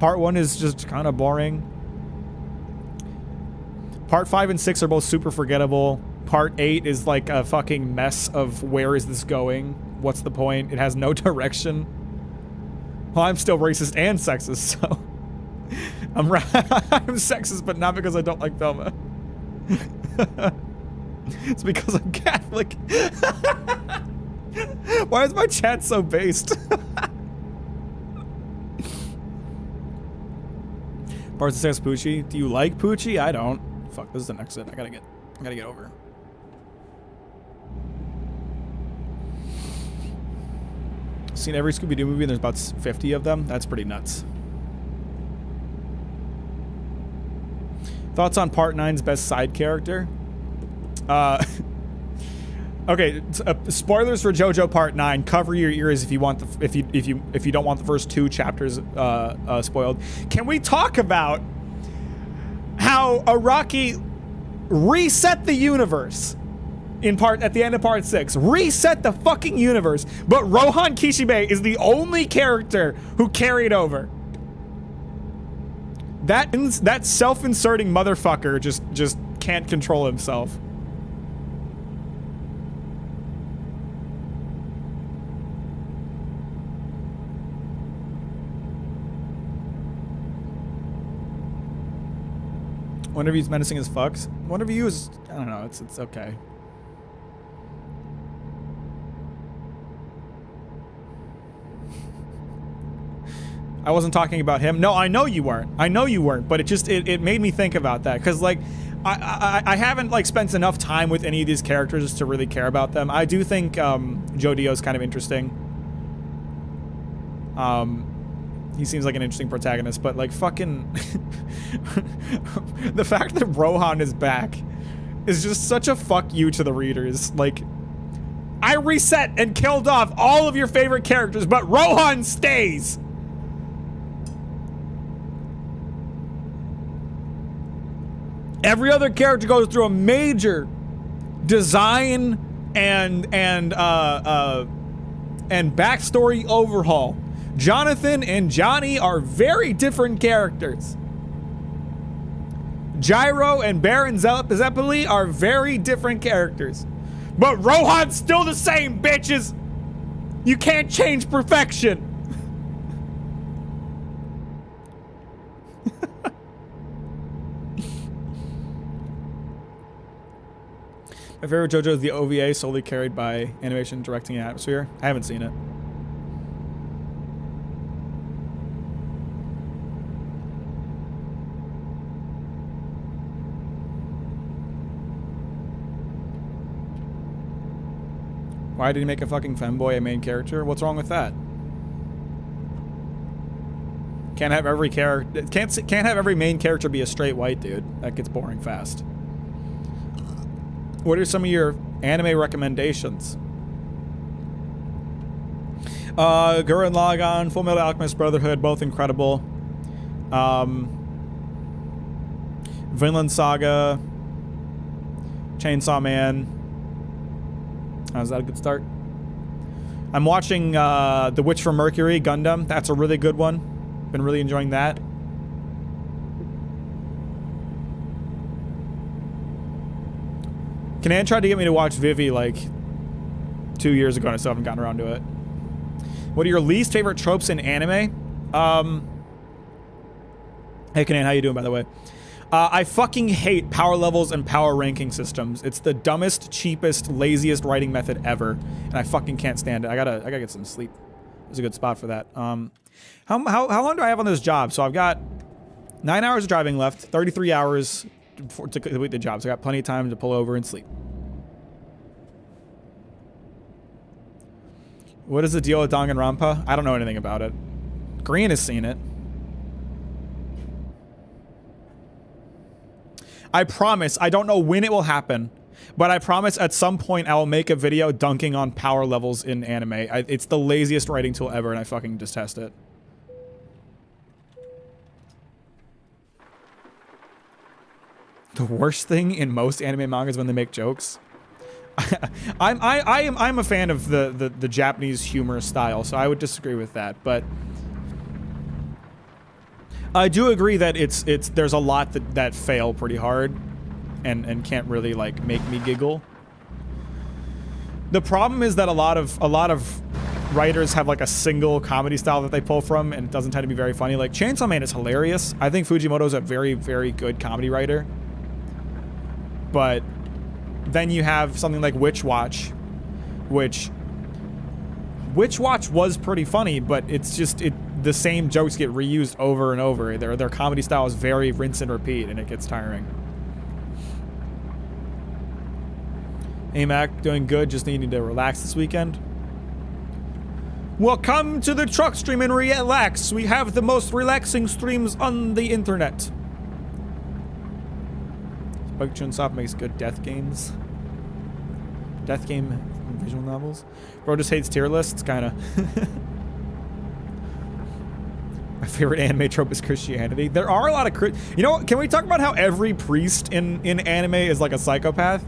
Part 1 is just kind of boring. Part 5 and 6 are both super forgettable. Part 8 is like a fucking mess of where is this going? What's the point? It has no direction. Well, I'm still racist and sexist, so I'm sexist, but not because I don't like Velma. It's because I'm Catholic. Why is my chat so based? Parts of Sex Poochie. Do you like Poochie? I don't. Fuck, this is an exit. I gotta get over. Seen every Scooby-Doo movie and there's about 50 of them. That's pretty nuts. Thoughts on Part 9's best side character? Okay, spoilers for JoJo Part 9. Cover your ears if you want if you don't want the first 2 chapters spoiled. Can we talk about how Araki reset the universe at the end of Part 6? Reset the fucking universe, but Rohan Kishibe is the only character who carried over. That self-inserting motherfucker just can't control himself. One of you is menacing as fucks. One of you is, I don't know, it's okay. I wasn't talking about him. No, I know you weren't. I know you weren't, but it made me think about that. Cause like, I haven't like spent enough time with any of these characters to really care about them. I do think, Joe Dio's kind of interesting. He seems like an interesting protagonist, but like fucking the fact that Rohan is back is just such a fuck you to the readers. Like, I reset and killed off all of your favorite characters, but Rohan stays. Every other character goes through a major design and backstory overhaul. Jonathan and Johnny are very different characters. Gyro and Baron Zeppeli are very different characters. But Rohan's still the same, bitches! You can't change perfection! My favorite JoJo is the OVA, solely carried by animation, directing, and atmosphere. I haven't seen it. Why did he make a fucking femboy a main character? What's wrong with that? Can't have every character. Can't have every main character be a straight white dude. That gets boring fast. What are some of your anime recommendations? Gurren Lagann, Full Metal Alchemist Brotherhood, both incredible. Vinland Saga, Chainsaw Man. Is that a good start? I'm watching The Witch from Mercury, Gundam. That's a really good one. Been really enjoying that. Kanan tried to get me to watch Vivi like 2 years ago and I still haven't gotten around to it. What are your least favorite tropes in anime? Hey Kanan, how you doing by the way? I fucking hate power levels and power ranking systems. It's the dumbest, cheapest, laziest writing method ever, and I fucking can't stand it. I gotta get some sleep. It's a good spot for that. How long do I have on this job? So I've got 9 hours of driving left, 33 hours to complete the job. So I got plenty of time to pull over and sleep. What is the deal with Danganronpa? I don't know anything about it. Green has seen it. I promise, I don't know when it will happen, but I promise at some point I will make a video dunking on power levels in anime. It's the laziest writing tool ever and I fucking detest it. The worst thing in most anime manga is when they make jokes. I'm a fan of the Japanese humor style, so I would disagree with that, but I do agree that there's a lot that fail pretty hard and can't really like make me giggle. The problem is that a lot of writers have like a single comedy style that they pull from and it doesn't tend to be very funny. Like Chainsaw Man is hilarious. I think Fujimoto's a very, very good comedy writer. But then you have something like Witch Watch, which Witch Watch was pretty funny, but it's just the same jokes get reused over and over. Their comedy style is very rinse and repeat, and it gets tiring. Hey Mac, doing good, just needing to relax this weekend. Well, come to the truck stream and relax. We have the most relaxing streams on the internet. Spike Chunsoft makes good death games. Death game visual novels. Bro just hates tier lists, kinda. My favorite anime trope is Christianity. There are a lot of you know what, can we talk about how every priest in anime is like a psychopath?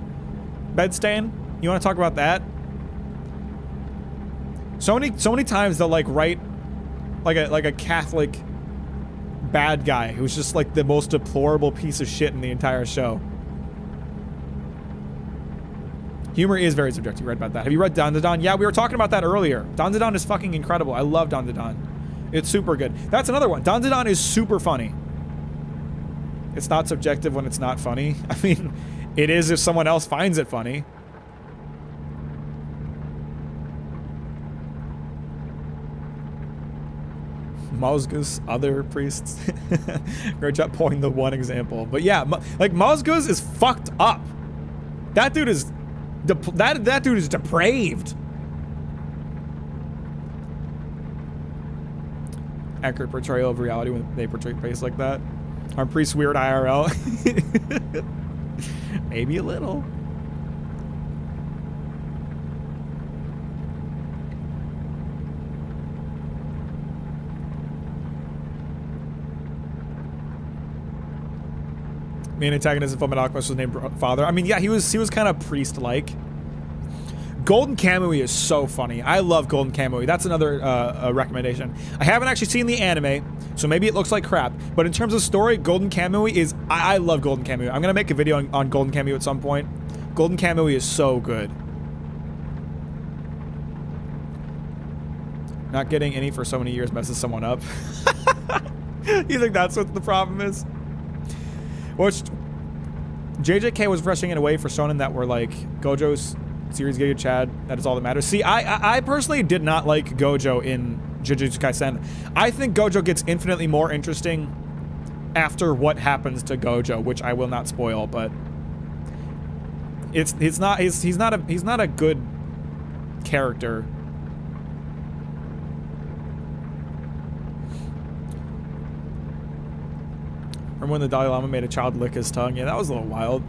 Bedstain? You wanna talk about that? So many times they'll like write like a Catholic bad guy who's just like the most deplorable piece of shit in the entire show. Humor is very subjective. You read about that. Have you read Dandadan? Yeah, we were talking about that earlier. Dandadan is fucking incredible. I love Dandadan. It's super good. That's another one. Dandadan is super funny. It's not subjective when it's not funny. I mean, it is if someone else finds it funny. Mozgus, other priests. Great job pointing the one example. But yeah, like Mozgus is fucked up. That dude is that dude is depraved. Accurate portrayal of reality when they portray priests like that. Aren't priests weird IRL? Maybe a little. Main antagonist in Fullmetal Alchemist was named Father. I mean, yeah, he was kind of priest-like. Golden Kamui is so funny. I love Golden Kamui. That's another recommendation. I haven't actually seen the anime, so maybe it looks like crap. But in terms of story, Golden Kamui is... I love Golden Kamui. I'm going to make a video on Golden Kamui at some point. Golden Kamui is so good. Not getting any for so many years messes someone up. You think that's what the problem is? Which JJK was rushing it away for shonen that were like Gojo's series Giga Chad. That is all that matters. See, I personally did not like Gojo in Jujutsu Kaisen. I think Gojo gets infinitely more interesting after what happens to Gojo, which I will not spoil, but he's not a good character. Remember when the Dalai Lama made a child lick his tongue? Yeah, that was a little wild.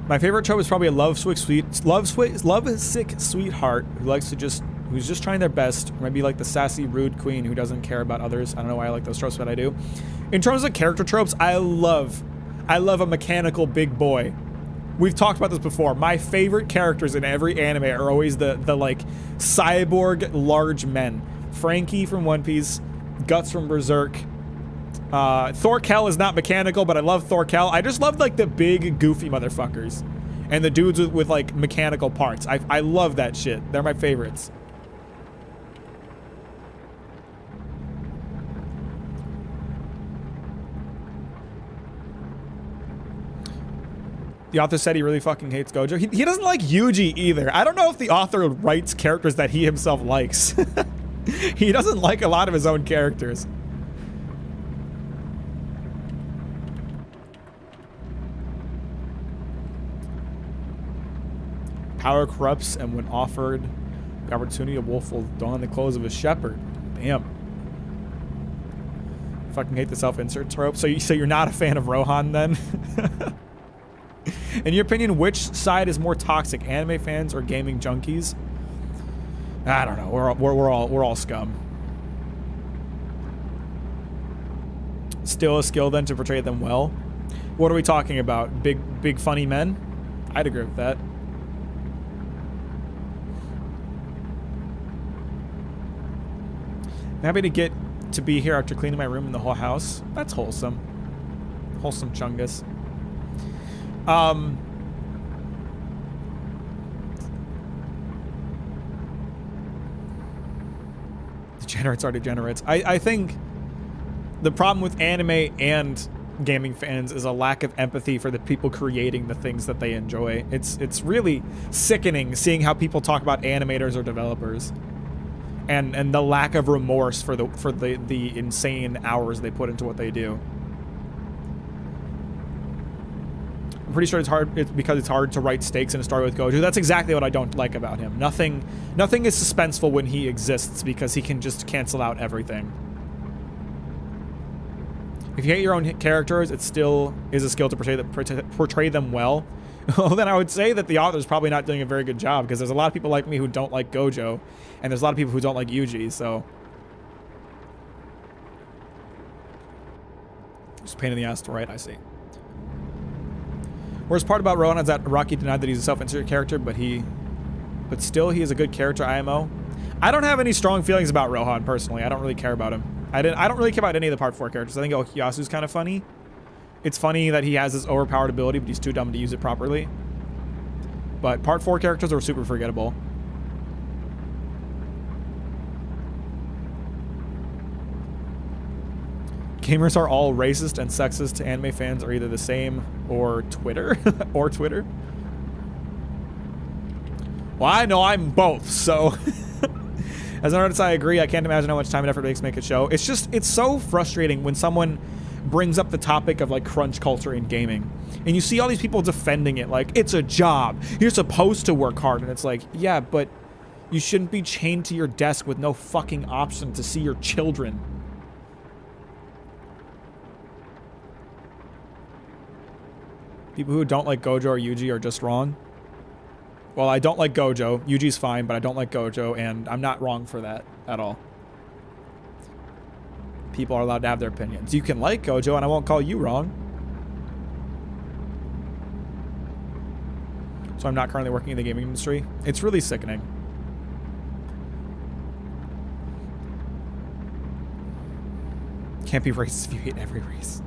My favorite trope is probably a lovesick sweetheart who's just trying their best, or maybe like the sassy, rude queen who doesn't care about others. I don't know why I like those tropes, but I do. In terms of character tropes, I love a mechanical big boy. We've talked about this before. My favorite characters in every anime are always the like cyborg large men. Frankie from One Piece, Guts from Berserk. Thorkel is not mechanical, but I love Thorkel. I just love like the big goofy motherfuckers and the dudes with like mechanical parts. I love that shit. They're my favorites. The author said he really fucking hates Gojo. He doesn't like Yuji either. I don't know if the author writes characters that he himself likes. He doesn't like a lot of his own characters. Power corrupts, and when offered the opportunity, a wolf will don the clothes of a shepherd. Damn. Fucking hate the self-insert trope. So you're not a fan of Rohan then? In your opinion, which side is more toxic, anime fans or gaming junkies? I don't know. We're all scum. Still a skill then to portray them well. What are we talking about? Big funny men? I'd agree with that. I'm happy to get to be here after cleaning my room and the whole house. That's wholesome. Wholesome chungus. Degenerates are degenerates. I think the problem with anime and gaming fans is a lack of empathy for the people creating the things that they enjoy. It's really sickening seeing how people talk about animators or developers. And the lack of remorse for the insane hours they put into what they do. I'm pretty sure it's because it's hard to write stakes in a story with Gojo. That's exactly what I don't like about him. Nothing is suspenseful when he exists because he can just cancel out everything. If you hate your own characters, it still is a skill to portray them well. Well, then I would say that the author's probably not doing a very good job, because there's a lot of people like me who don't like Gojo, and there's a lot of people who don't like Yuji, so. Just a pain in the ass to write, I see. Worst part about Rohan is that Rocky denied that he's a self-insert character, but still he is a good character IMO. I don't have any strong feelings about Rohan personally. I don't really care about him. I don't really care about any of the Part 4 characters. I think Okuyasu's kind of funny. It's funny that he has this overpowered ability, but he's too dumb to use it properly. But Part 4 characters are super forgettable. Gamers are all racist and sexist to anime fans are either the same or Twitter. Or Twitter. Well, I know I'm both, so... As an artist, I agree. I can't imagine how much time and effort it takes to make a show. It's so frustrating when someone brings up the topic of like crunch culture in gaming. And you see all these people defending it like, it's a job. You're supposed to work hard. And it's like, yeah, but you shouldn't be chained to your desk with no fucking option to see your children. People who don't like Gojo or Yuji are just wrong. Well, I don't like Gojo. Yuji's fine, but I don't like Gojo, and I'm not wrong for that at all. People are allowed to have their opinions. You can like Gojo, and I won't call you wrong. So I'm not currently working in the gaming industry. It's really sickening. Can't be racist if you hate every race.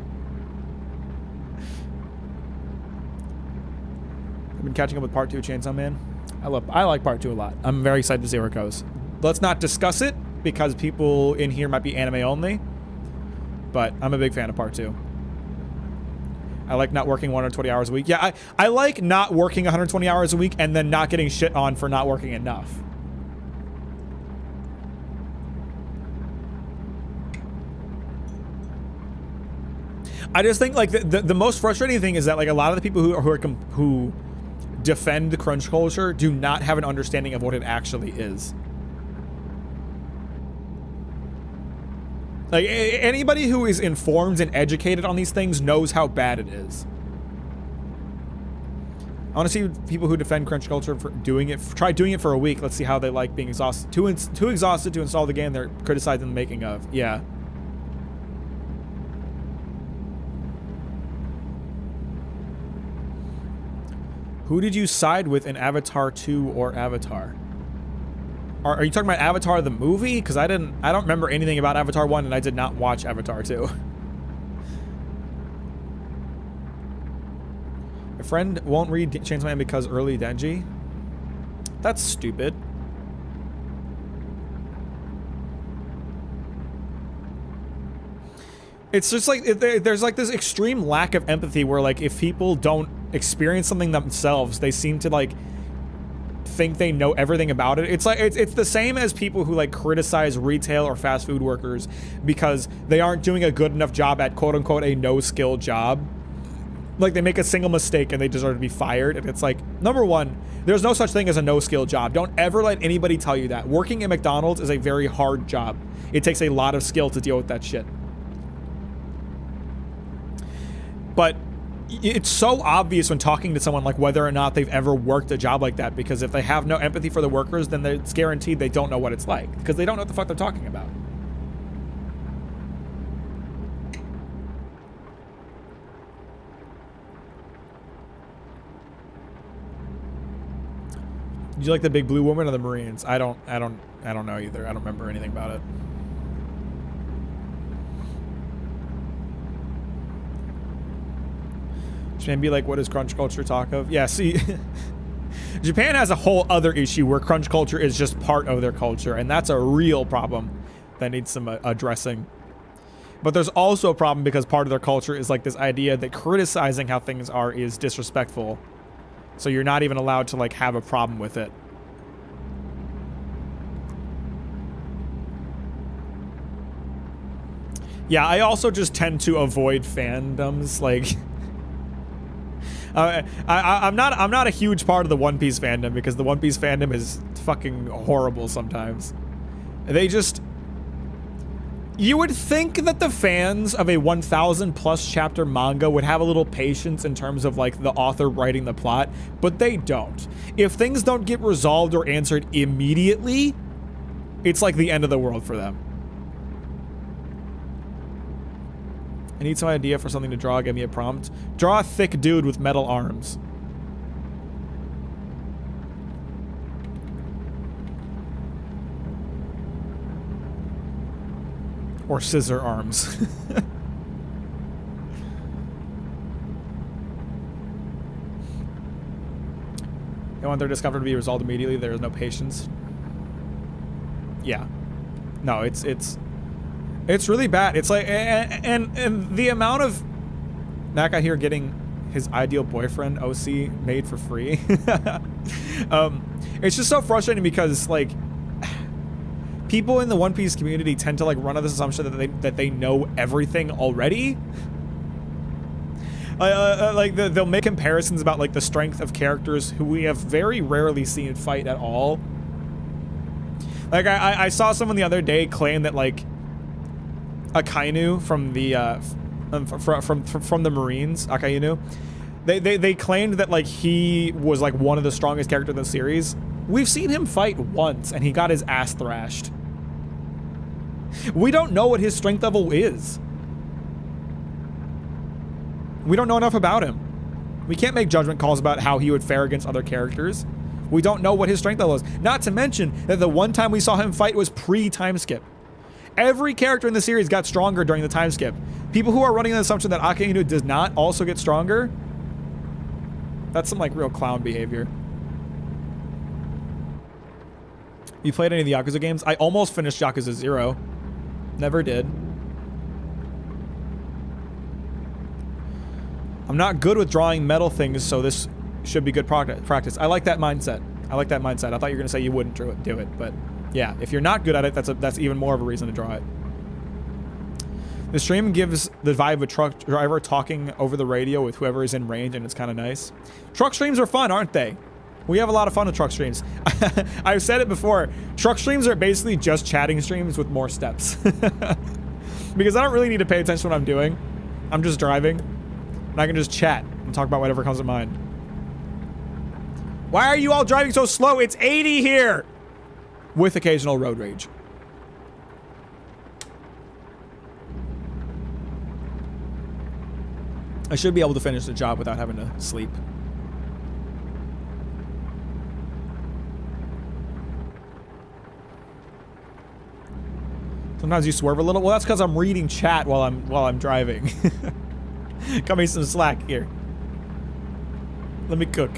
I've been catching up with Part 2 of Chainsaw Man. I like Part 2 a lot. I'm very excited to see where it goes. Let's not discuss it because people in here might be anime only. But I'm a big fan of Part 2. I like not working 120 hours a week. Yeah, I like not working 120 hours a week and then not getting shit on for not working enough. I just think like the most frustrating thing is that like a lot of the people who defend crunch culture do not have an understanding of what it actually is. Like, anybody who is informed and educated on these things knows how bad it is. I want to see people who defend crunch culture for doing it. Try doing it for a week. Let's see how they like being exhausted. Too exhausted to install the game they're criticizing the making of. Yeah. Who did you side with in Avatar 2 or Avatar? Are you talking about Avatar the movie? Because I don't remember anything about Avatar 1, and I did not watch Avatar 2. A friend won't read Chainsaw Man because early Denji. That's stupid. It's just like there's like this extreme lack of empathy where like if people don't experience something themselves, they seem to like think they know everything about it. It's like it's the same as people who like criticize retail or fast food workers because they aren't doing a good enough job at quote unquote a no skill job. Like they make a single mistake and they deserve to be fired. And it's like, number one, there's no such thing as a no skill job. Don't ever let anybody tell you that. Working at McDonald's is a very hard job. It takes a lot of skill to deal with that shit. But it's so obvious when talking to someone like whether or not they've ever worked a job like that, because if they have no empathy for the workers, then it's guaranteed they don't know what it's like because they don't know what the fuck they're talking about. Did you like the big blue woman or the Marines? I don't know either. I don't remember anything about it. Japan be like, what does crunch culture talk of? Yeah, see, Japan has a whole other issue where crunch culture is just part of their culture, and that's a real problem that needs some addressing. But there's also a problem because part of their culture is like this idea that criticizing how things are is disrespectful. So you're not even allowed to like have a problem with it. Yeah, I also just tend to avoid fandoms. Like, I'm not a huge part of the One Piece fandom because the One Piece fandom is fucking horrible sometimes. They just... You would think that the fans of a 1,000 plus chapter manga would have a little patience in terms of like the author writing the plot, but they don't. If things don't get resolved or answered immediately, it's like the end of the world for them. I need some idea for something to draw. Give me a prompt. Draw a thick dude with metal arms. Or scissor arms. They want their discovery to be resolved immediately. There is no patience. Yeah. No, it's really bad. It's like, and the amount of Mack out here getting his ideal boyfriend OC made for free. It's just so frustrating because like people in the One Piece community tend to like run on this assumption that they know everything already. Like they'll make comparisons about like the strength of characters who we have very rarely seen fight at all. Like I saw someone the other day claim that like Akainu from the from the Marines, Akainu, they claimed that like he was like one of the strongest characters in the series. We've seen him fight once and he got his ass thrashed. We don't know what his strength level is. We don't know enough about him. We can't make judgment calls about how he would fare against other characters. We don't know what his strength level is. Not to mention that the one time we saw him fight was pre-time skip. Every character in the series got stronger during the time skip. People who are running the assumption that Akainu does not also get stronger, that's some like real clown behavior. You played any of the Yakuza games? I almost finished Yakuza 0. Never did. I'm not good with drawing metal things, so this should be good practice. I like that mindset. I like that mindset. I thought you were going to say you wouldn't do it, but yeah, if you're not good at it, that's even more of a reason to draw it. The stream gives the vibe of a truck driver talking over the radio with whoever is in range, and it's kind of nice. Truck streams are fun, aren't they? We have a lot of fun with truck streams. I've said it before. Truck streams are basically just chatting streams with more steps. Because I don't really need to pay attention to what I'm doing. I'm just driving. And I can just chat and talk about whatever comes to mind. Why are you all driving so slow? It's 80 here! With occasional road rage. I should be able to finish the job without having to sleep. Sometimes you swerve a little. Well, that's because I'm reading chat while I'm driving. Cut me some slack here. Let me cook.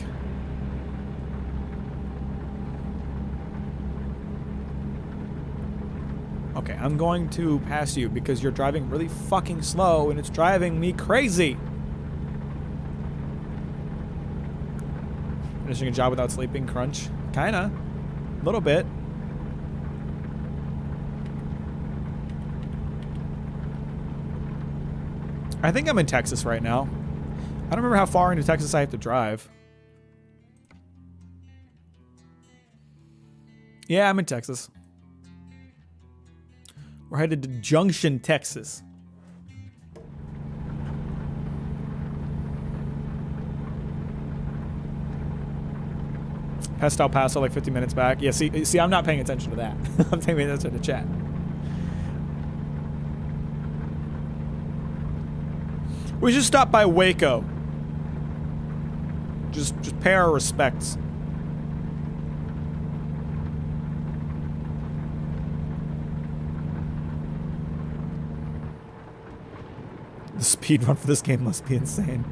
Okay, I'm going to pass you because you're driving really fucking slow and it's driving me crazy. Finishing a job without sleeping, crunch. Kinda. A little bit. I think I'm in Texas right now. I don't remember how far into Texas I have to drive. Yeah, I'm in Texas. We're headed to Junction, Texas. Past El Paso like 50 minutes back. Yeah, see, I'm not paying attention to that. I'm paying attention to chat. We should stop by Waco. Just pay our respects. The speed run for this game must be insane.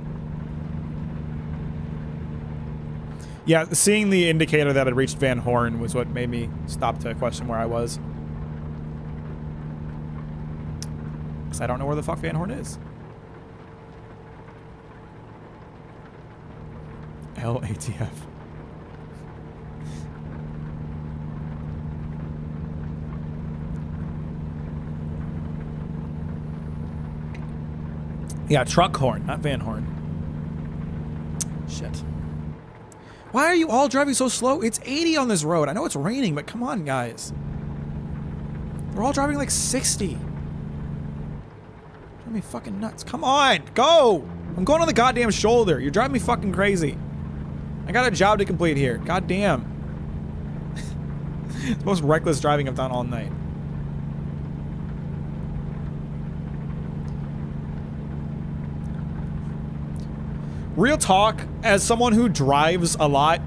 Yeah, seeing the indicator that it reached Van Horn was what made me stop to question where I was. Because I don't know where the fuck Van Horn is. LATF. Yeah, truck horn, not Van Horn. Shit. Why are you all driving so slow? It's 80 on this road. I know it's raining, but come on, guys. We're all driving like 60. Driving me fucking nuts. Come on, go! I'm going on the goddamn shoulder. You're driving me fucking crazy. I got a job to complete here. God damn. It's the most reckless driving I've done all night. Real talk, as someone who drives a lot,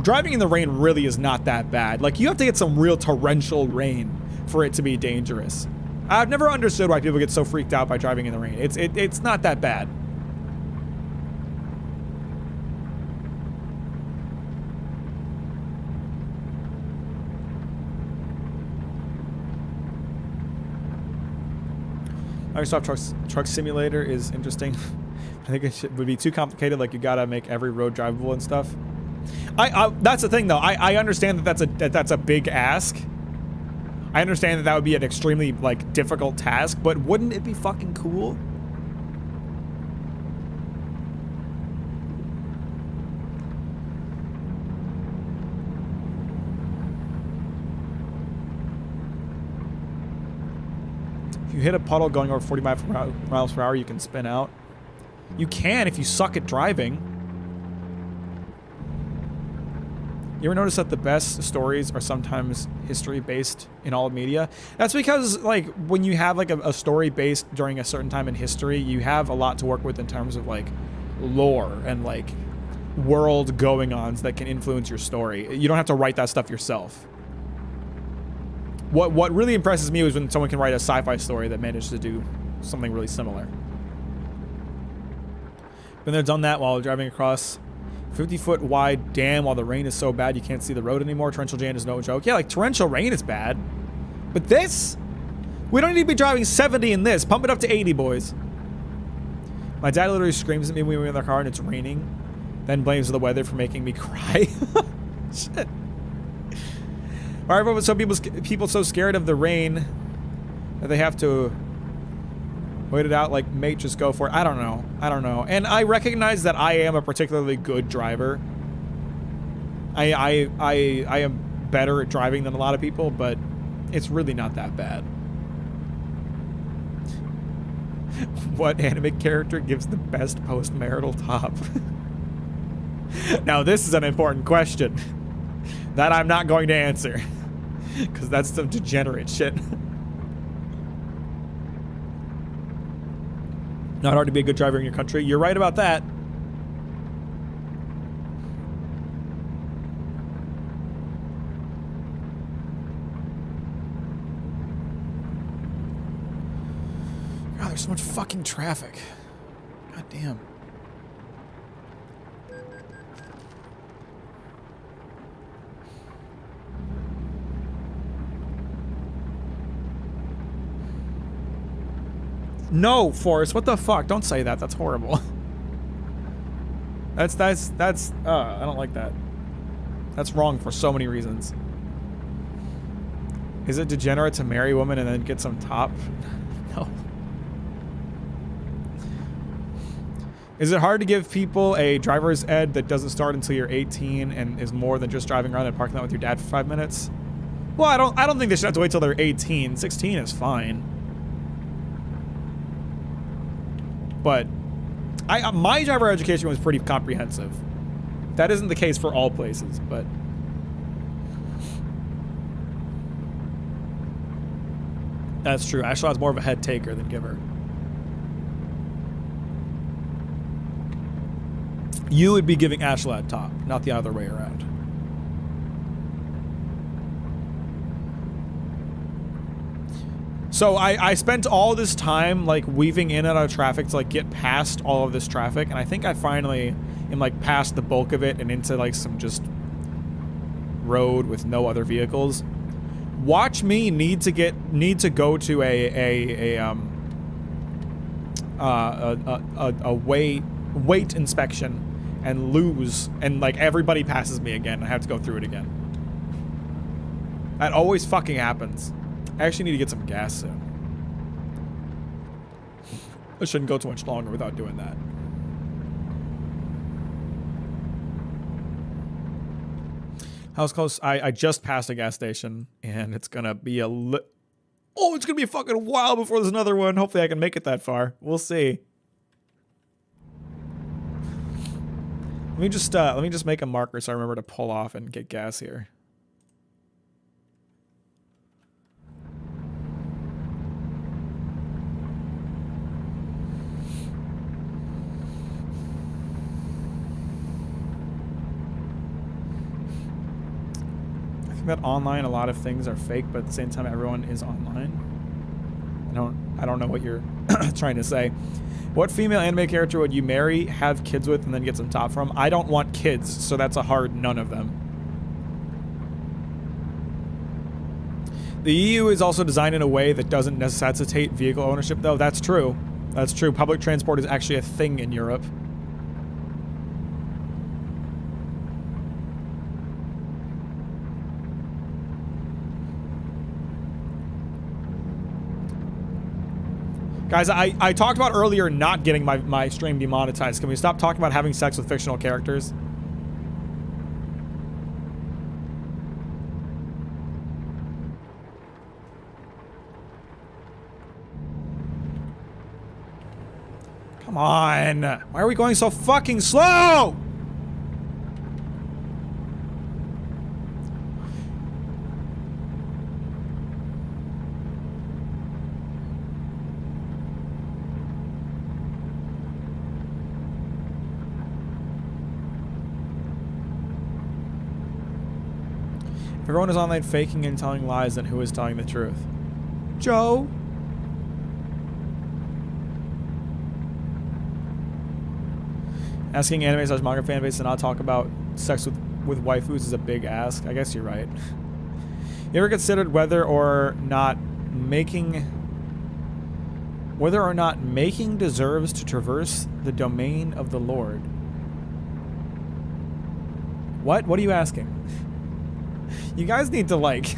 driving in the rain really is not that bad. Like, you have to get some real torrential rain for it to be dangerous. I've never understood why people get so freaked out by driving in the rain. It's not that bad. Microsoft Truck Simulator is interesting. I think it would be too complicated. Like, you gotta make every road drivable and stuff. That's the thing, though. I understand that that's a big ask. I understand that would be an extremely like difficult task, but wouldn't it be fucking cool? If you hit a puddle going over 45 miles per hour, you can spin out. You can if you suck at driving. You ever notice that the best stories are sometimes history-based in all media? That's because, like, when you have, like, a story based during a certain time in history, you have a lot to work with in terms of, like, lore and, like, world going-ons that can influence your story. You don't have to write that stuff yourself. What really impresses me is when someone can write a sci-fi story that managed to do something really similar. Been there, done that while driving across 50-foot wide dam while the rain is so bad you can't see the road anymore. Torrential rain is no joke. Yeah, like torrential rain is bad. But this? We don't need to be driving 70 in this. Pump it up to 80, boys. My dad literally screams at me when we're in the car and it's raining. Then blames the weather for making me cry. Shit. Alright, but so people so scared of the rain that they have to Wait it out, like, mate, just go for it. I don't know. I don't know. And I recognize that I am a particularly good driver. I am better at driving than a lot of people, but it's really not that bad. What anime character gives the best post-marital top? Now, this is an important question that I'm not going to answer, because that's some degenerate shit. Not hard to be a good driver in your country. You're right about that. God, there's so much fucking traffic. God damn. No, Forrest, what the fuck? Don't say that. That's horrible. That's I don't like that. That's wrong for so many reasons. Is it degenerate to marry a woman and then get some top? No. Is it hard to give people a driver's ed that doesn't start until you're 18 and is more than just driving around in a parking lot with your dad for 5 minutes? Well, I don't think they should have to wait till they're 18. 16 is fine. But my driver education was pretty comprehensive. That isn't the case for all places, but that's true. Ashlot's more of a head taker than giver. You would be giving Ashlot top, not the other way around. So I spent all this time like weaving in and out of traffic to like get past all of this traffic, and I think I finally am like past the bulk of it and into like some just road with no other vehicles. Watch me need to go to a weight inspection and lose, and like everybody passes me again. I have to go through it again. That always fucking happens. I actually need to get some gas soon. I shouldn't go too much longer without doing that. I was close. I just passed a gas station, and it's gonna be it's gonna be a fucking while before there's another one. Hopefully I can make it that far. We'll see. Let me just make a marker so I remember to pull off and get gas here. That online a lot of things are fake, but at the same time everyone is online. I don't know what you're trying to say. What female anime character would you marry, have kids with, and then get some top from? I don't want kids, so that's a hard none of them. The EU is also designed in a way that doesn't necessitate vehicle ownership, though. That's true. That's true. Public transport is actually a thing in Europe. Guys, I talked about earlier not getting my stream demonetized. Can we stop talking about having sex with fictional characters? Come on. Why are we going so fucking slow? If everyone is online faking and telling lies, then who is telling the truth? Joe? Asking anime slash manga fan base to not talk about sex with waifus is a big ask. I guess you're right. You ever considered whether or not making deserves to traverse the domain of the Lord? What? What are you asking? You guys need to, like...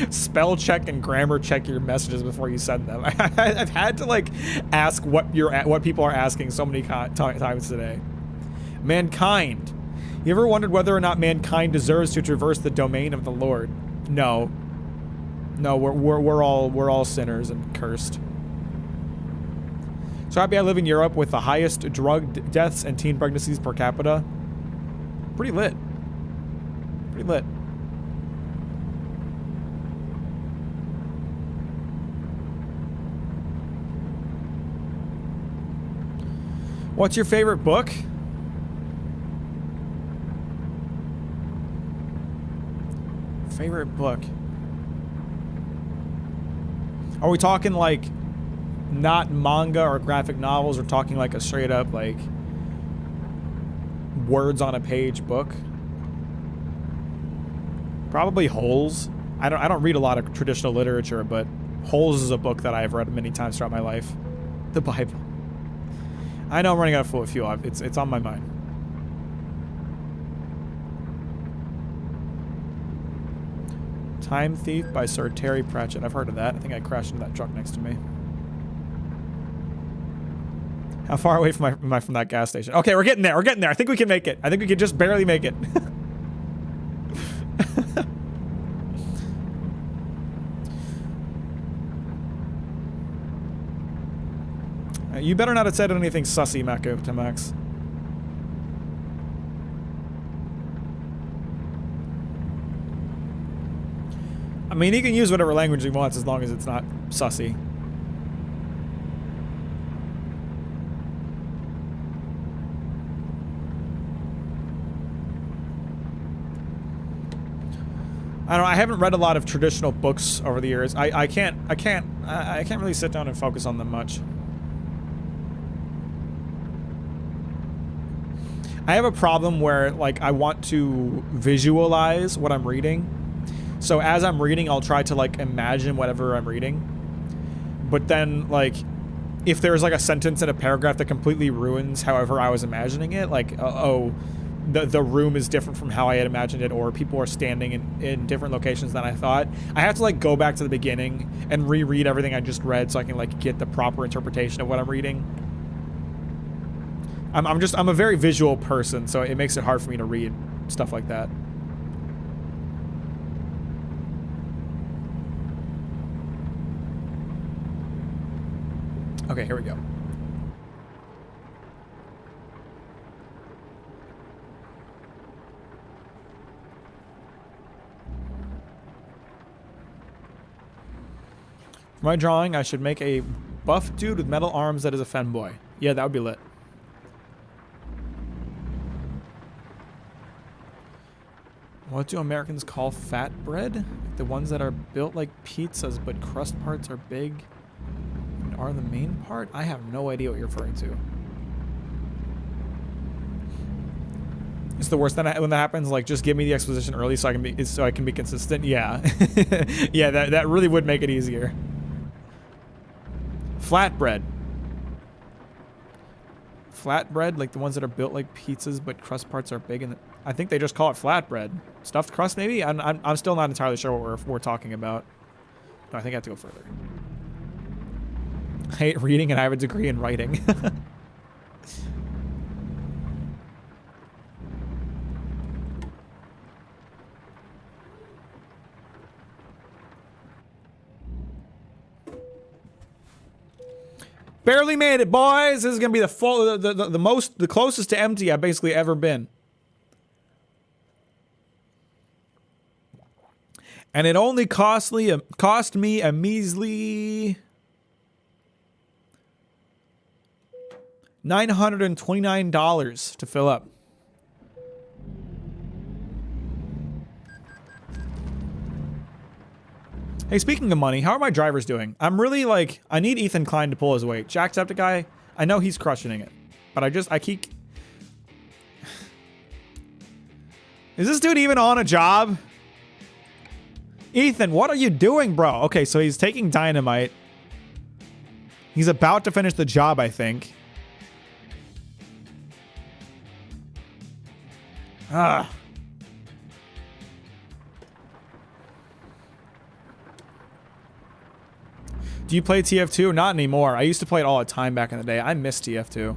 spell check and grammar check your messages before you send them. I've had to like ask what people are asking so many times today. Mankind. You ever wondered whether or not mankind deserves to traverse the domain of the Lord? No. No, we're all sinners and cursed. So happy I live in Europe with the highest drug deaths and teen pregnancies per capita. Pretty lit. Pretty lit. What's your favorite book? Favorite book. Are we talking like not manga or graphic novels? We're talking like a straight up like words on a page book? Probably Holes. I don't read a lot of traditional literature, but Holes is a book that I've read many times throughout my life. The Bible. I know I'm running out of fuel. It's on my mind. Time Thief by Sir Terry Pratchett. I've heard of that. I think I crashed into that truck next to me. How far away am I from that gas station? Okay, we're getting there. We're getting there. I think we can make it. I think we can just barely make it. You better not have said anything sussy, Mack, to Max. I mean, he can use whatever language he wants as long as it's not sussy. I don't know, I haven't read a lot of traditional books over the years. I can't really sit down and focus on them much. I have a problem where like I want to visualize what I'm reading. So as I'm reading, I'll try to like imagine whatever I'm reading. But then like if there's like a sentence in a paragraph that completely ruins however I was imagining it, like the room is different from how I had imagined it, or people are standing in different locations than I thought, I have to like go back to the beginning and reread everything I just read so I can like get the proper interpretation of what I'm reading. I'm a very visual person, so it makes it hard for me to read stuff like that. Okay, here we go. For my drawing, I should make a buff dude with metal arms that is a femboy. Yeah, that would be lit. What do Americans call fat bread? The ones that are built like pizzas, but crust parts are big and are the main part? I have no idea what you're referring to. It's the worst when that happens. Like, just give me the exposition early so I can be consistent. Yeah, yeah, that really would make it easier. Flatbread. Flatbread, like the ones that are built like pizzas, but crust parts are big, and I think they just call it flatbread. Stuffed crust, maybe. I'm still not entirely sure what we're talking about. No, I think I have to go further. I hate reading, and I have a degree in writing. Barely made it, boys. This is gonna be the closest to empty I've basically ever been. And it only cost me a measly $929 to fill up. Hey, speaking of money, how are my drivers doing? I'm really like, I need Ethan Klein to pull his weight. Jacksepticeye, I know he's crushing it, but I keep... Is this dude even on a job? Ethan, what are you doing, bro? Okay, so he's taking dynamite. He's about to finish the job, I think. Do you play TF2? Not anymore. I used to play it all the time back in the day. I miss TF2.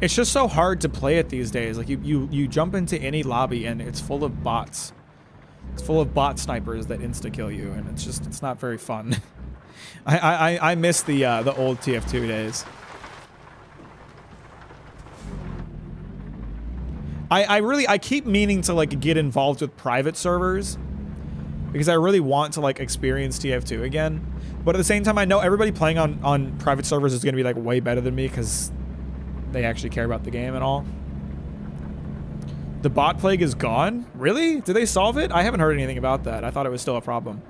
It's just so hard to play it these days. Like you jump into any lobby and it's full of bots. It's full of bot snipers that insta-kill you, and it's not very fun. I miss the old TF2 days. I keep meaning to like get involved with private servers because I really want to like experience TF2 again. But at the same time, I know everybody playing on private servers is going to be like way better than me because they actually care about the game and all. The bot plague is gone? Really? Did they solve it? I haven't heard anything about that. I thought it was still a problem.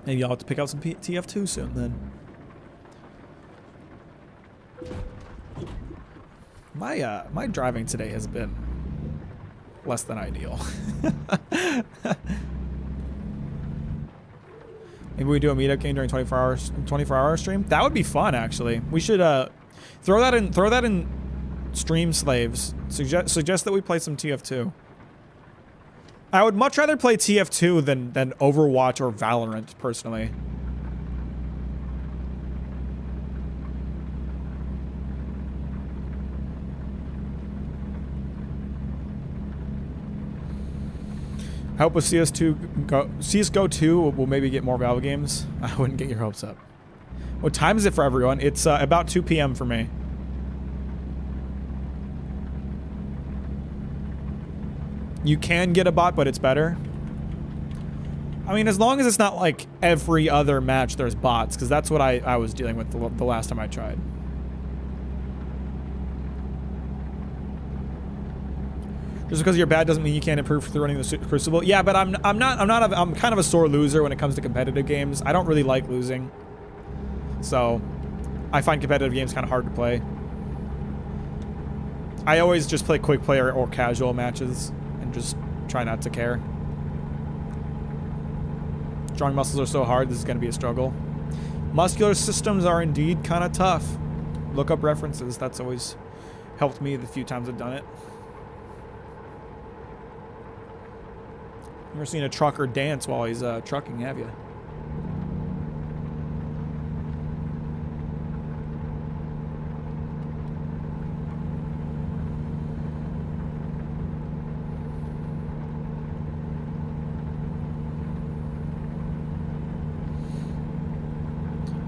Maybe I'll have to pick up some TF2 soon then. My driving today has been less than ideal. Maybe we do a meetup game during 24-hour stream. That would be fun, actually. We should throw that in Stream Slaves. Suggest that we play some TF2. I would much rather play TF2 than Overwatch or Valorant, personally. I hope with CSGO 2 will maybe get more Valve games. I wouldn't get your hopes up. What time is it for everyone? It's about 2 p.m. for me. You can get a bot, but it's better. I mean, as long as it's not like every other match there's bots, because that's what I was dealing with the last time I tried. Just because you're bad doesn't mean you can't improve through running the Crucible. Yeah, but I'm kind of a sore loser when it comes to competitive games. I don't really like losing. So I find competitive games kind of hard to play. I always just play quick player or casual matches and just try not to care. Drawing muscles are so hard, this is going to be a struggle. Muscular systems are indeed kind of tough. Look up references. That's always helped me the few times I've done it. Never seen a trucker dance while he's trucking, have you?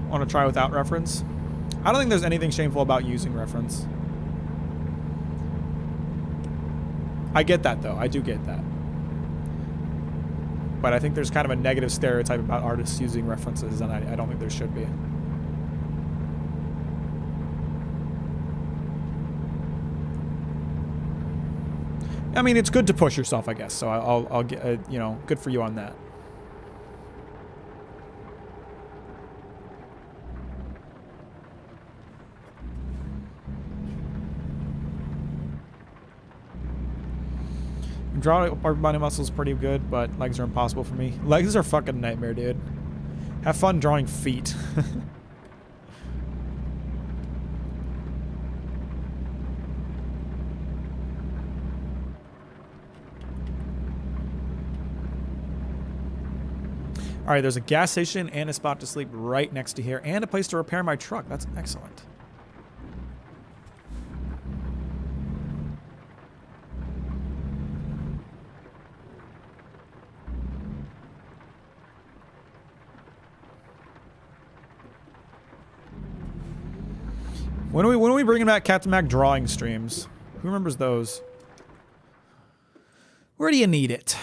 Want to try without reference? I don't think there's anything shameful about using reference. I get that, though. I do get that. But I think there's kind of a negative stereotype about artists using references, and I don't think there should be. I mean, it's good to push yourself, I guess. So I'll get, you know, good for you on that. Drawing upper body muscles pretty good, but legs are impossible for me. Legs are fucking nightmare, dude. Have fun drawing feet. All right, there's a gas station and a spot to sleep right next to here, and a place to repair my truck. That's excellent. When are we bringing back Captain Mack drawing streams? Who remembers those? Where do you need it?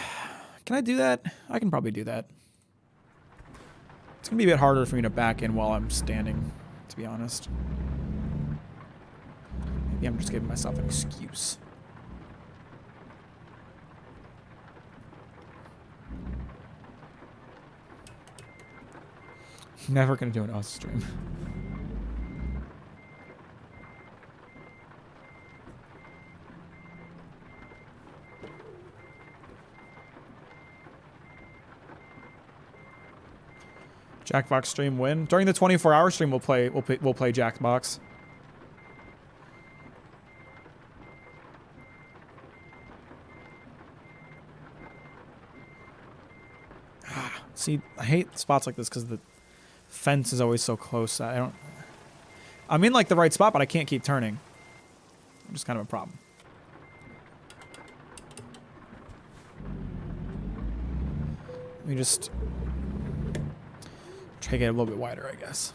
Can I do that? I can probably do that. It's gonna be a bit harder for me to back in while I'm standing, to be honest. Maybe I'm just giving myself an excuse. Never gonna do an us stream. Jackbox stream win. During the 24-hour stream, we'll play Jackbox. See, I hate spots like this because the fence is always so close. I'm in like the right spot, but I can't keep turning. Which is kind of a problem. Let me just try to get a little bit wider, I guess.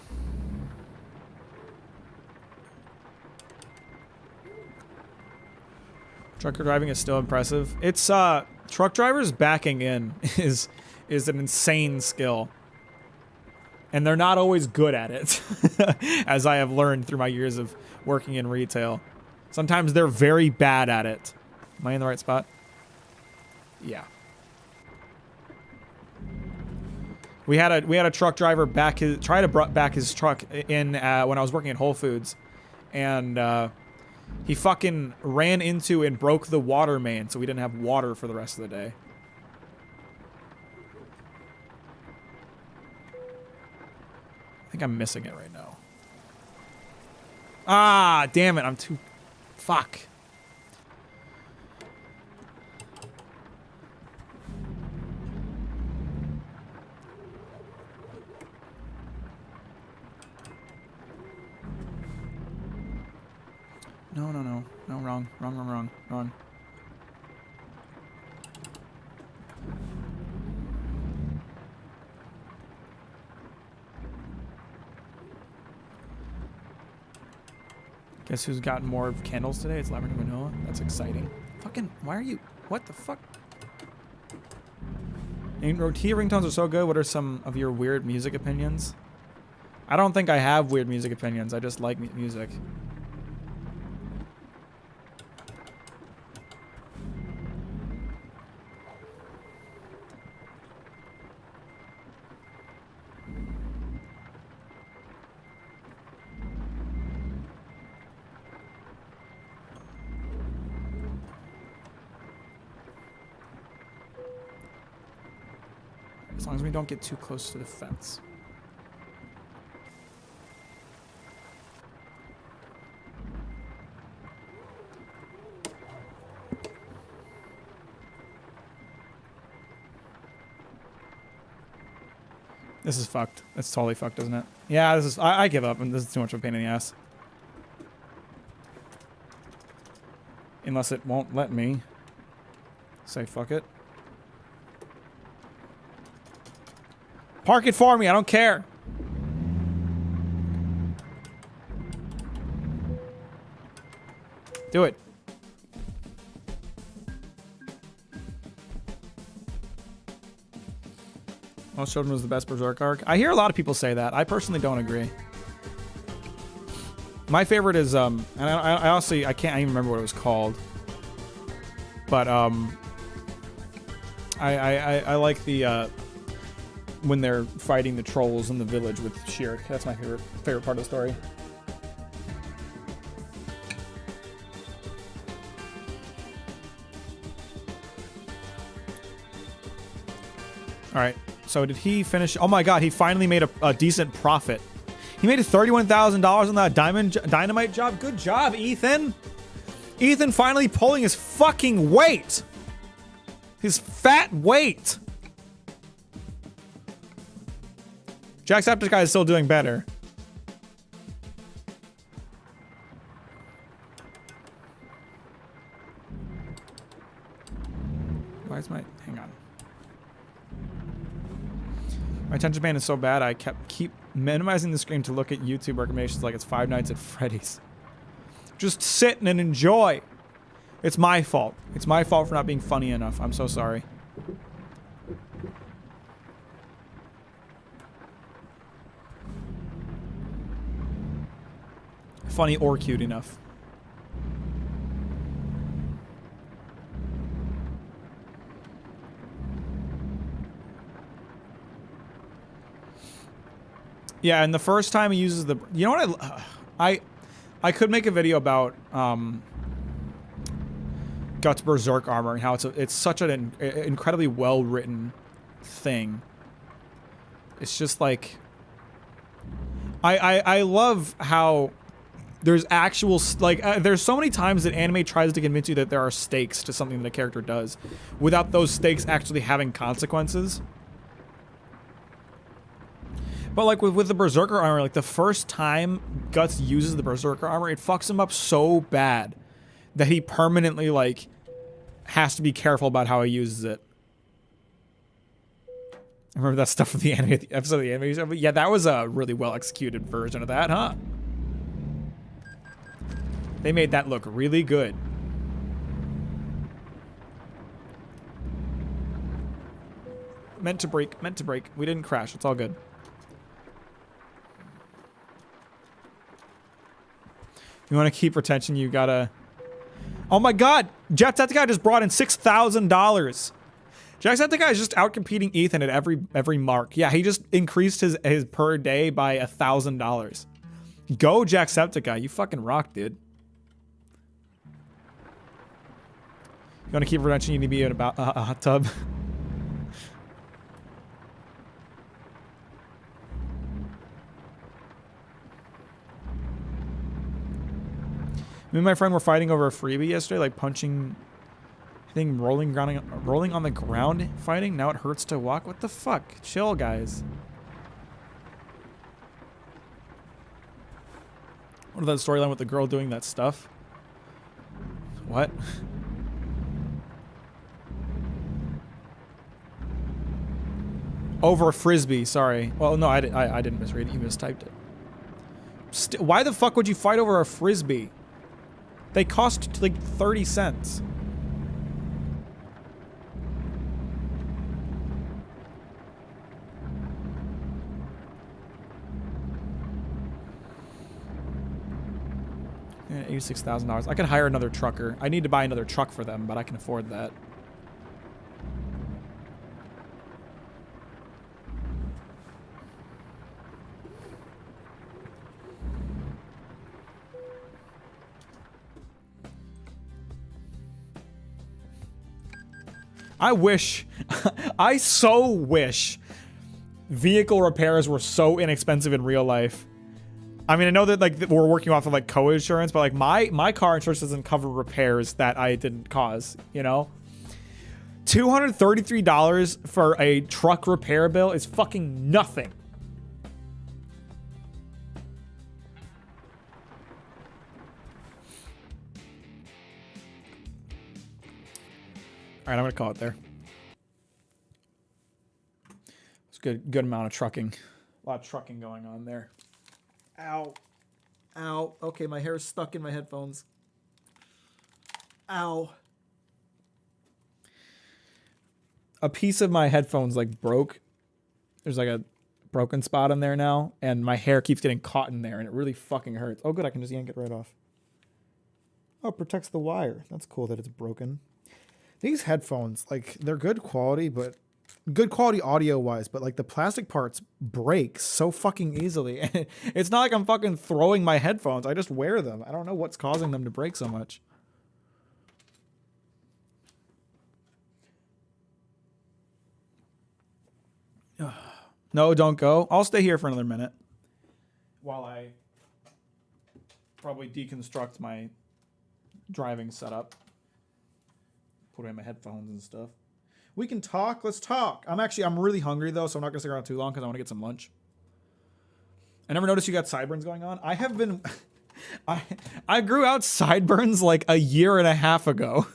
Trucker driving is still impressive. It's truck drivers backing in is an insane skill. And they're not always good at it, as I have learned through my years of working in retail. Sometimes they're very bad at it. Am I in the right spot? Yeah. We had a truck driver try to back his truck in when I was working at Whole Foods, and he fucking ran into and broke the water main, so we didn't have water for the rest of the day. I think I'm missing it right now. Ah, damn it, I'm too... Fuck. No, no, no. No, wrong. Wrong, wrong, wrong. Wrong. Guess who's gotten more candles today? It's Lavender Vanilla. That's exciting. Fucking, why are you... What the fuck? Rotilla ringtones are so good. What are some of your weird music opinions? I don't think I have weird music opinions. I just like music. As long as we don't get too close to the fence. This is fucked. It's totally fucked, isn't it? Yeah, this is... I give up, and this is too much of a pain in the ass. Unless it won't let me. Say fuck it. Park it for me, I don't care. Do it. Most Children was the best Berserk arc. I hear a lot of people say that. I personally don't agree. My favorite is and I honestly I can't even remember what it was called. But I like the when they're fighting the trolls in the village with Shirk. That's my favorite part of the story. All right. So did he finish? Oh my God, he finally made a decent profit. He made $31,000 on that dynamite job. Good job, Ethan. Ethan finally pulling his fucking weight. His fat weight. Jacksepticeye is still doing better. Why is my... Hang on. My attention span is so bad, I keep minimizing the screen to look at YouTube recommendations like it's Five Nights at Freddy's. Just sit and enjoy. It's my fault. It's my fault for not being funny enough. I'm so sorry. Funny or cute enough. Yeah, and the first time he uses the... You know what I could make a video about Guts Berserk armor and how it's such an incredibly well-written thing. It's just like... I love how there's actual... Like, there's so many times that anime tries to convince you that there are stakes to something that a character does without those stakes actually having consequences. But like with the Berserker armor, like the first time Guts uses the Berserker armor, it fucks him up so bad that he permanently like has to be careful about how he uses it. I remember that stuff from the anime, the episode of the anime. But yeah, that was a really well executed version of that, huh? They made that look really good. Meant to break, meant to break. We didn't crash. It's all good. You want to keep retention, you gotta... Oh my god! Jacksepticeye just brought in $6,000. Jacksepticeye is just outcompeting Ethan at every mark. Yeah, he just increased his per day by $1,000. Go Jacksepticeye, you fucking rock, dude. You want to keep retention, you need to be in about a hot tub. Me and my friend were fighting over a freebie yesterday, like punching, I think rolling on the ground fighting. Now it hurts to walk. What the fuck? Chill, guys. What about the storyline with the girl doing that stuff? What? Over a frisbee, sorry. Well, no, I didn't misread it. You mistyped it. Why the fuck would you fight over a frisbee? They cost like 30 cents. Yeah, $86,000. I could hire another trucker. I need to buy another truck for them, but I can afford that. I wish, I so wish vehicle repairs were so inexpensive in real life. I mean, I know that like we're working off of like co-insurance, but like my car insurance doesn't cover repairs that I didn't cause, you know? $233 for a truck repair bill is fucking nothing. All right, I'm gonna call it there. It's good amount of trucking. A lot of trucking going on there. Ow. Ow. Okay, my hair is stuck in my headphones. Ow. A piece of my headphones like broke. There's like a broken spot in there now, and my hair keeps getting caught in there, and it really fucking hurts. Oh, good, I can just yank it right off. Oh, it protects the wire. That's cool that it's broken. These headphones, like, they're good quality, but good quality audio-wise, but, like, the plastic parts break so fucking easily. And it's not like I'm fucking throwing my headphones. I just wear them. I don't know what's causing them to break so much. No, don't go. I'll stay here for another minute while I probably deconstruct my driving setup. Put away my headphones and stuff. We can talk. Let's talk. I'm really hungry though, so I'm not gonna stick around too long because I want to get some lunch. I never noticed you got sideburns going on. I have been. I grew out sideburns like a year and a half ago.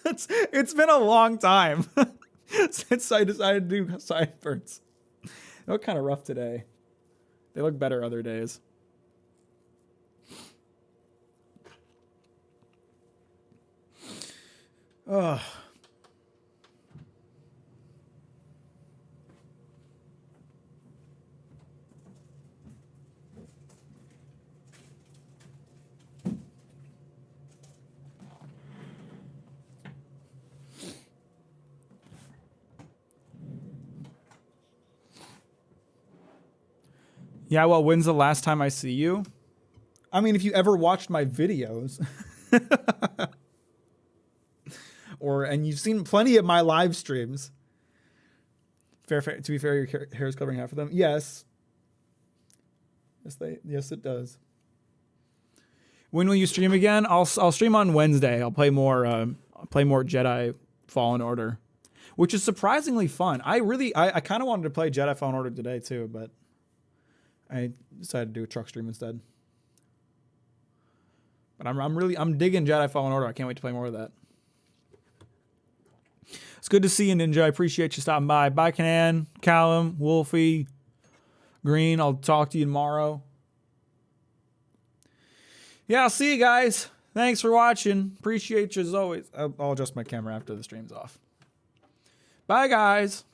It's been a long time since I decided to do sideburns. They look kind of rough today. They look better other days. Ugh. Yeah, well, when's the last time I see you? I mean, if you ever watched my videos. And you've seen plenty of my live streams. Fair, to be fair, your hair is covering half of them. Yes. Yes, it does. When will you stream again? I'll stream on Wednesday. I'll play more Jedi Fallen Order. which is surprisingly fun. I kind of wanted to play Jedi Fallen Order today too, but I decided to do a truck stream instead. But I'm digging Jedi Fallen Order. I can't wait to play more of that. It's good to see you, Ninja. I appreciate you stopping by. Bye, Canan, Callum, Wolfie, Green. I'll talk to you tomorrow. Yeah, I'll see you guys. Thanks for watching. Appreciate you as always. I'll adjust my camera after the stream's off. Bye, guys.